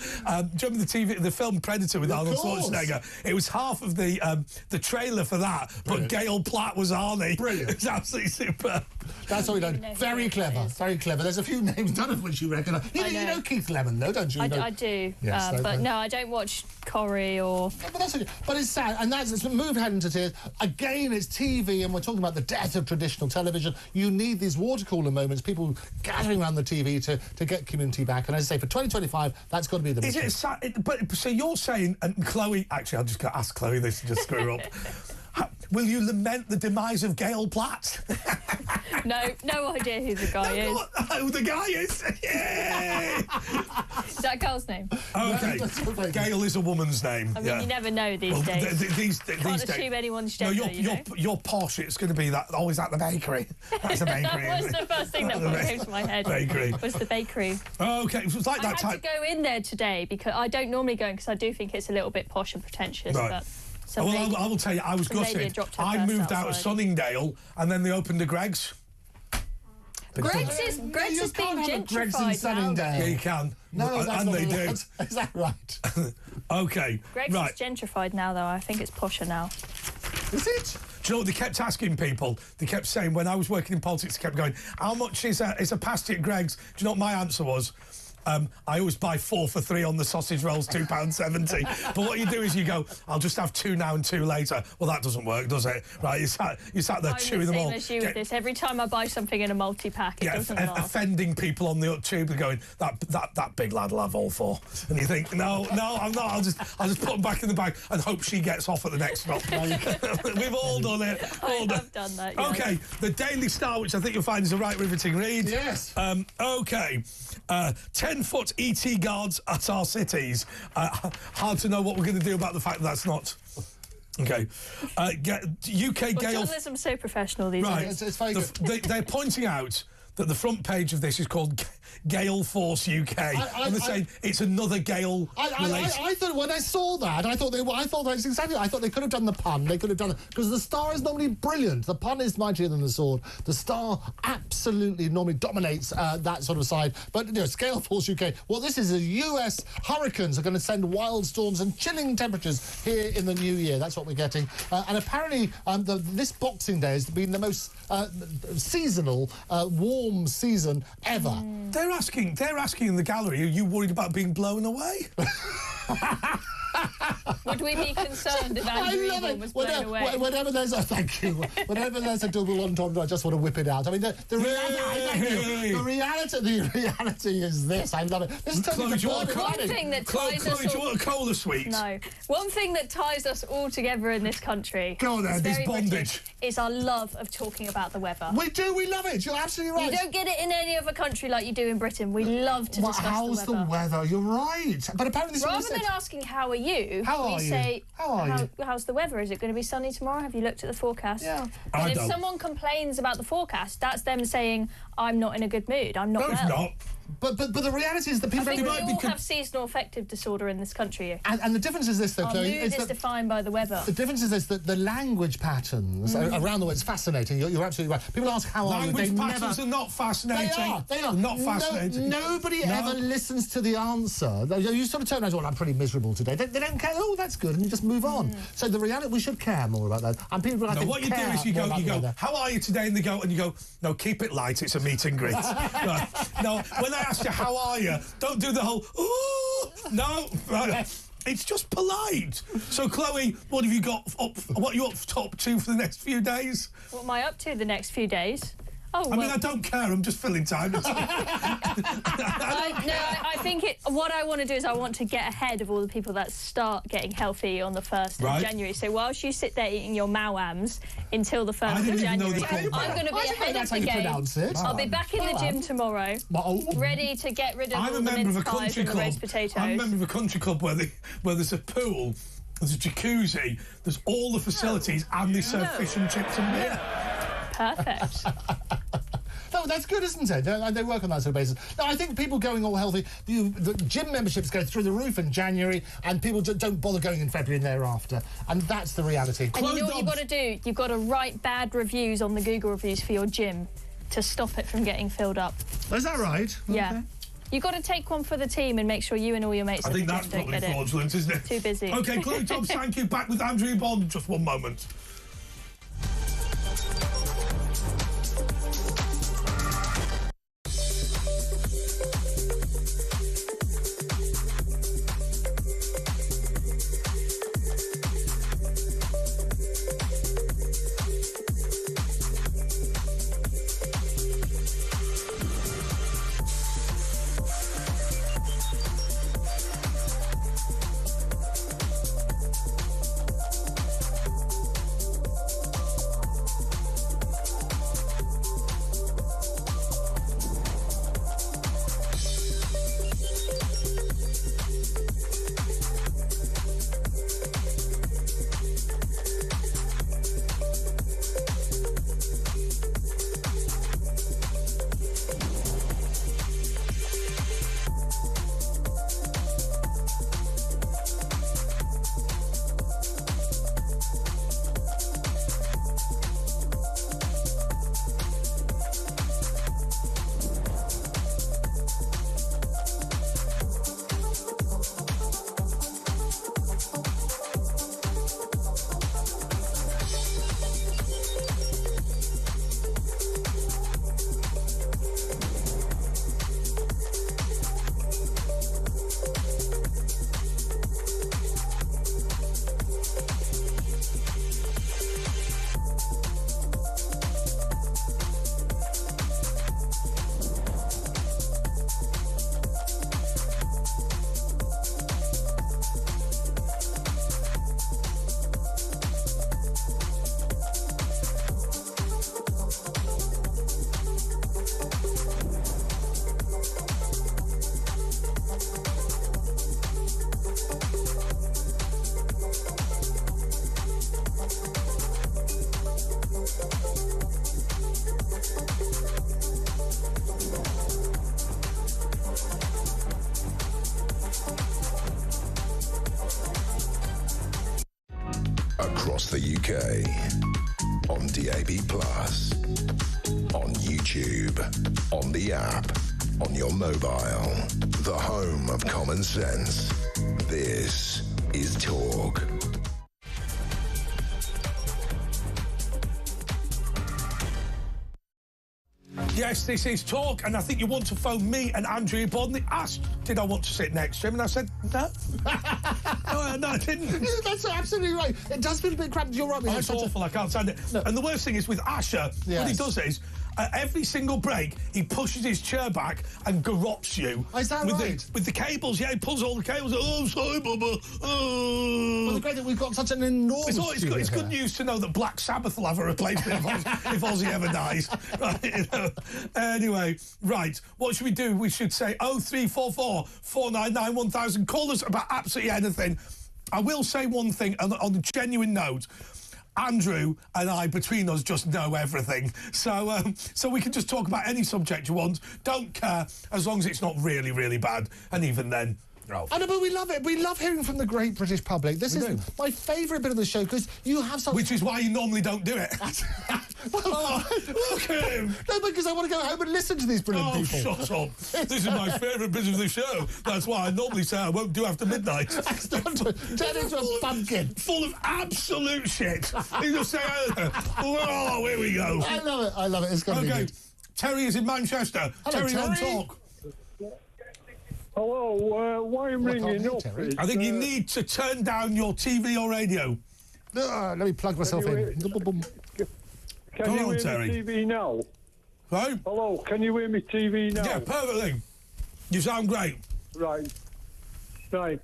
Do you remember the film Predator with Arnold Schwarzenegger? It was half of the trailer for that, but Gail Platt was Arnie. Brilliant. It's absolutely superb. That's what we done. Very clever, very clever. There's a few names, none of which you recognise. You know Keith Lemon, though, don't you? I do, yes, but no, I don't watch Corrie or... Yeah, but that's okay. But it's sad, and it's moved head into tears. Again, it's TV, and we're talking about the death of traditional television. You need these water cooler moments, people gathering around the TV to get community back. And as I say, for 2025, that's got to be the mission. Is it sad? But so you're saying, and Chloe, actually, I'll just ask Chloe this to just screw her up. Will you lament the demise of Gail Platt? No idea who the guy is. Who the guy is? Yay! Is that a girl's name? Okay. Gail is a woman's name. I mean, you never know these days. These Can't assume anyone's gender, you're posh. It's going to be that. Oh, is that the bakery? That's the bakery. That was the first thing that came to my head. Bakery. Was the bakery. Okay, it was like that I had to go in there today because I don't normally go in because I do think it's a little bit posh and pretentious. Right. But I will tell you, I was gutted. I moved out of Sunningdale and then they opened a Greg's. Greg's has been gentrified now. Yeah, you can. No, and they do. Is that right? Okay. Greg's is gentrified now, though. I think it's posher now. Is it? Do you know what they kept asking people? They kept saying, when I was working in politics, they kept going, how much is a pasty at Greg's? Do you know what my answer was? I always buy 4 for £3 on the sausage rolls, £2.70. But what you do is you go, I'll just have 2 now and 2 later. Well, that doesn't work, does it? Right, you sat there chewing them all. I'm the same as you with this. Every time I buy something in a multi-pack, it doesn't last. Offending people on the tube, they're going, that big lad will have all 4. And you think, no, I'm not. I'll just put them back in the bag and hope she gets off at the next stop. We've all done it. I have done that, yes. Okay, the Daily Star, which I think you'll find is a right riveting read. Yes. Okay. 10-foot ET guards at our cities. Hard to know what we're going to do about the fact that's not... Okay. UK Gale... Journalism's so professional these days. It's very good. They're pointing out that the front page of this is called Gale Force UK, and they're saying it's another Gale. I thought when I saw that, I thought that's exactly. I thought they could have done the pun. They could have done it because the Star is normally brilliant. The pun is mightier than the sword. The Star absolutely normally dominates that sort of side. But you know, Gale Force UK. Well, this is US hurricanes are going to send wild storms and chilling temperatures here in the new year. That's what we're getting. And apparently, this Boxing Day has been the most seasonal, warm season ever. They're asking in the gallery, are you worried about being blown away? Would we be concerned if Andrew Eagle was blown away? Whenever there's a double entendre, I just want to whip it out. I mean, the reality is this. I love it. This Chloe, do you want One thing that ties us Chloe, do you all... want a cola sweet? No. One thing that ties us all together in this country... Go on then, it's this very bondage. British, is our love of talking about the weather. We do. We love it. You're absolutely right. You don't get it in any other country like you do in Britain. We love to discuss how's the weather. You're right. But apparently this Rather than asking how are you, we say, how's the weather? Is it going to be sunny tomorrow? Have you looked at the forecast? Yeah. And if someone complains about the forecast, that's them saying, I'm not in a good mood. I'm not No, it's not. But the reality is that people... I think we all have seasonal affective disorder in this country. And the difference is this, though, Our Chloe... mood is defined by the weather. The difference is this, that the language patterns around the world, it's fascinating. You're absolutely right. People ask how are you, Language patterns are not fascinating. They are. Not fascinating. Nobody ever listens to the answer. You sort of turn around and go, I'm pretty miserable today. They don't care. Oh, that's good. And you just move on. So the reality, we should care more about that. And people, I think, what you do is you go, how are you today? And you go, no, keep it light. It's a meet and greet. Right. No, when I ask you, how are you? Don't do the whole, ooh, no. Right. It's just polite. So, Chloe, what have you got up? What are you up to for the next few days? What am I up to the next few days? Oh, I mean, I don't care. I'm just filling time. I think what I want to do is I want to get ahead of all the people that start getting healthy on the 1st of January. So whilst you sit there eating your mawams until the 1st of January, I'm going to be ahead of the game. I'll be back in the gym tomorrow, ready to get rid of all the mince pies and the roast potatoes. I'm a member of a country club where there's a pool, there's a jacuzzi, there's all the facilities, and they serve fish and chips and beer. Perfect. No, that's good, isn't it? They work on that sort of basis. No, I think people going all healthy, the gym memberships go through the roof in January, and people don't bother going in February and thereafter. And that's the reality. And you know what you've got to do? You've got to write bad reviews on the Google reviews for your gym to stop it from getting filled up. Is that right? Yeah. Okay. You've got to take one for the team and make sure you and all your mates I think that's probably fraudulent, isn't it? Too busy. OK, Chloe Thompson, thank you. Back with Andrea Bond. Just one moment. Across the UK, on DAB+, on YouTube, on the app, on your mobile, the home of common sense. This is Talk. Yes, this is Talk, and I think you want to phone me and Andrea Bond. They asked, did I want to sit next to him? And I said, no. No, I didn't. That's absolutely right. It does feel a bit cramped. You're right. It's awful. I can't stand it. No. And the worst thing is with Asher, what he does is, At every single break, he pushes his chair back and garrots you. Is that with right? With the cables, yeah, he pulls all the cables. Oh, I'm sorry, Bubba. Oh. Well, the great that we've got such an enormous It's good news to know that Black Sabbath will have a replacement if Ozzy ever dies. Right, you know. Anyway, right, what should we do? We should say 0344 499 1000. Call us about absolutely anything. I will say one thing on a genuine note. Andrew and I, between us, just know everything. So we can just talk about any subject you want. Don't care, as long as it's not really, really bad. And even then... Oh. I know, but we love it. We love hearing from the great British public. This is my favourite bit of the show, because you have something... Which is why you normally don't do it. Well, look at him! No, because I want to go home and listen to these brilliant people. Shut up. This is my favourite bit of the show. That's why I normally say I won't do after midnight. Turn into a pumpkin. Full of absolute shit. You just say, oh, here we go. I love it. I love it. It's going to be good. Terry is in Manchester. Hello, Terry on Terry. talk. Hello, why I'm ringing up is... I think you need to turn down your TV or radio. Let me plug myself in. Can you hear me TV now? Right? Hello, can you hear me TV now? Yeah, perfectly. You sound great. Right. Why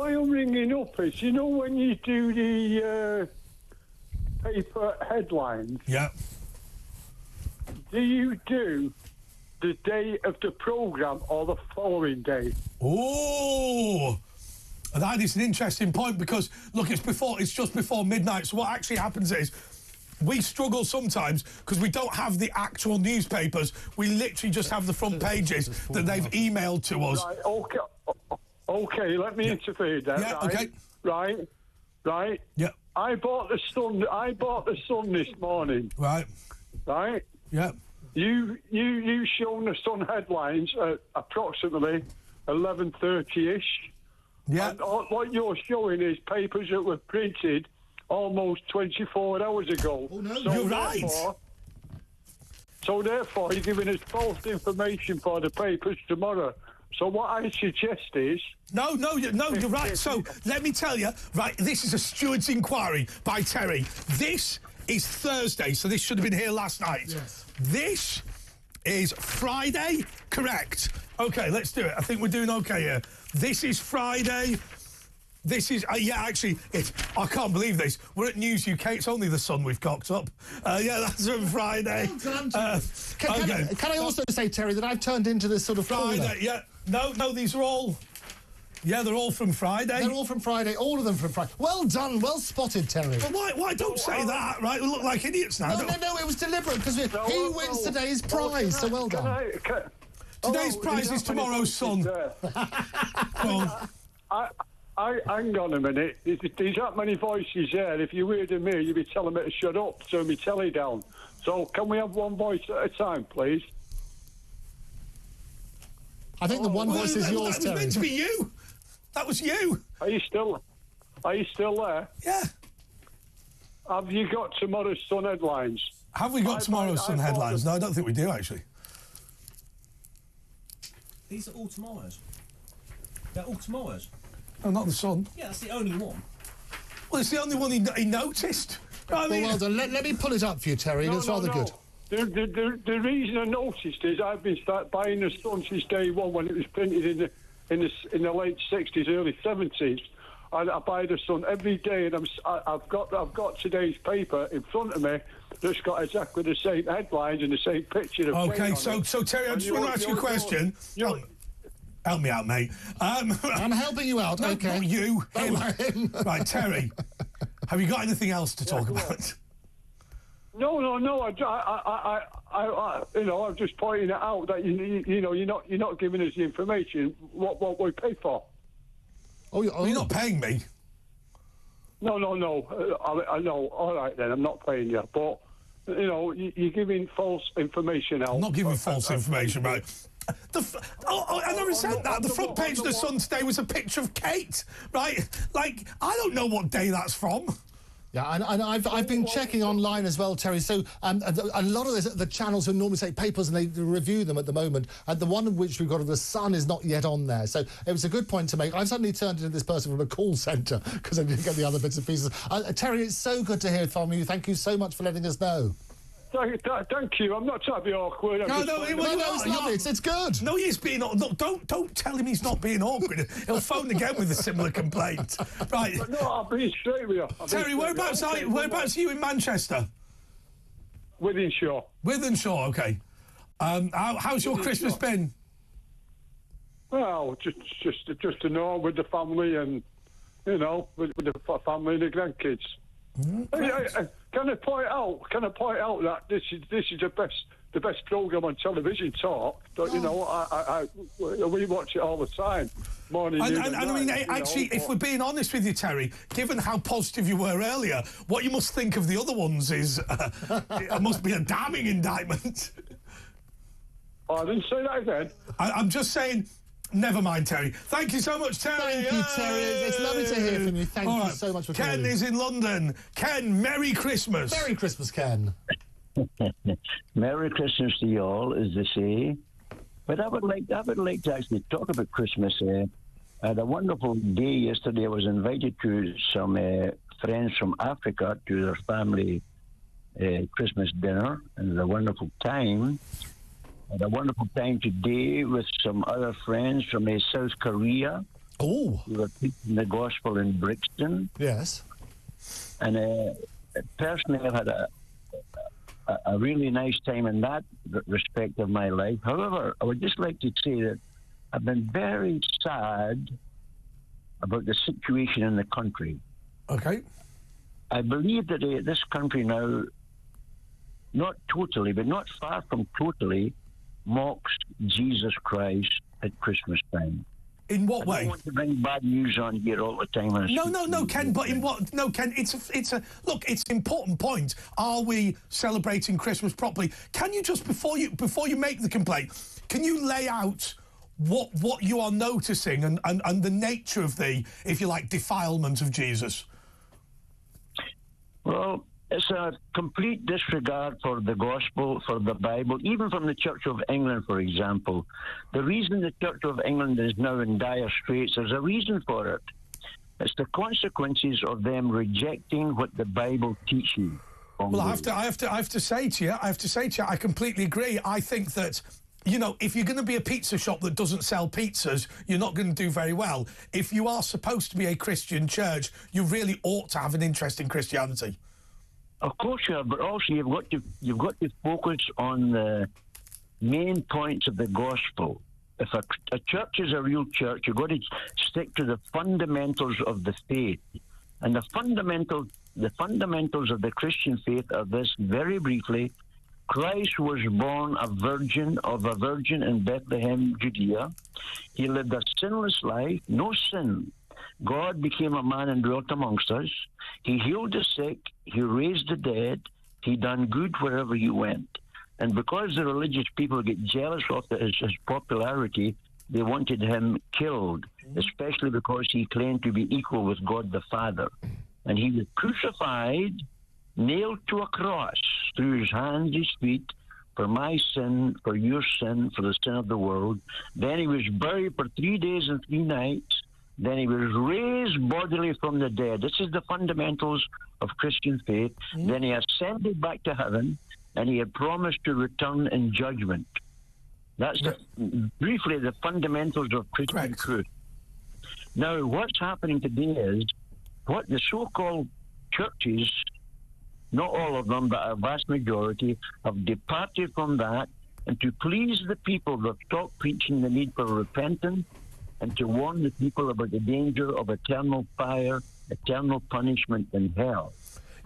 I'm ringing up is, you know when you do the paper headlines? Yeah. Do you do the day of the programme or the following day? Oh, that is an interesting point, because look, it's just before midnight. So what actually happens is we struggle sometimes because we don't have the actual newspapers. We literally just have the front pages that they've emailed to us. Right, okay, let me interfere then. Yeah, right? okay. Right. Yeah. I bought the Sun this morning. Right. Right. Yeah. You shown the Sun headlines at approximately 11:30ish. Yeah. And what you're showing is papers that were printed almost 24 hours ago. Oh, no, you're right. So therefore, you're giving us false information for the papers tomorrow. So what I suggest is... No, you're right. So let me tell you, right, this is a steward's inquiry by Terry. This is Thursday, so this should have been here last night. Yes. This is Friday, correct? Okay, let's do it. I think we're doing okay here. This is Friday. This is, actually, I can't believe this. We're at News UK. It's only the Sun we've cocked up. That's from Friday. Can I also say, Terry, that I've turned into this sort of Friday, caller. yeah. No, these are all... Yeah, they're all from Friday. They're all from Friday. All of them from Friday. Well done. Well spotted, Terry. But why don't say that, right? We look like idiots now. No, it was deliberate, because he wins today's prize, so well done. Today's prize is tomorrow's Sun. Hang on a minute. There's that many voices there. If you heard me, you'd be telling me to shut up, turn my telly down. So can we have one voice at a time, please? I think the one voice is yours, Terry. Terry. That was meant to be you. That was you. Are you still there? Yeah. Have you got tomorrow's Sun headlines? Have we got tomorrow's Sun headlines? No, I don't think we do, actually. These are all tomorrow's. They're all tomorrow's. No, not the Sun. Yeah, that's the only one. Well, it's the only one he noticed. Well done. Let me pull it up for you, Terry. That's rather good. The reason I noticed is I've been buying the Sun since day one, when it was printed in the late 60s, early 70s. I buy the Sun every day, and I've got today's paper in front of me that's got exactly the same headlines and the same picture of... Okay, so Terry, I just want to ask you a question. Help me out, mate. I'm helping you out. No, okay. Not you. Him. Right, Terry. Have you got anything else to talk about? No. I'm just pointing it out that you're not giving us the information what we pay for. You're not paying me. No. I know. All right then, I'm not paying you, but you're giving false information out. I'm not giving false information, right? I never said that. The front page of the Sun today was a picture of Kate, right? Like, I don't know what day that's from. Yeah, and I've been checking online as well, Terry. So a lot of the channels who normally take papers and they review them at the moment, and the one of which we've got of the Sun is not yet on there. So it was a good point to make. I've suddenly turned into this person from a call centre because I didn't get the other bits and pieces. Terry, it's so good to hear from you. Thank you so much for letting us know. Thank you. I'm not trying to be awkward. No, it's not. It's good. No, he's being. No, don't tell him he's not being awkward. He'll phone again with a similar complaint. Right. No, I'll be straight with you. Terry, whereabouts are you in Manchester? Wythenshawe. Wythenshawe, okay. How's your Christmas been? Well, just to know with the family and with the family and the grandkids. Can I point out that this is the best program on television talk? We watch it all the time. Morning, and I mean, actually, if we're being honest with you, Terry, given how positive you were earlier, what you must think of the other ones is it must be a damning indictment. Oh, I didn't say that again. I'm just saying. Never mind, Terry. Thank you so much, Terry. Thank you, Terry. It's lovely to hear from you. Thank you so much for calling. Ken is in London. Ken, Merry Christmas. Merry Christmas, Ken. Merry Christmas to you all, as they say. But I would like to actually talk about Christmas. I had a wonderful day yesterday. I was invited to some friends from Africa to their family Christmas dinner, and it was a wonderful time. Had a wonderful time today with some other friends from South Korea. Oh. We were preaching the gospel in Brixton. Yes. And personally, I've had a really nice time in that respect of my life. However, I would just like to say that I've been very sad about the situation in the country. Okay. I believe that this country now, not totally, but not far from totally, mocks Jesus Christ at Christmas time. In what way? I don't want to bring bad news on here all the time. No, Ken. But in what? No, Ken. It's a look. It's an important point. Are we celebrating Christmas properly? Can you just before you make the complaint, can you lay out what you are noticing and the nature of the, if you like, defilement of Jesus? Well, it's a complete disregard for the gospel, for the Bible, even from the Church of England, for example. The reason the Church of England is now in dire straits, there's a reason for it. It's the consequences of them rejecting what the Bible teaches. Well, I have to say to you, I completely agree. I think that, if you're going to be a pizza shop that doesn't sell pizzas, you're not going to do very well. If you are supposed to be a Christian church, you really ought to have an interest in Christianity. Of course you have, but also you've got to focus on the main points of the gospel. If a church is a real church, you've got to stick to the fundamentals of the faith. And the fundamentals of the Christian faith are this, very briefly. Christ was born of a virgin in Bethlehem, Judea. He lived a sinless life, no sin. God became a man and dwelt amongst us. He healed the sick. He raised the dead. He done good wherever he went. And because the religious people get jealous of his popularity, they wanted him killed, especially because he claimed to be equal with God the Father. And he was crucified, nailed to a cross through his hands, his feet, for my sin, for your sin, for the sin of the world. Then he was buried for 3 days and 3 nights. Then he was raised bodily from the dead. This is the fundamentals of Christian faith. Then he ascended back to heaven, and he had promised to return in judgment. That's briefly the fundamentals of Christian truth. Now, what's happening today is what the so-called churches, not all of them, but a vast majority, have departed from that, and to please the people, they've stopped preaching the need for repentance, and to warn the people about the danger of eternal fire, eternal punishment in hell.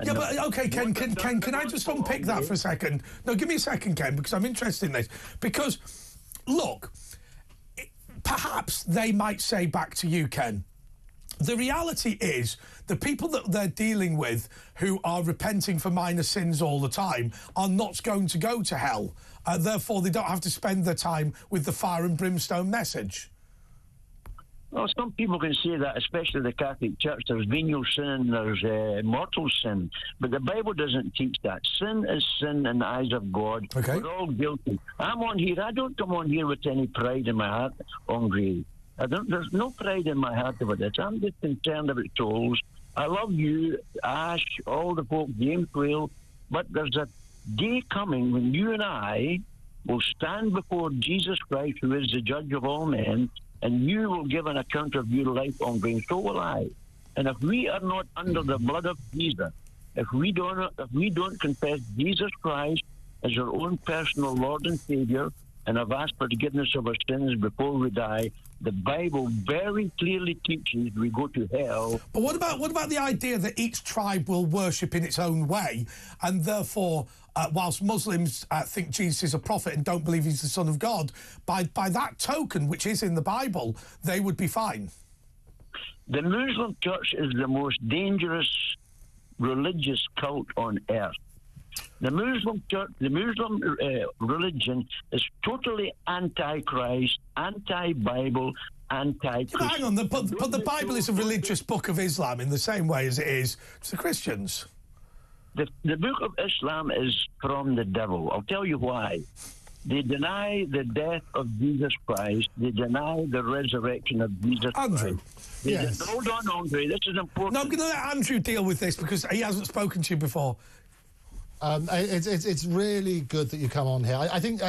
Yeah, but okay, Ken, can I just unpick that for a second? No, give me a second, Ken, because I'm interested in this. Because, look, perhaps they might say back to you, Ken, the reality is the people that they're dealing with who are repenting for minor sins all the time are not going to go to hell. Therefore, they don't have to spend their time with the fire and brimstone message. Well, some people can say that, especially the Catholic Church. There's venial sin, there's mortal sin. But the Bible doesn't teach that. Sin is sin in the eyes of God. Okay. We're all guilty. I'm on here. I don't come on here with any pride in my heart, Andre. There's no pride in my heart about this. I'm just concerned about souls. I love you, Ash, all the folk, James Whale, but there's a day coming when you and I will stand before Jesus Christ, who is the judge of all men, and you will give an account of your life, Andre, and so will I. And if we are not under the blood of Jesus, if we don't confess Jesus Christ as our own personal Lord and Savior, and have asked for forgiveness of our sins before we die, the Bible very clearly teaches we go to hell. But what about the idea that each tribe will worship in its own way, and therefore, whilst Muslims think Jesus is a prophet and don't believe he's the Son of God, by that token, which is in the Bible, they would be fine? The Muslim church is the most dangerous religious cult on earth. The Muslim church, the Muslim religion is totally anti-Christ, anti-Bible, anti-Christian. Hang on, but the Bible is a religious book of Islam in the same way as it is to the Christians. The book of Islam is from the devil. I'll tell you why. They deny the death of Jesus Christ. They deny the resurrection of Jesus Andrew. Christ. Yes. Hold on, Andre. This is important. No, I'm going to let Andrew deal with this because he hasn't spoken to you before. It's really good that you come on here. I think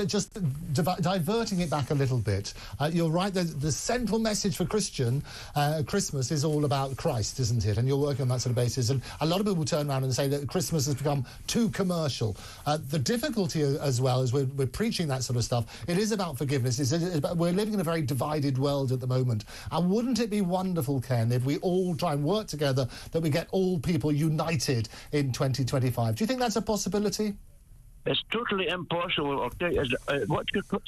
just diverting it back a little bit, you're right, the central message for Christmas is all about Christ, isn't it? And you're working on that sort of basis. And a lot of people turn around and say that Christmas has become too commercial. The difficulty as well is we're preaching that sort of stuff. It is about forgiveness. We're living in a very divided world at the moment. And wouldn't it be wonderful, Ken, if we all try and work together, that we get all people united in 2025? Do you think that's a possibility? It's totally impossible. I'll tell you,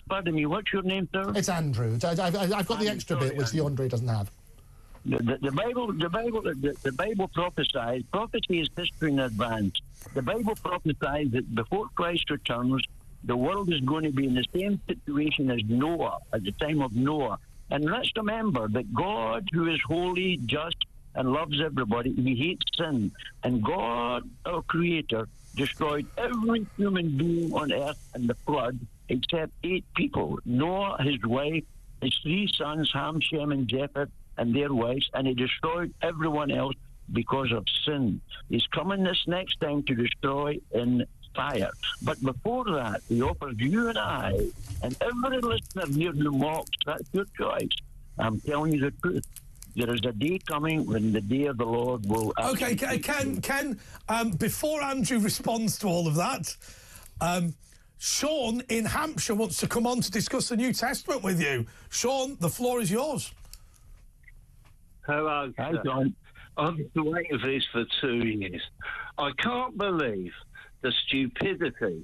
pardon me, what's your name, sir? It's Andrew. I've got the extra bit, which the Andre doesn't have. The Bible prophesies. Prophecy is history in advance. The Bible prophesies that before Christ returns, the world is going to be in the same situation as Noah, at the time of Noah. And let's remember that God, who is holy, just, and loves everybody, he hates sin. And God, our Creator, destroyed every human being on earth in the flood except 8 people: Noah, his wife, his 3 sons, Ham, Shem, and Japheth, and their wives, and he destroyed everyone else because of sin. He's coming this next time to destroy in fire. But before that, he offers you and I, and every listener here who mocks, that's your choice. I'm telling you the truth. There is a day coming when the day of the Lord will... Okay, Ken, before Andrew responds to all of that, Sean in Hampshire wants to come on to discuss the New Testament with you. Sean, the floor is yours. Hello, Hi, John. I've been waiting for this for 2 years. I can't believe the stupidity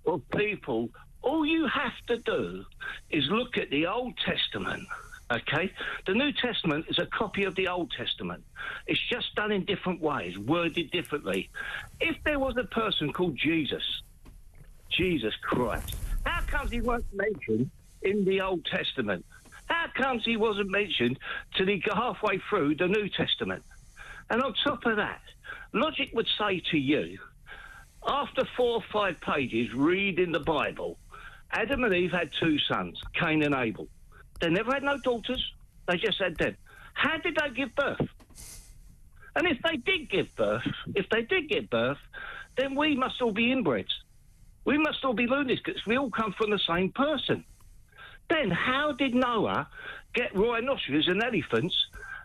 of people. All you have to do is look at the Old Testament. Okay? The New Testament is a copy of the Old Testament. It's just done in different ways, worded differently. If there was a person called Jesus Christ, how comes he wasn't mentioned in the Old Testament? How comes he wasn't mentioned till he got halfway through the New Testament? And on top of that, logic would say to you, after 4 or 5 pages reading the Bible, Adam and Eve had 2 sons, Cain and Abel. They never had no daughters. They just had them. How did they give birth? And if they did give birth, then we must all be inbreds. We must all be lunatics. We all come from the same person. Then how did Noah get rhinoceros and elephants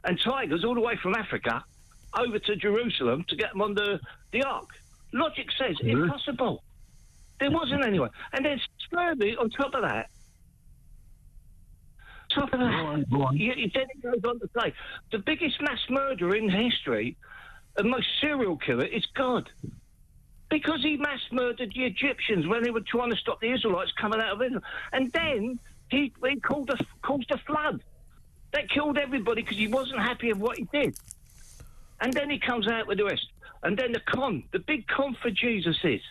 and tigers all the way from Africa over to Jerusalem to get them on the ark? Logic says impossible. There wasn't anyone. And then thirdly, on top of that, go on. Then it goes on to say, the biggest mass murderer in history, the most serial killer, is God. Because he mass murdered the Egyptians when they were trying to stop the Israelites coming out of Israel. And then he caused a flood that killed everybody because he wasn't happy with what he did. And then he comes out with the rest. And then the big con for Jesus is,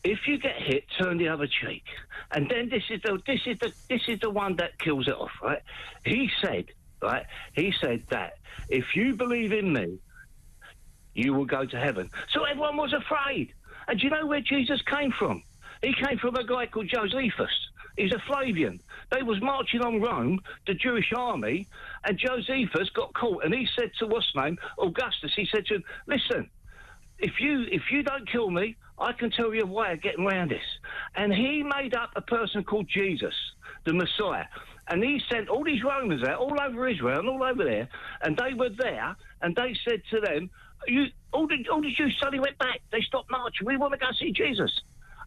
if you get hit, turn the other cheek. And then this is the one that kills it off, right? He said that if you believe in me, you will go to heaven. So everyone was afraid. And do you know where Jesus came from? He came from a guy called Josephus. He's a Flavian. They was marching on Rome, the Jewish army, and Josephus got caught. And he said to what's name, Augustus, he said to him, listen, if you don't kill me, I can tell you a way of getting around this. And he made up a person called Jesus, the Messiah. And he sent all these Romans out all over Israel and all over there, and they were there, and they said to them, all the Jews suddenly went back. They stopped marching. We want to go see Jesus.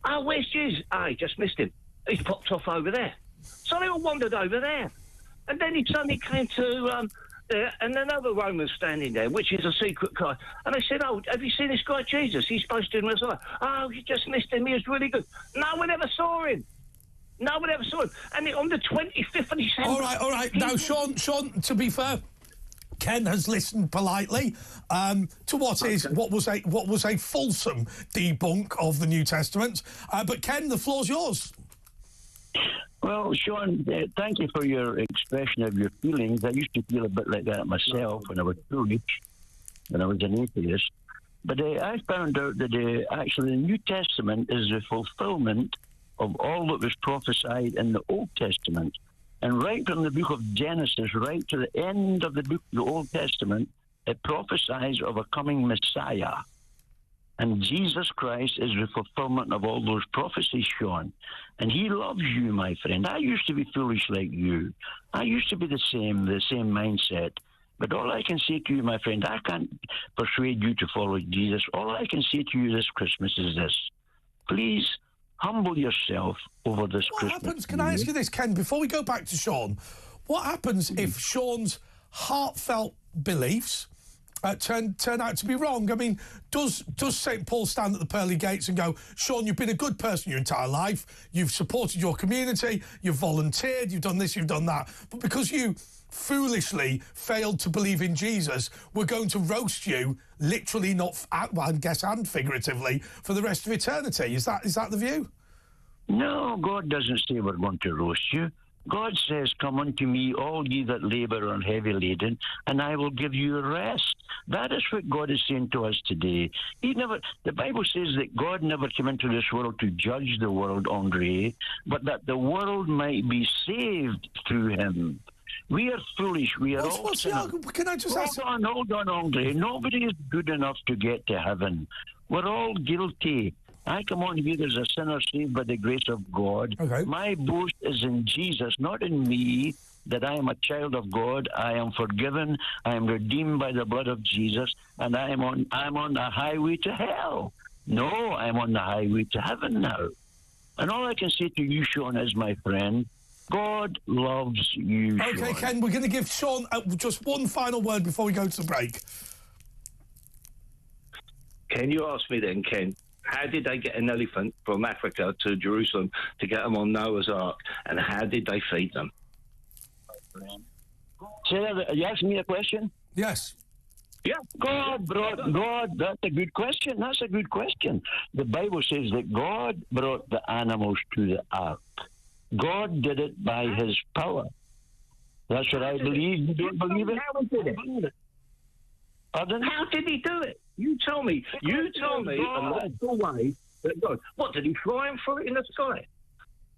Oh, where's Jesus? Oh, he just missed him. He's popped off over there. So they all wandered over there. And then he suddenly came to there, and another Roman standing there, which is a secret guy. And they said, oh, have you seen this guy Jesus? He's supposed to be the Messiah. Oh, you just missed him. He was really good. No one ever saw him. No one ever saw him. And on the 25th of December... All right. Now, Sean, to be fair, Ken has listened politely to what was a fulsome debunk of the New Testament. But Ken, the floor's yours. Well, Sean, thank you for your expression of your feelings. I used to feel a bit like that myself when I was foolish, when I was an atheist. But I found out that actually the New Testament is the fulfillment of all that was prophesied in the Old Testament. And right from the book of Genesis, right to the end of the book of the Old Testament, it prophesies of a coming Messiah. And Jesus Christ is the fulfillment of all those prophecies, Sean. And he loves you, my friend. I used to be foolish like you. I used to be the same mindset. But all I can say to you, my friend, I can't persuade you to follow Jesus. All I can say to you this Christmas is this. Please humble yourself over this Christmas. What happens, can I ask you this, Ken, before we go back to Sean, what happens if Sean's heartfelt beliefs turn out to be wrong? I mean, does St. Paul stand at the pearly gates and go, Sean, you've been a good person your entire life, you've supported your community, you've volunteered, you've done this, you've done that, but because you foolishly failed to believe in Jesus, we're going to roast you, literally, not, well, I guess, and figuratively, for the rest of eternity. Is that the view? No, God doesn't say we're going to roast you. God says, come unto me, all ye that labour and heavy laden, and I will give you rest. That is what God is saying to us today. The Bible says that God never came into this world to judge the world, Andre, but that the world might be saved through him. We are foolish. We are all sinners. Can I just ask? Hold on, Andre. Nobody is good enough to get to heaven. We're all guilty. I come on here as a sinner saved by the grace of God. Okay. My boast is in Jesus, not in me, that I am a child of God. I am forgiven. I am redeemed by the blood of Jesus, and I'm on the highway to hell. No, I'm on the highway to heaven now. And all I can say to you, Sean, is, my friend, God loves you, Okay, Sean. Ken, we're going to give Sean just one final word before we go to the break. Can you ask me then, Ken, how did they get an elephant from Africa to Jerusalem to get them on Noah's Ark, and how did they feed them? You asking me a question? Yes. Yeah. God, that's a good question. That's a good question. The Bible says that God brought the animals to the ark. God did it by his power. That's what I believe. You don't believe it? How did it? Pardon? How did he do it? You tell me. You tell me a logical way that God. What, did he fly him through it in the sky?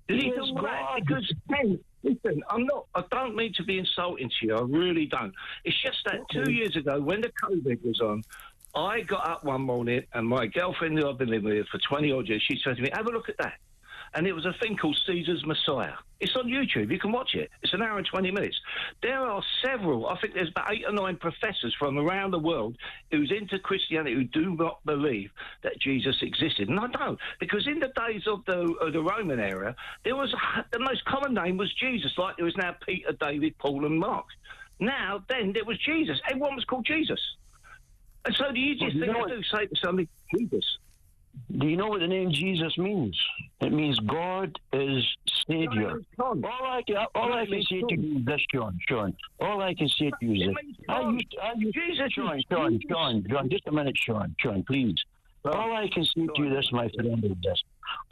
Did he do that? Because, Ken, listen, I don't mean to be insulting to you. I really don't. It's just that 2 years ago, when the COVID was on, I got up one morning and my girlfriend who I've been living with for 20 odd years, she said to me, have a look at that. And it was a thing called Caesar's Messiah. It's on YouTube. You can watch it. It's an hour and 20 minutes. There are several, I think there's about 8 or 9 professors from around the world who's into Christianity who do not believe that Jesus existed. And I don't, because in the days of the Roman era, there was the most common name was Jesus, like there is now Peter, David, Paul, and Mark. Now, then, there was Jesus. Everyone was called Jesus. And so the easiest thing to do is say to somebody, Jesus. Do you know what the name Jesus means? It means God is Savior. All I can say to you is this, Sean. All I can say to you is this. Sean, just a minute, Sean, please. All I can say to you this, my friend, is this.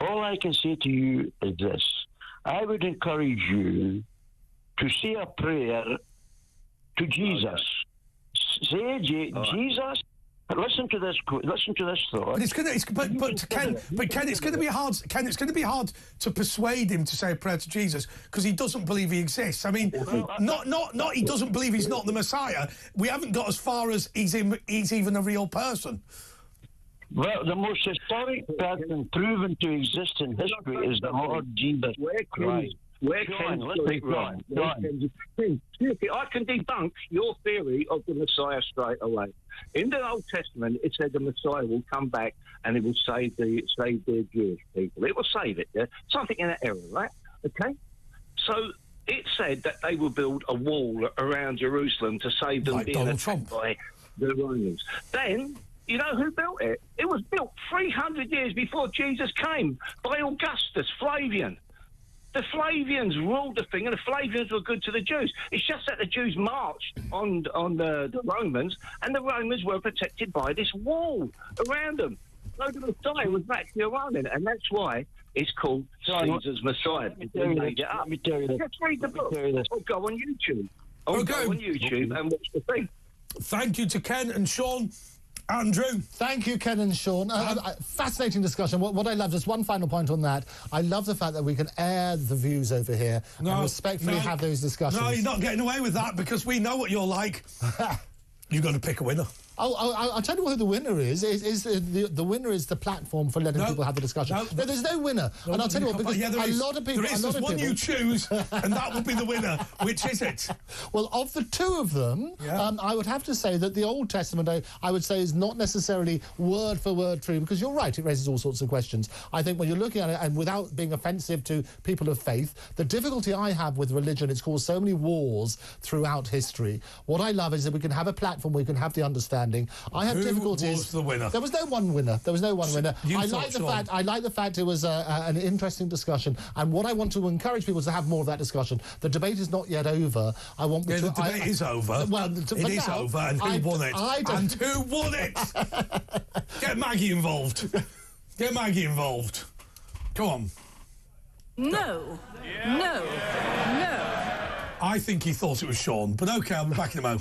All I can say to you is this. I would encourage you to say a prayer to Jesus. Say, Jesus. Listen to this thought. But Ken, it's going to be hard. Ken, it's going to be hard to persuade him to say a prayer to Jesus because he doesn't believe he exists. I mean, not he doesn't believe he's not the Messiah. We haven't got as far as he's even a real person. Well, the most historic person proven to exist in history is the Lord Jesus Christ. Where can I can debunk your theory of the Messiah straight away. In the Old Testament, it said the Messiah will come back and it will save the Jewish people. It will save it. Yeah? Something in that era, right? Okay. So it said that they will build a wall around Jerusalem to save them being attacked by the Romans. Then, you know who built it? It was built 300 years before Jesus came by Augustus Flavian. The Flavians ruled the thing, and the Flavians were good to the Jews. It's just that the Jews marched on the Romans, and the Romans were protected by this wall around them. So the Messiah was actually a Roman, and that's why it's called Caesar's Messiah. Let me tell you this. Just read the book. Or go on YouTube. Go on YouTube and watch the thing. Thank you to Ken and Sean. Andrew. Thank you, Ken and Sean. Fascinating discussion. What I love, just one final point on that, I love the fact that we can air the views over here and respectfully have those discussions. No, you're not getting away with that because we know what you're like. You've got to pick a winner. I'll tell you who the winner is. The winner is the platform for letting people have the discussion. No, there's no winner. And I'll tell you what, because a lot of people... There's one you choose, and that will be the winner. Which is it? Well, of the two of them, I would have to say that the Old Testament, I would say, is not necessarily word for word true, because you're right, it raises all sorts of questions. I think when you're looking at it, and without being offensive to people of faith, the difficulty I have with religion, it's caused so many wars throughout history. What I love is that we can have a platform where we can have the understanding. I have difficulties. Who was the winner? There was no one winner. I like the fact it was an interesting discussion, and what I want to encourage people is to have more of that discussion. The debate is not yet over. The debate is over. Well, it is over, and who won it? And who won it? Get Maggie involved. Get Maggie involved. Come on. No. No. I think he thought it was Sean, but OK, I'll be back in a mo.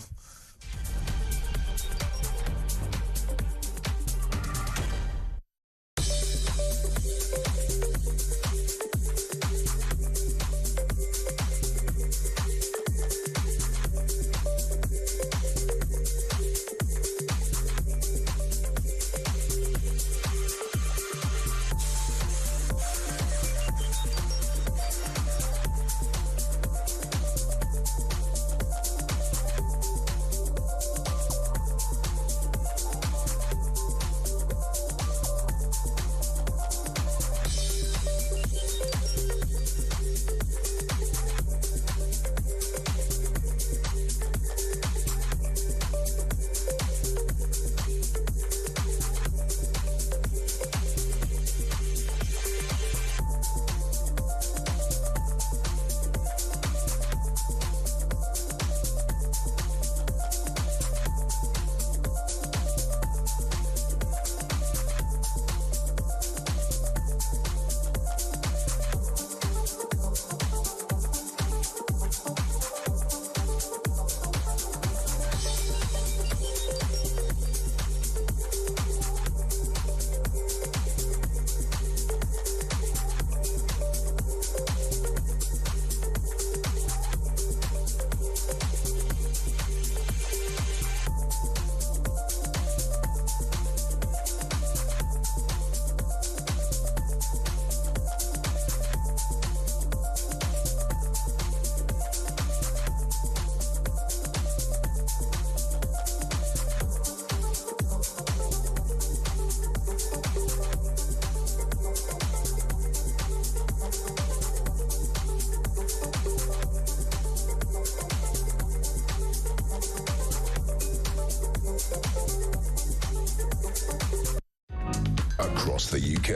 Across the UK,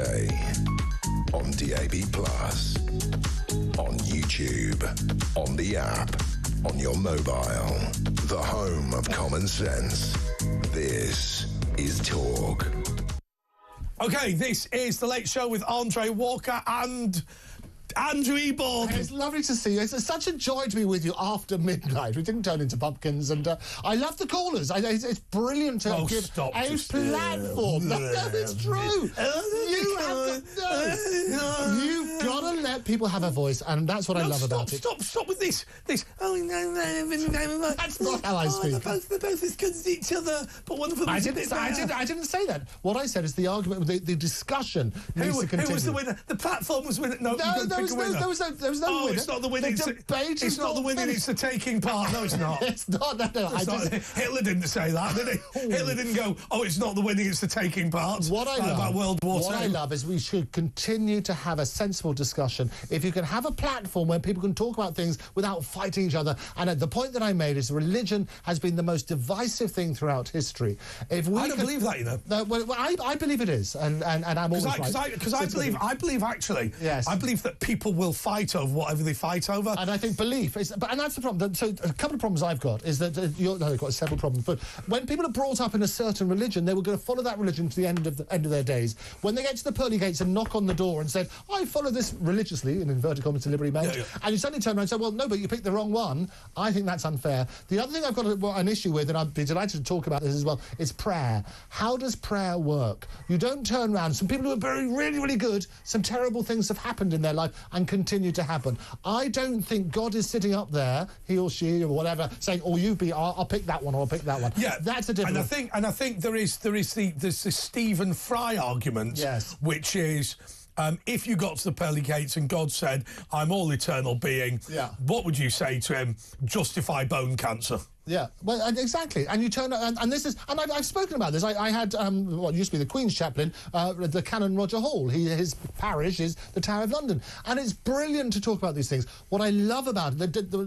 on DAB+, on YouTube, on the app, on your mobile, the home of common sense. This is Talk. OK, this is The Late Show with Andre Walker and Andrew Eborn. It's lovely to see you. It's such a joy to be with you after midnight. We didn't turn into pumpkins, and I love the callers. It's brilliant to give stop a just- platform. No, it's true. You've got to let people have a voice, and that's what I love about it. Stop with this. Oh, no. That's not how I speak. They're both as good as each other, but one of them I didn't say that. What I said is the argument, the discussion needs to continue. Who was the winner? The platform was winner. No, there was no winner. It's not the winning. It's not the winning. It's the taking part. No, it's not. It's not. No. Hitler didn't say that, did he? Hitler didn't go, oh, it's not the winning, it's the taking part. What I love about World War II. What I love is we should continue to have a sensible discussion. If you can have a platform where people can talk about things without fighting each other, and the point that I made is religion has been the most divisive thing throughout history. I don't believe that, you know. No, well, I believe it is, and I'm always right. Because I believe actually, yes. I believe that people will fight over whatever they fight over. And I think belief is, and that's the problem. So a couple of problems I've got is that they've got several problems. But when people are brought up in a certain religion, they were going to follow that religion to the end of their days. When they get to the pearly gates and knock on the door and said, I follow this religiously, in inverted commas, delivery made, and you suddenly turn around and say, well, no, but you picked the wrong one. I think that's unfair. The other thing I've got an issue with, and I'd be delighted to talk about this as well, is prayer. How does prayer work? You don't turn around. Some people who are really, really good, some terrible things have happened in their life and continue to happen. I don't think God is sitting up there, he or she or whatever, saying, "Oh, I'll pick that one or I'll pick that one." Yeah, that's a different. And I think there's the Stephen Fry argument, yes, which is. If you got to the pearly gates and God said, "I'm all eternal being," what would you say to him? Justify bone cancer. Yeah, well, exactly. And you turn and this is, and I've spoken about this. I had what used to be the Queen's chaplain, the Canon Roger Hall. His parish is the Tower of London, and it's brilliant to talk about these things. What I love about it, the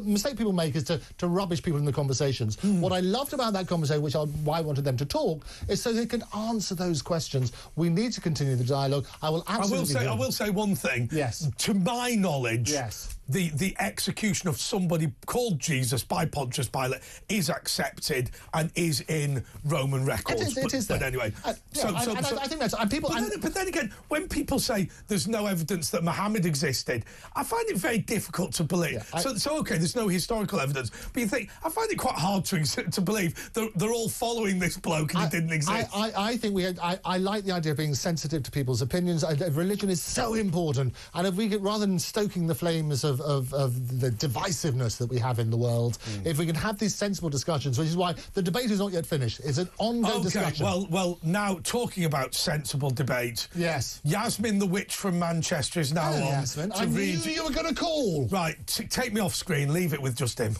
mistake people make is to rubbish people in the conversations. What I loved about that conversation, why I wanted them to talk, is so they can answer those questions. We need to continue the dialogue. I will say one thing. Yes. To my knowledge. Yes. The execution of somebody called Jesus by Pontius Pilate is accepted and is in Roman records. It is. But anyway, I think that's people. But then again, when people say there's no evidence that Muhammad existed, I find it very difficult to believe. Yeah, so okay, there's no historical evidence, but you think I find it quite hard to believe they're all following this bloke and he didn't exist. I think I like the idea of being sensitive to people's opinions. Religion is so important, and if we could, rather than stoking the flames of the divisiveness that we have in the world, if we can have these sensible discussions, which is why the debate is not yet finished. It's an ongoing discussion. Well, now talking about sensible debate. Yes. Yasmin the witch from Manchester is now on. Yasmin, I knew you were going to call. Right, take me off screen. Leave it with just him.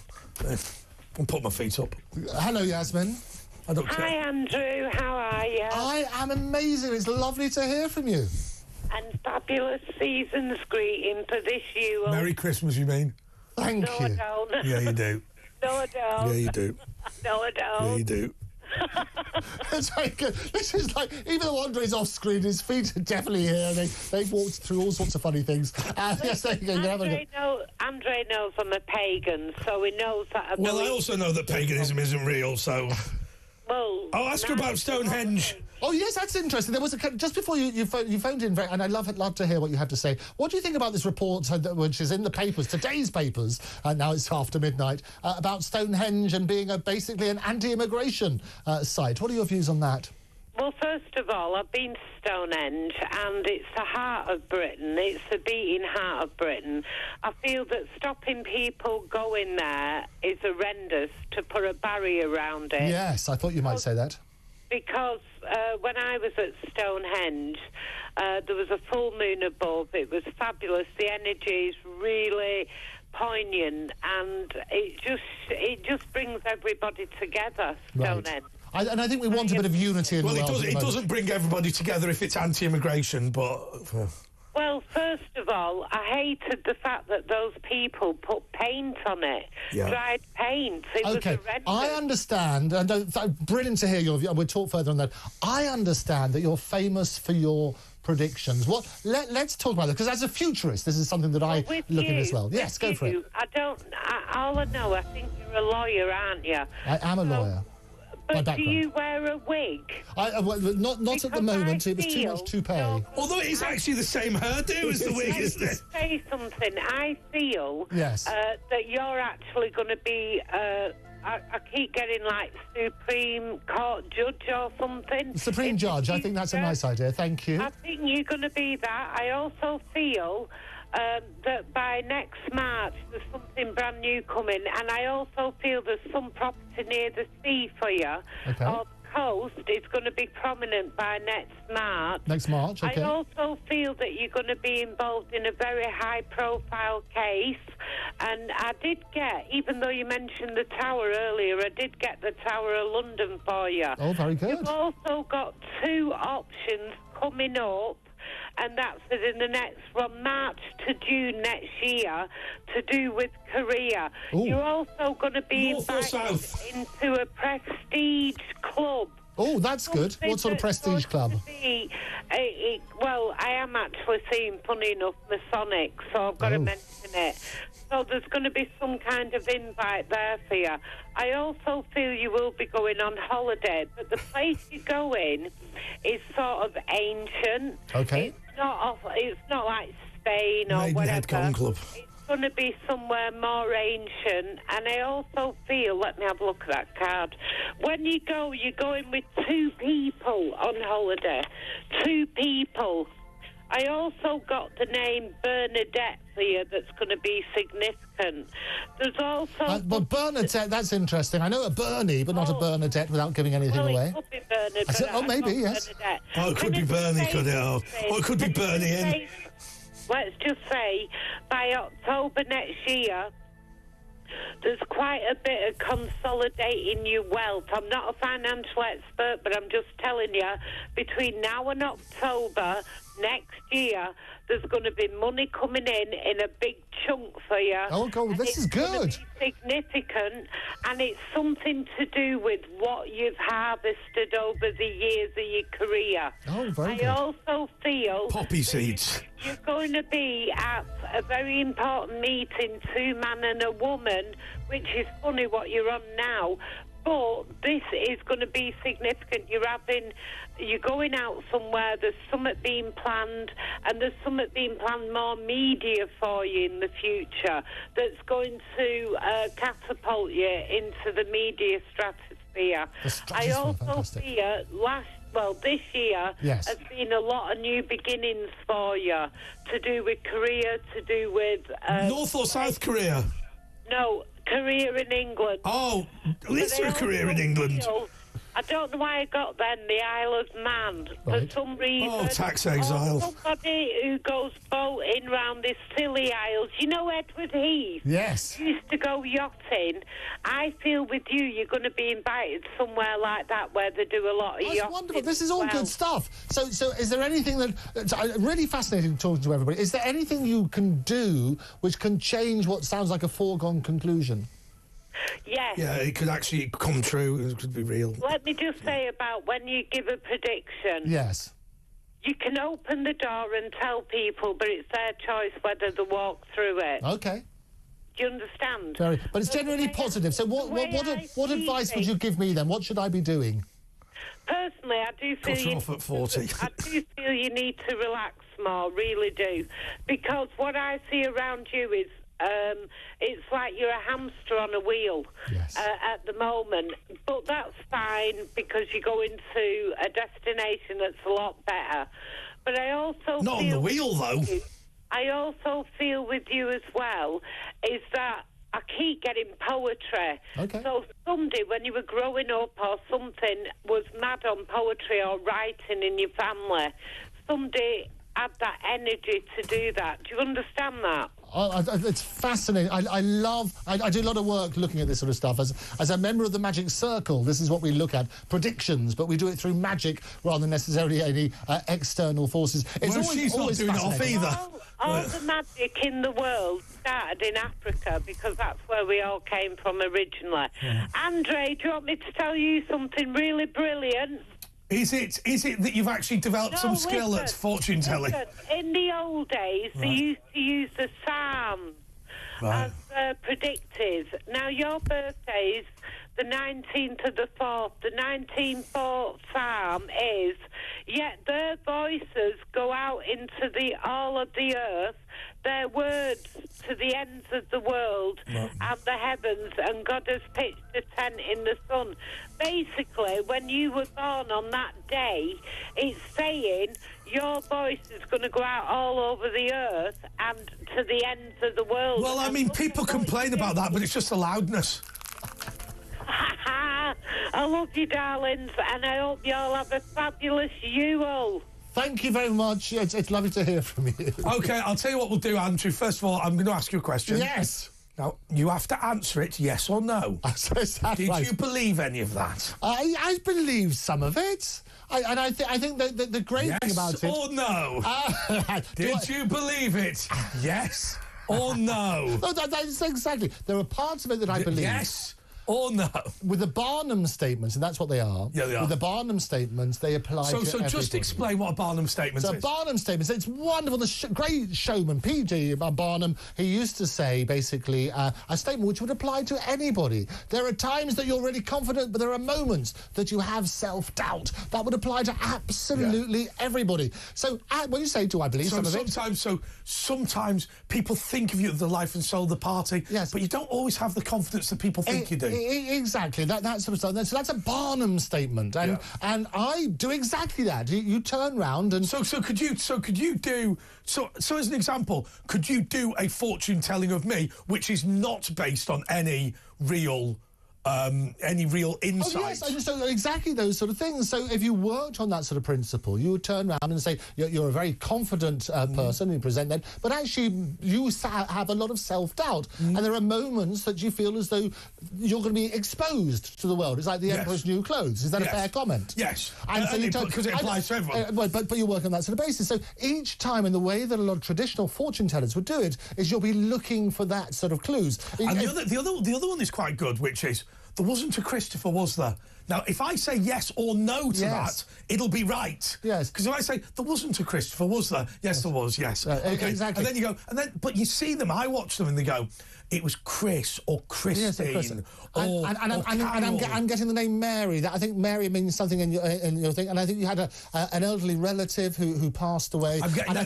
And put my feet up. Hello, Yasmin. I don't care. Hi, Andrew. How are you? I am amazing. It's lovely to hear from you. And fabulous season's greeting for this year. Merry Christmas, you mean? Thank you. No, I don't. Yeah, you do. No, I don't. Yeah, you do. No, I don't. Yeah, you do. It's very good. This is like, even though Andre's off screen, his feet are definitely here. They've walked through all sorts of funny things. Yes, there you go. Andre knows I'm a pagan, so he knows that. I also know that paganism isn't real, so. Well, I'll ask her about Stonehenge. Oh yes, that's interesting. There was just before you phoned in, and I love to hear what you have to say. What do you think about this report, which is in the papers, today's papers, now it's after midnight, about Stonehenge and being basically an anti-immigration site? What are your views on that? Well, first of all, I've been to Stonehenge, and it's the heart of Britain. It's the beating heart of Britain. I feel that stopping people going there is horrendous, to put a barrier around it. Yes, I thought you might say that. Because when I was at Stonehenge, there was a full moon above. It was fabulous. The energy is really poignant, and it just brings everybody together. Stonehenge. Right. And I think we want a bit of unity in the world. Well, it doesn't bring everybody together if it's anti-immigration, but. Well, first of all, I hated the fact that those people put paint on it. Yeah. Dried paint. It was horrendous. I understand, and brilliant to hear your view. We'll talk further on that. I understand that you're famous for your predictions. Let's talk about that, because as a futurist, this is something that I look in as well. Yes, go for it. All I know, I think you're a lawyer, aren't you? I am a lawyer. my But do background. you wear a wig? Well, not at the moment. It was too much toupee. Although it is actually the same hairdo as the wig, isn't it? Say something. I feel Yes. that you're actually going to be. I keep getting like Supreme Court judge or something. Supreme Judge. I think that's a nice idea. Thank you. I think you're going to be that. I also feel that by next March there's something brand new coming, and I also feel there's some property near the sea for you. Okay. Or the coast is going to be prominent by next March. Next March, okay. I also feel that you're going to be involved in a very high-profile case, and I did get, even though you mentioned the Tower earlier, I did get the Tower of London for you. Oh, very good. You've also got 2 options coming up, and that's within the next, from March to June next year, to do with Korea. Ooh. You're also going to be North or invited south? into a prestige club. Oh, that's good. What sort of prestige club? Well, I am actually seeing, funny enough, Masonic, so I've got to mention it. So there's going to be some kind of invite there for you. I also feel you will be going on holiday, but the place you're going is sort of ancient. Okay. It's not like Spain or Maidenhead whatever. Gun Club. It's going to be somewhere more ancient, and I also feel, let me have a look at that card. When you go, you're going with 2 people on holiday. 2 people. I also got the name Bernadette for you that's going to be significant. There's also... But Bernadette, that's interesting. I know a Bernie, but not a Bernadette without giving anything away. It could be Bernadette. I said, maybe, yes. Bernadette. Oh, it could be Bernie, could it? Oh, it could be Bernie in. Let's just say, by October next year, there's quite a bit of consolidating your wealth. I'm not a financial expert, but I'm just telling you, between now and October next year, there's going to be money coming in a big chunk for you. Oh, God, this is good. It's significant, and it's something to do with what you've harvested over the years of your career. Oh, very good. I also feel... Poppy seeds. You're going to be at a very important meeting, 2 man and a woman, which is funny what you're on now, but this is going to be significant. You're going out somewhere, there's something being planned, and there's something being planned more media for you in the future that's going to catapult you into the media stratosphere. I also fear this year Yes. has been a lot of new beginnings for you, to do with Korea, to do with... North or South Korea? No, Korea in England. Oh, is there a Korea in England? I don't know why I got then the Isle of Man. Right. For some reason. Oh, tax exile. Somebody who goes boating round this silly isles. You know Edward Heath? Yes. Used to go yachting. I feel with you, you're going to be invited somewhere like that where they do a lot of yachting. That's wonderful. This is all as well. good stuff. So is there anything that... It's really fascinating talking to everybody. Is there anything you can do which can change what sounds like a foregone conclusion? Yes. Yeah, it could actually come true. It could be real. Let me just say about when you give a prediction. Yes. You can open the door and tell people, but it's their choice whether they walk through it. Okay. Do you understand? Very. But it's generally positive. So what advice would you give me then? What should I be doing? Personally, I do feel Cut off at 40. I do feel you need to relax more, really do, because what I see around you is it's like you're a hamster on a wheel at the moment, but that's fine because you're going to a destination that's a lot better. But I also Not on the wheel, though. I also feel with you as well is that I keep getting poetry. Okay. So somebody, when you were growing up or something, was mad on poetry or writing in your family. Somebody had that energy to do that. Do you understand that? It's fascinating. I do a lot of work looking at this sort of stuff. As a member of the Magic Circle, this is what we look at, predictions, but we do it through magic rather than necessarily any external forces. It's Well, she's not doing it off either. All the magic in the world started in Africa because that's where we all came from originally. Yeah. Andre, do you want me to tell you something really brilliant? Is it that you've actually developed some skill at fortune telling? In the old days, they used to use the Psalms as predictors. Now, your birthday's the 19th of the 4th. The 19th Psalm is, yet their voices go out into all of the earth, their words to the ends of the world and the heavens, and God has pitched a tent in the sun. Basically, when you were born on that day, it's saying your voice is going to go out all over the earth and to the ends of the world. Well, I mean, people complain about that, but it's just the loudness. I love you, darlings, and I hope you all have a fabulous Yule. Thank you very much. It's lovely to hear from you. OK, I'll tell you what we'll do, Andrew. First of all, I'm going to ask you a question. Yes. Now, you have to answer it yes or no. Did you believe any of that? I believe some of it. I think that the great thing about it... Yes or no? Did you believe it? Yes or no? No, that's exactly. There are parts of it that I believe. Yes or no? With the Barnum statements, and that's what they are. Yeah, they are. With the Barnum statements, they apply to So just everybody. explain what a Barnum statement is. So Barnum statements, it's wonderful. The great showman, P.G. Barnum, he used to say, basically, a statement which would apply to anybody. There are times that you're really confident, but there are moments that you have self-doubt. That would apply to absolutely everybody. So when you say, do I believe some of it? Sometimes people think of you as the life and soul of the party, but you don't always have the confidence that people think you do. Exactly, that sort of stuff. So that's a Barnum statement, and I do exactly that. You turn round and so could you do as an example, could you do a fortune telling of me which is not based on any real insight? Oh, yes, so exactly those sort of things. So if you worked on that sort of principle, you would turn around and say, you're a very confident person, you present that, but actually you have a lot of self-doubt, and there are moments that you feel as though you're going to be exposed to the world. It's like the Emperor's New Clothes. Is that a fair comment? Yes. Because it applies to everyone. But you work on that sort of basis. So each time, in the way that a lot of traditional fortune tellers would do it, is you'll be looking for that sort of clues. And the other one is quite good, which is, there wasn't a Christopher, was there? Now, if I say yes or no to that, it'll be right. Yes. Because if I say, there wasn't a Christopher, was there? Yes, there was, yes. Okay. Exactly. And then you go, but you see them, I watch them and they go, it was Chris or Christine or I'm getting the name Mary. That I think Mary means something in your thing. And I think you had an elderly relative who passed away. And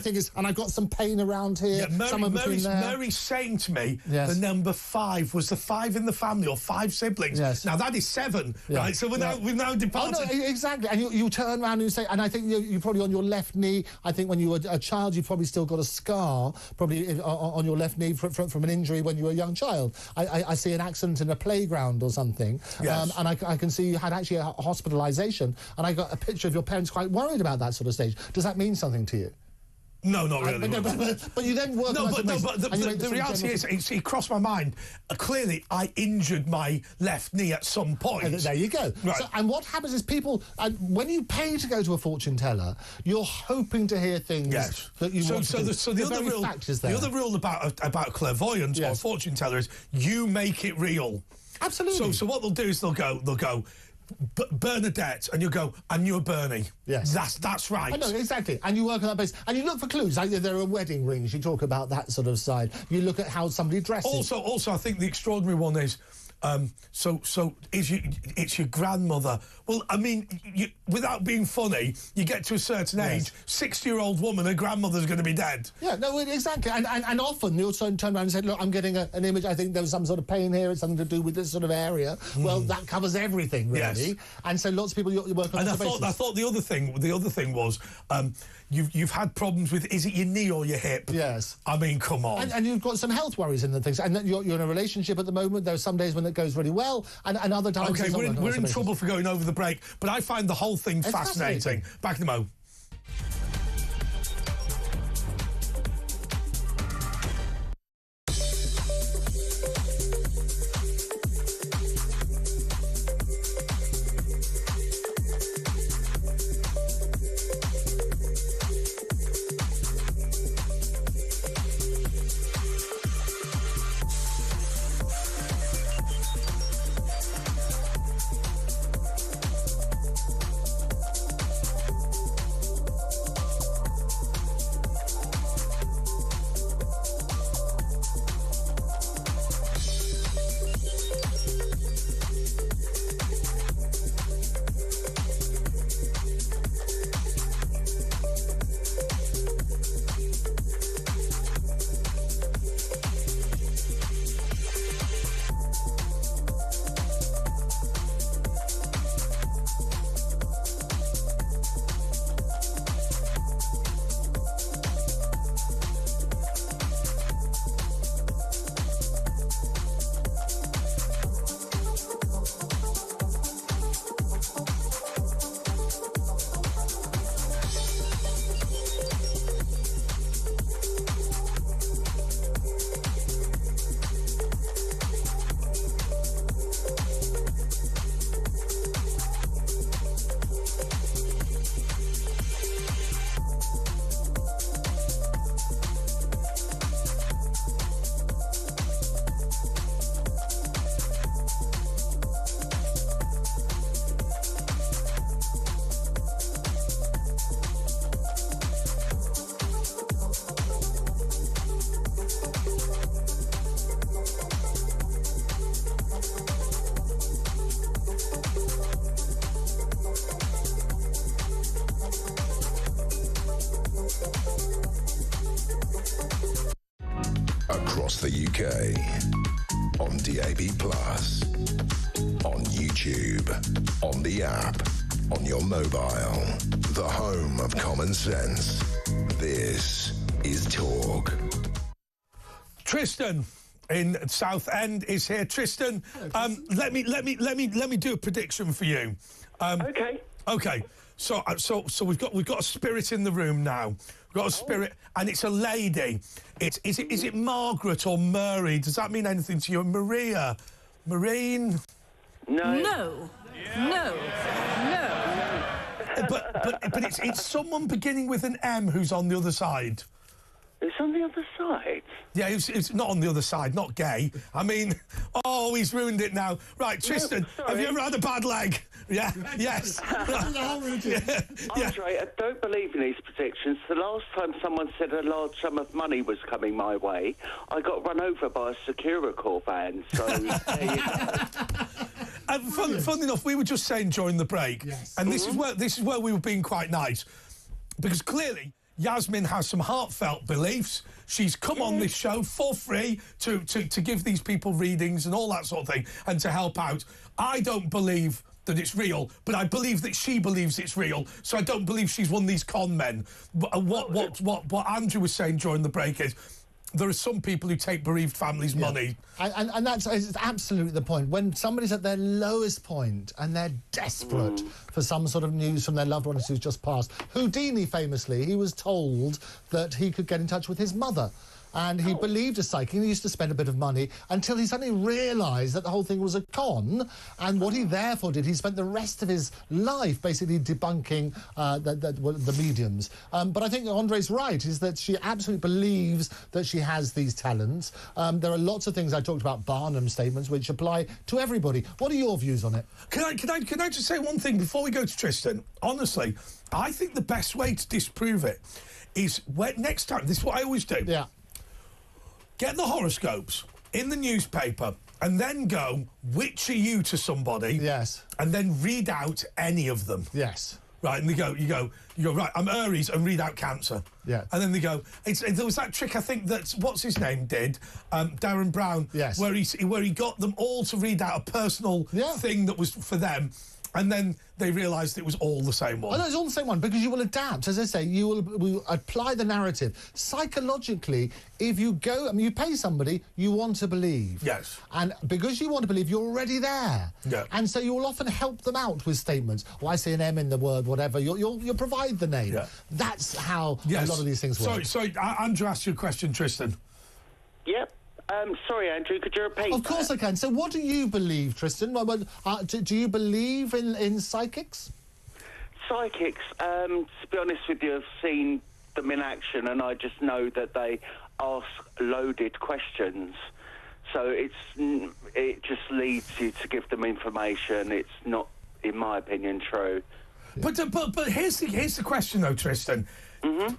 I've got some pain around here. Yeah, Mary's saying to me the number 5 was the 5 in the family or 5 siblings. Yes. Now that is 7, right? So we've now departed. Oh, no, exactly. And you turn around and you say, and I think you probably on your left knee. I think when you were a child, you probably still got a scar, probably on your left knee from an injury when you were a young child. I see an accident in a playground or something, and I can see you had actually a hospitalisation, and I got a picture of your parents quite worried about that sort of stage. Does that mean something to you? No, not really. But you then work. But the reality is, it crossed my mind. Clearly, I injured my left knee at some point. There you go. Right. So, and what happens is people, when you pay to go to a fortune teller, you're hoping to hear things that you want to do. The other rule about clairvoyance or fortune teller is you make it real. Absolutely. So what they'll do is they'll go. Bernadette, and you go, and you're Bernie. Yes. That's right. I know, exactly. And you work on that basis. And you look for clues. Like there are wedding rings. You talk about that sort of side. You look at how somebody dresses. Also, I think the extraordinary one is, it's your grandmother. Well, I mean, without being funny, you get to a certain age, 60-year-old woman, her grandmother's going to be dead. Yeah, no, exactly. And often you'll turn around and say, look, I'm getting an image, I think there was some sort of pain here, it's something to do with this sort of area. Well, that covers everything, really. Yes. And so lots of people you work on and that basis. I thought the other thing was, you've had problems with, is it your knee or your hip? Yes. I mean, come on. And you've got some health worries in the things. And you're in a relationship at the moment. There are some days when it goes really well, and other times... OK, we're in trouble for going over the break, but I find the whole thing fascinating. Back in the mo. across the UK. On DAB+, on YouTube, on the app, on your mobile. The home of common sense. This is Talk. Tristan in Southend is here. Tristan, let me do a prediction for you. Okay. So we've got a spirit in the room now. We've got a spirit, and it's a lady. Is it Margaret or Murray? Does that mean anything to you? Maria, Marine? No. But it's someone beginning with an M who's on the other side. It's on the other side? Yeah, it's not on the other side, not gay. I mean, he's ruined it now. Right, Tristan, have you ever had a bad leg? Yeah, yes. Andre, I don't believe in these predictions. The last time someone said a large sum of money was coming my way, I got run over by a Securicorp van, so there you go. Funnily enough, we were just saying during the break, and this is where we were being quite nice, because clearly Yasmin has some heartfelt beliefs. She's come on this show for free to give these people readings and all that sort of thing, and to help out. I don't believe that it's real, but I believe that she believes it's real, so I don't believe she's one of these con men. What Andrew was saying during the break is, there are some people who take bereaved families' money. And that's absolutely the point. When somebody's at their lowest point and they're desperate for some sort of news from their loved ones who's just passed. Houdini, famously, he was told that he could get in touch with his mother. And he believed a psychic, and he used to spend a bit of money until he suddenly realised that the whole thing was a con. And what he therefore did, he spent the rest of his life basically debunking the mediums. But I think Andre's right, is that she absolutely believes that she has these talents. There are lots of things I talked about, Barnum's statements, which apply to everybody. What are your views on it? Can I just say one thing before we go to Tristan? Honestly, I think the best way to disprove it is next time. This is what I always do. Yeah. Get the horoscopes in the newspaper and then go, which are you to somebody? Yes. And then read out any of them. Yes. Right, and you go, right, I'm Aries, and read out Cancer. Yeah. And then they go, there was that trick, I think, that, what's his name did, Darren Brown, yes, where he got them all to read out a personal thing that was for them, and then they realised it was all the same one. Oh, no, it's all the same one, because you will adapt. As I say, we will apply the narrative. Psychologically, if you go, you pay somebody, you want to believe. Yes. And because you want to believe, you're already there. Yeah. And so you will often help them out with statements. I see an M in the word, whatever. You'll provide the name. Yeah. That's how a lot of these things work. Sorry, Andrew asked you a question, Tristan. Yep. Sorry, Andrew, could you repeat Of course I can. So what do you believe, Tristan? Do you believe in psychics? Psychics, to be honest with you, I've seen them in action, and I just know that they ask loaded questions. So it just leads you to give them information. It's not, in my opinion, true. But here's the question, though, Tristan. Mm-hmm.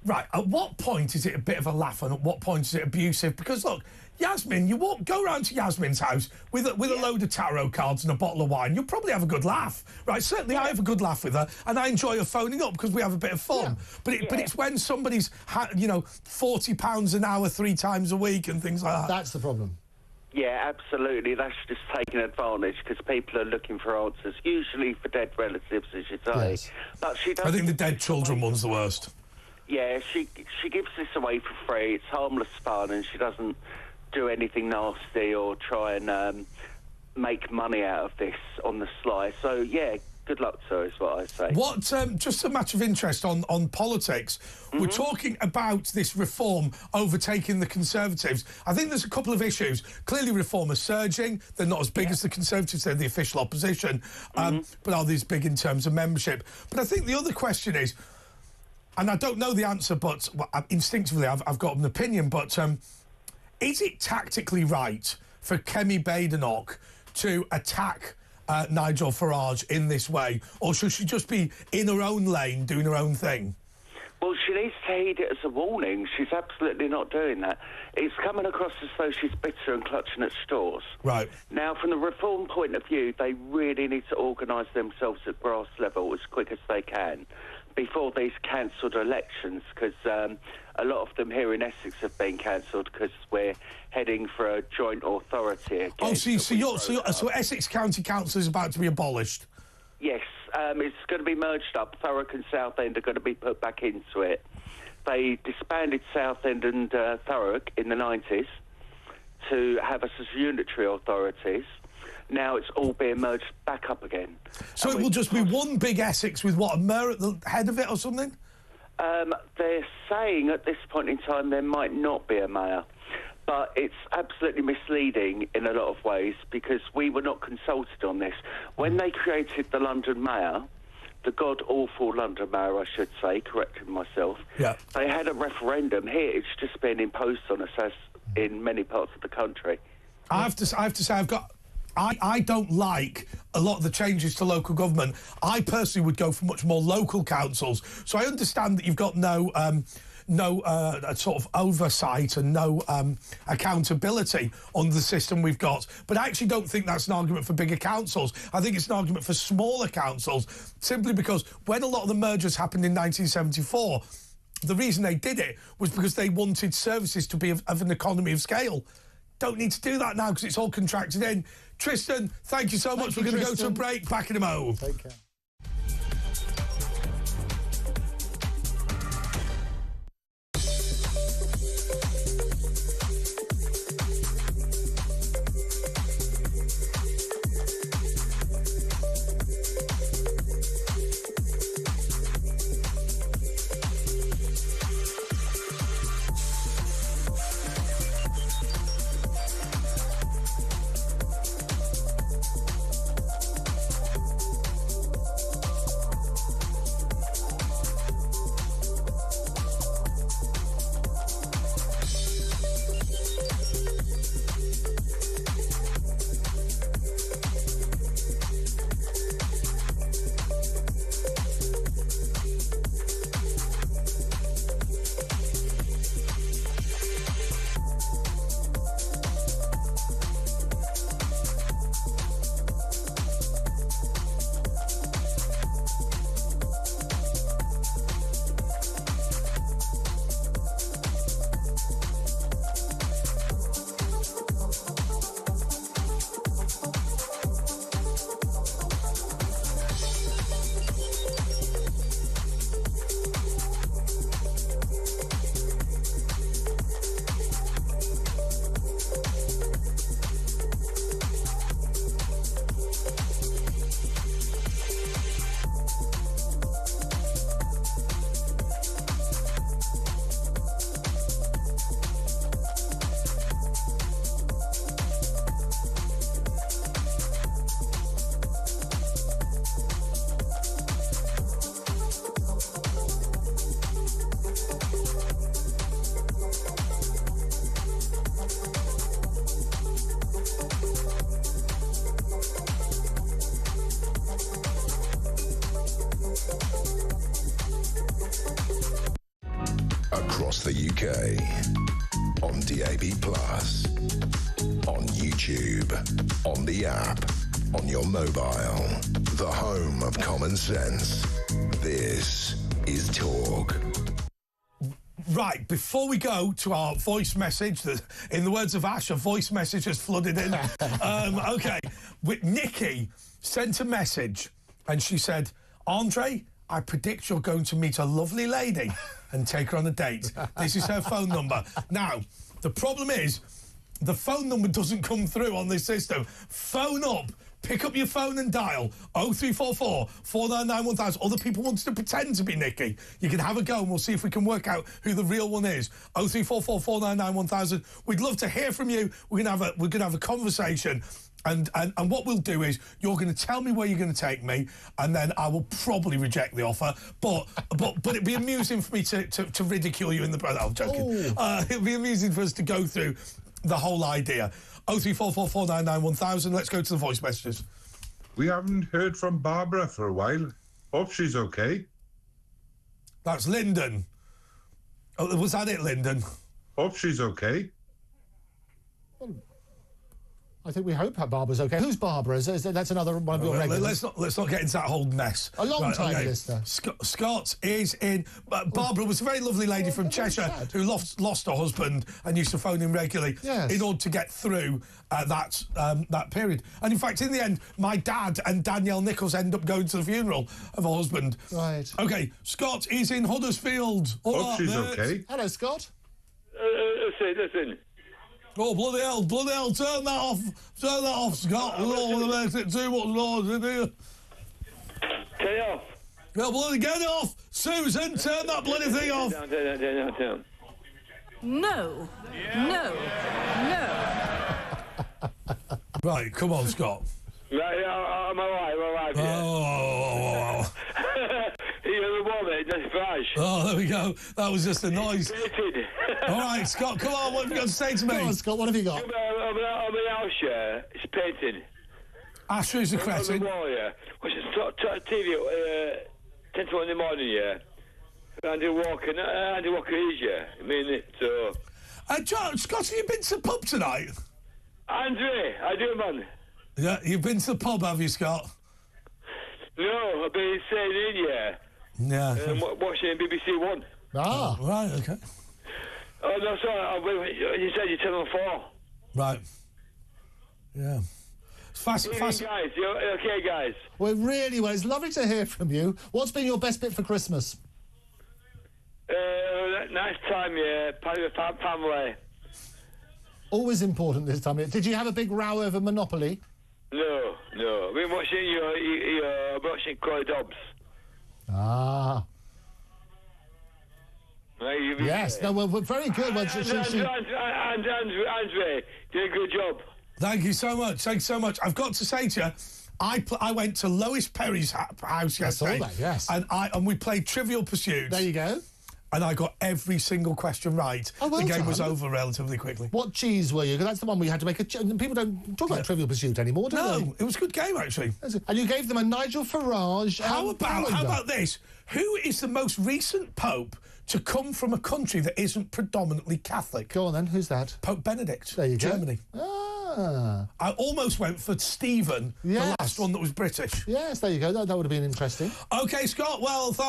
Right, at what point is it a bit of a laugh, and at what point is it abusive? Because, look, Yasmin, go round to Yasmin's house with a load of tarot cards and a bottle of wine, you'll probably have a good laugh. Right, certainly I have a good laugh with her, and I enjoy her phoning up because we have a bit of fun. Yeah. But it's when somebody's, £40 an hour 3 times a week and things like that. That's the problem. Yeah, absolutely. That's just taking advantage because people are looking for answers, usually for dead relatives, as you say. Yes. But she doesn't. I think the dead children one's the worst. Yeah, she gives this away for free. It's harmless fun, and she doesn't do anything nasty or try and make money out of this on the sly. So, yeah, good luck to her is what I say. What, just a matter of interest on politics, we're talking about this reform overtaking the Conservatives. I think there's a couple of issues. Clearly, Reform is surging. They're not as big as the Conservatives. They're the official opposition. But are they as big in terms of membership? But I think the other question is, and I don't know the answer, but instinctively I've got an opinion, but is it tactically right for Kemi Badenoch to attack Nigel Farage in this way, or should she just be in her own lane doing her own thing? Well, she needs to heed it as a warning. She's absolutely not doing that. It's coming across as though she's bitter and clutching at straws. Right. Now, from the Reform point of view, they really need to organise themselves at grass level as quick as they can, before these cancelled elections, because a lot of them here in Essex have been cancelled because we're heading for a joint authority again. Oh, so Essex County Council is about to be abolished? Yes, it's going to be merged up. Thurrock and Southend are going to be put back into it. They disbanded Southend and Thurrock in the 90s to have us as unitary authorities. Now it's all being merged back up again. So it will just be one big Essex with, what, a mayor at the head of it or something? They're saying at this point in time there might not be a mayor, but it's absolutely misleading in a lot of ways because we were not consulted on this. When they created the London mayor, the god-awful London mayor, I should say, correcting myself, they had a referendum. Here it's just been imposed on us, as in many parts of the country. I have to say, I don't like a lot of the changes to local government. I personally would go for much more local councils. So I understand that you've got no sort of oversight and no accountability under the system we've got. But I actually don't think that's an argument for bigger councils. I think it's an argument for smaller councils, simply because when a lot of the mergers happened in 1974, the reason they did it was because they wanted services to be of an economy of scale. Don't need to do that now because it's all contracted in. Tristan, thank you so much. We're going to go to a break. Back in a mo. Take care. Across the UK, on DAB+, on YouTube, on the app, on your mobile, the home of common sense. This is Talk. Right, before we go to our voice message, in the words of Ash, a voice message has flooded in. OK, Nikki sent a message and she said, Andre, I predict you're going to meet a lovely lady and take her on a date. This is her phone number. Now, the problem is, the phone number doesn't come through on this system. Phone up. Pick up your phone and dial 0344 499 1000. Other people want to pretend to be Nikki. You can have a go and we'll see if we can work out who the real one is. 0344 499 1000. We'd love to hear from you. We're gonna have a conversation. And what we'll do is you're going to tell me where you're going to take me, and then I will probably reject the offer. But it'd be amusing for me to ridicule you in the... No, I'm joking. It'd be amusing for us to go through the whole idea. 0344 499 1000. Let's go to the voice messages. We haven't heard from Barbara for a while. Hope she's okay. That's Lyndon. Oh, was that it, Lyndon? Hope she's okay. I think we hope Barbara's okay. Who's Barbara? That's another one of your regulars. Let's not get into that whole mess. A long-time listener. Scott is in. Barbara was a very lovely lady from Cheshire who lost her husband and used to phone him regularly in order to get through that period. And in fact, in the end, my dad and Danielle Nichols end up going to the funeral of her husband. Right. Okay, Scott is in Huddersfield. Hope she's okay. Hello, Scott. Listen. Oh, bloody hell, turn that off, Scott. We don't want to make it too much noise in here. Turn it off. Well, bloody get it off. Susan, turn that bloody thing off. Down. No. Right, come on, Scott. Right, I'm all right. Oh. You're the woman, that's fresh. Oh, there we go. That was just a noise. All right, Scott, come on. What have you got to say to me? Come on, Scott, what have you got? I'm an house, yeah. It's painting. Asher is a cretin. On the wall, yeah. Watch TV at 10 to 1 in the morning, yeah. Andy Walker is, yeah. I mean it, so... Scott, have you been to the pub tonight? Andre, I do, man. Yeah, you've been to the pub, have you, Scott? No, I've been staying in, yeah. Yeah. Watching BBC One. Ah. Right, okay. Oh, no, sorry. You said you turned on 4. Right. Yeah. Fast. Guys, you okay, guys? Well, really well. It's lovely to hear from you. What's been your best bit for Christmas? Nice time, yeah. Party with family. Always important this time. Did you have a big row over Monopoly? No. I've been watching Corey Dobbs. Ah. Right, yes. No, well, very good. Andre, did a good job. Thank you so much. I've got to say to you, I went to Lois Perry's house yesterday. I saw that, yes. And we played Trivial Pursuit. There you go. And I got every single question right. Oh, well the game done. was over relatively quickly. What cheese were you? Because that's the one we had to make a... People don't talk about Trivial Pursuit anymore, do they? No, it was a good game, actually. And you gave them a Nigel Farage... How about this? Who is the most recent pope to come from a country that isn't predominantly Catholic? Go on then, who's that? Pope Benedict. There you go. Germany. I almost went for Stephen, the last one that was British. Yes, there you go. That would have been interesting. OK, Scott, well... The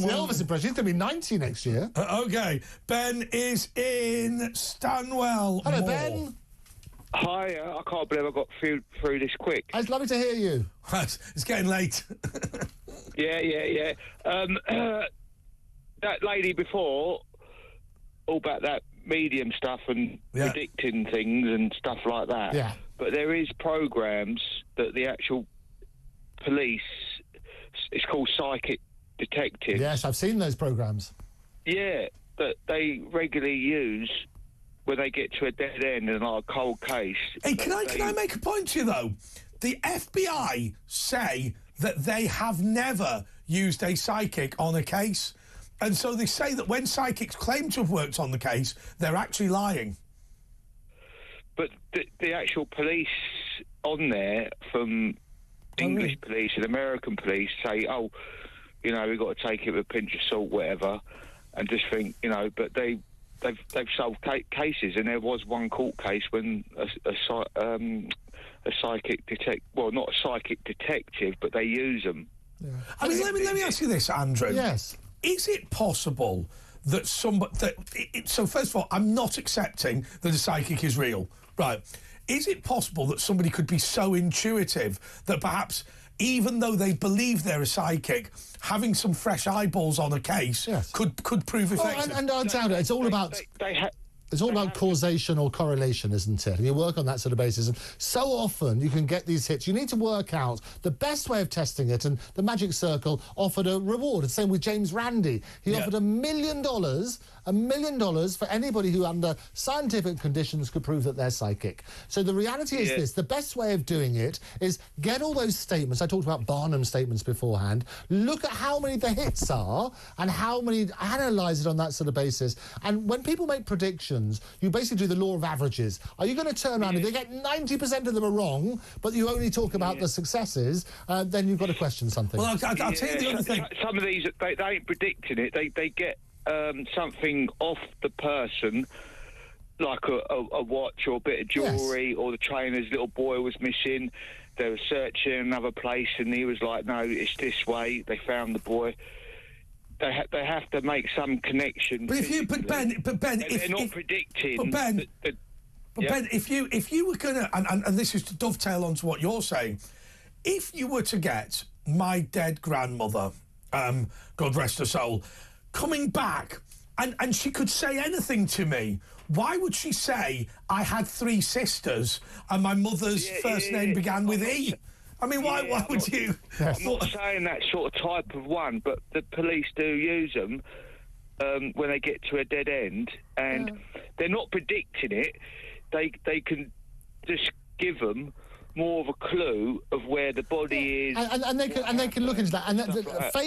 Elvis impression, he's going to be 90 next year. OK, Ben is in Stanwell. Hello, Ben. Hi, I can't believe I got through this quick. It's lovely to hear you. It's getting late. Yeah. That lady before, all about that medium stuff and predicting things and stuff like that. Yeah. But there is programs that the actual police, it's called psychic detectives. Yes, I've seen those programs. Yeah, that they regularly use when they get to a dead end in like a cold case. Hey, can I make a point to you, though? The FBI say that they have never used a psychic on a case. And so they say that when psychics claim to have worked on the case, they're actually lying. But the actual police on there, from English police and American police, say, oh, you know, we've got to take it with a pinch of salt, whatever, and just think, you know, but they've solved cases, and there was one court case when a psychic well, not a psychic detective, but they use them. Yeah. I mean, let me ask you this, Andrew. Yes. Is it possible that so first of all, I'm not accepting that a psychic is real, right? Is it possible that somebody could be so intuitive that perhaps, even though they believe they're a psychic, having some fresh eyeballs on a case could prove effective? And I doubt it. It's all about... It's all about causation or correlation, isn't it? And you work on that sort of basis. And so often you can get these hits. You need to work out the best way of testing it. And the Magic Circle offered a reward. It's the same with James Randi. He offered $1 million for anybody who, under scientific conditions, could prove that they're psychic. So the reality is this. The best way of doing it is get all those statements. I talked about Barnum statements beforehand. Look at how many the hits are and how many... Analyse it on that sort of basis. And when people make predictions, you basically do the law of averages. Are you going to turn around, if they get 90% of them are wrong, but you only talk about the successes, then you've got to question something. Well, I'll tell you the other thing. Some of these, they ain't predicting it. They get something off the person like a watch or a bit of jewellery, or the trainer's little boy was missing. They were searching another place, and he was like, "No, it's this way." They found the boy. They have to make some connection. But Ben, they're not predicting. But Ben, Ben, if you were gonna, and this is to dovetail onto what you're saying, if you were to get my dead grandmother, God rest her soul, coming back, and she could say anything to me, why would she say I had 3 sisters and my mother's first name began with E? I mean, why would you? I'm not saying that sort of type of one, but the police do use them when they get to a dead end, and they're not predicting it. They can just give them more of a clue of where the body is, and they can look into that. And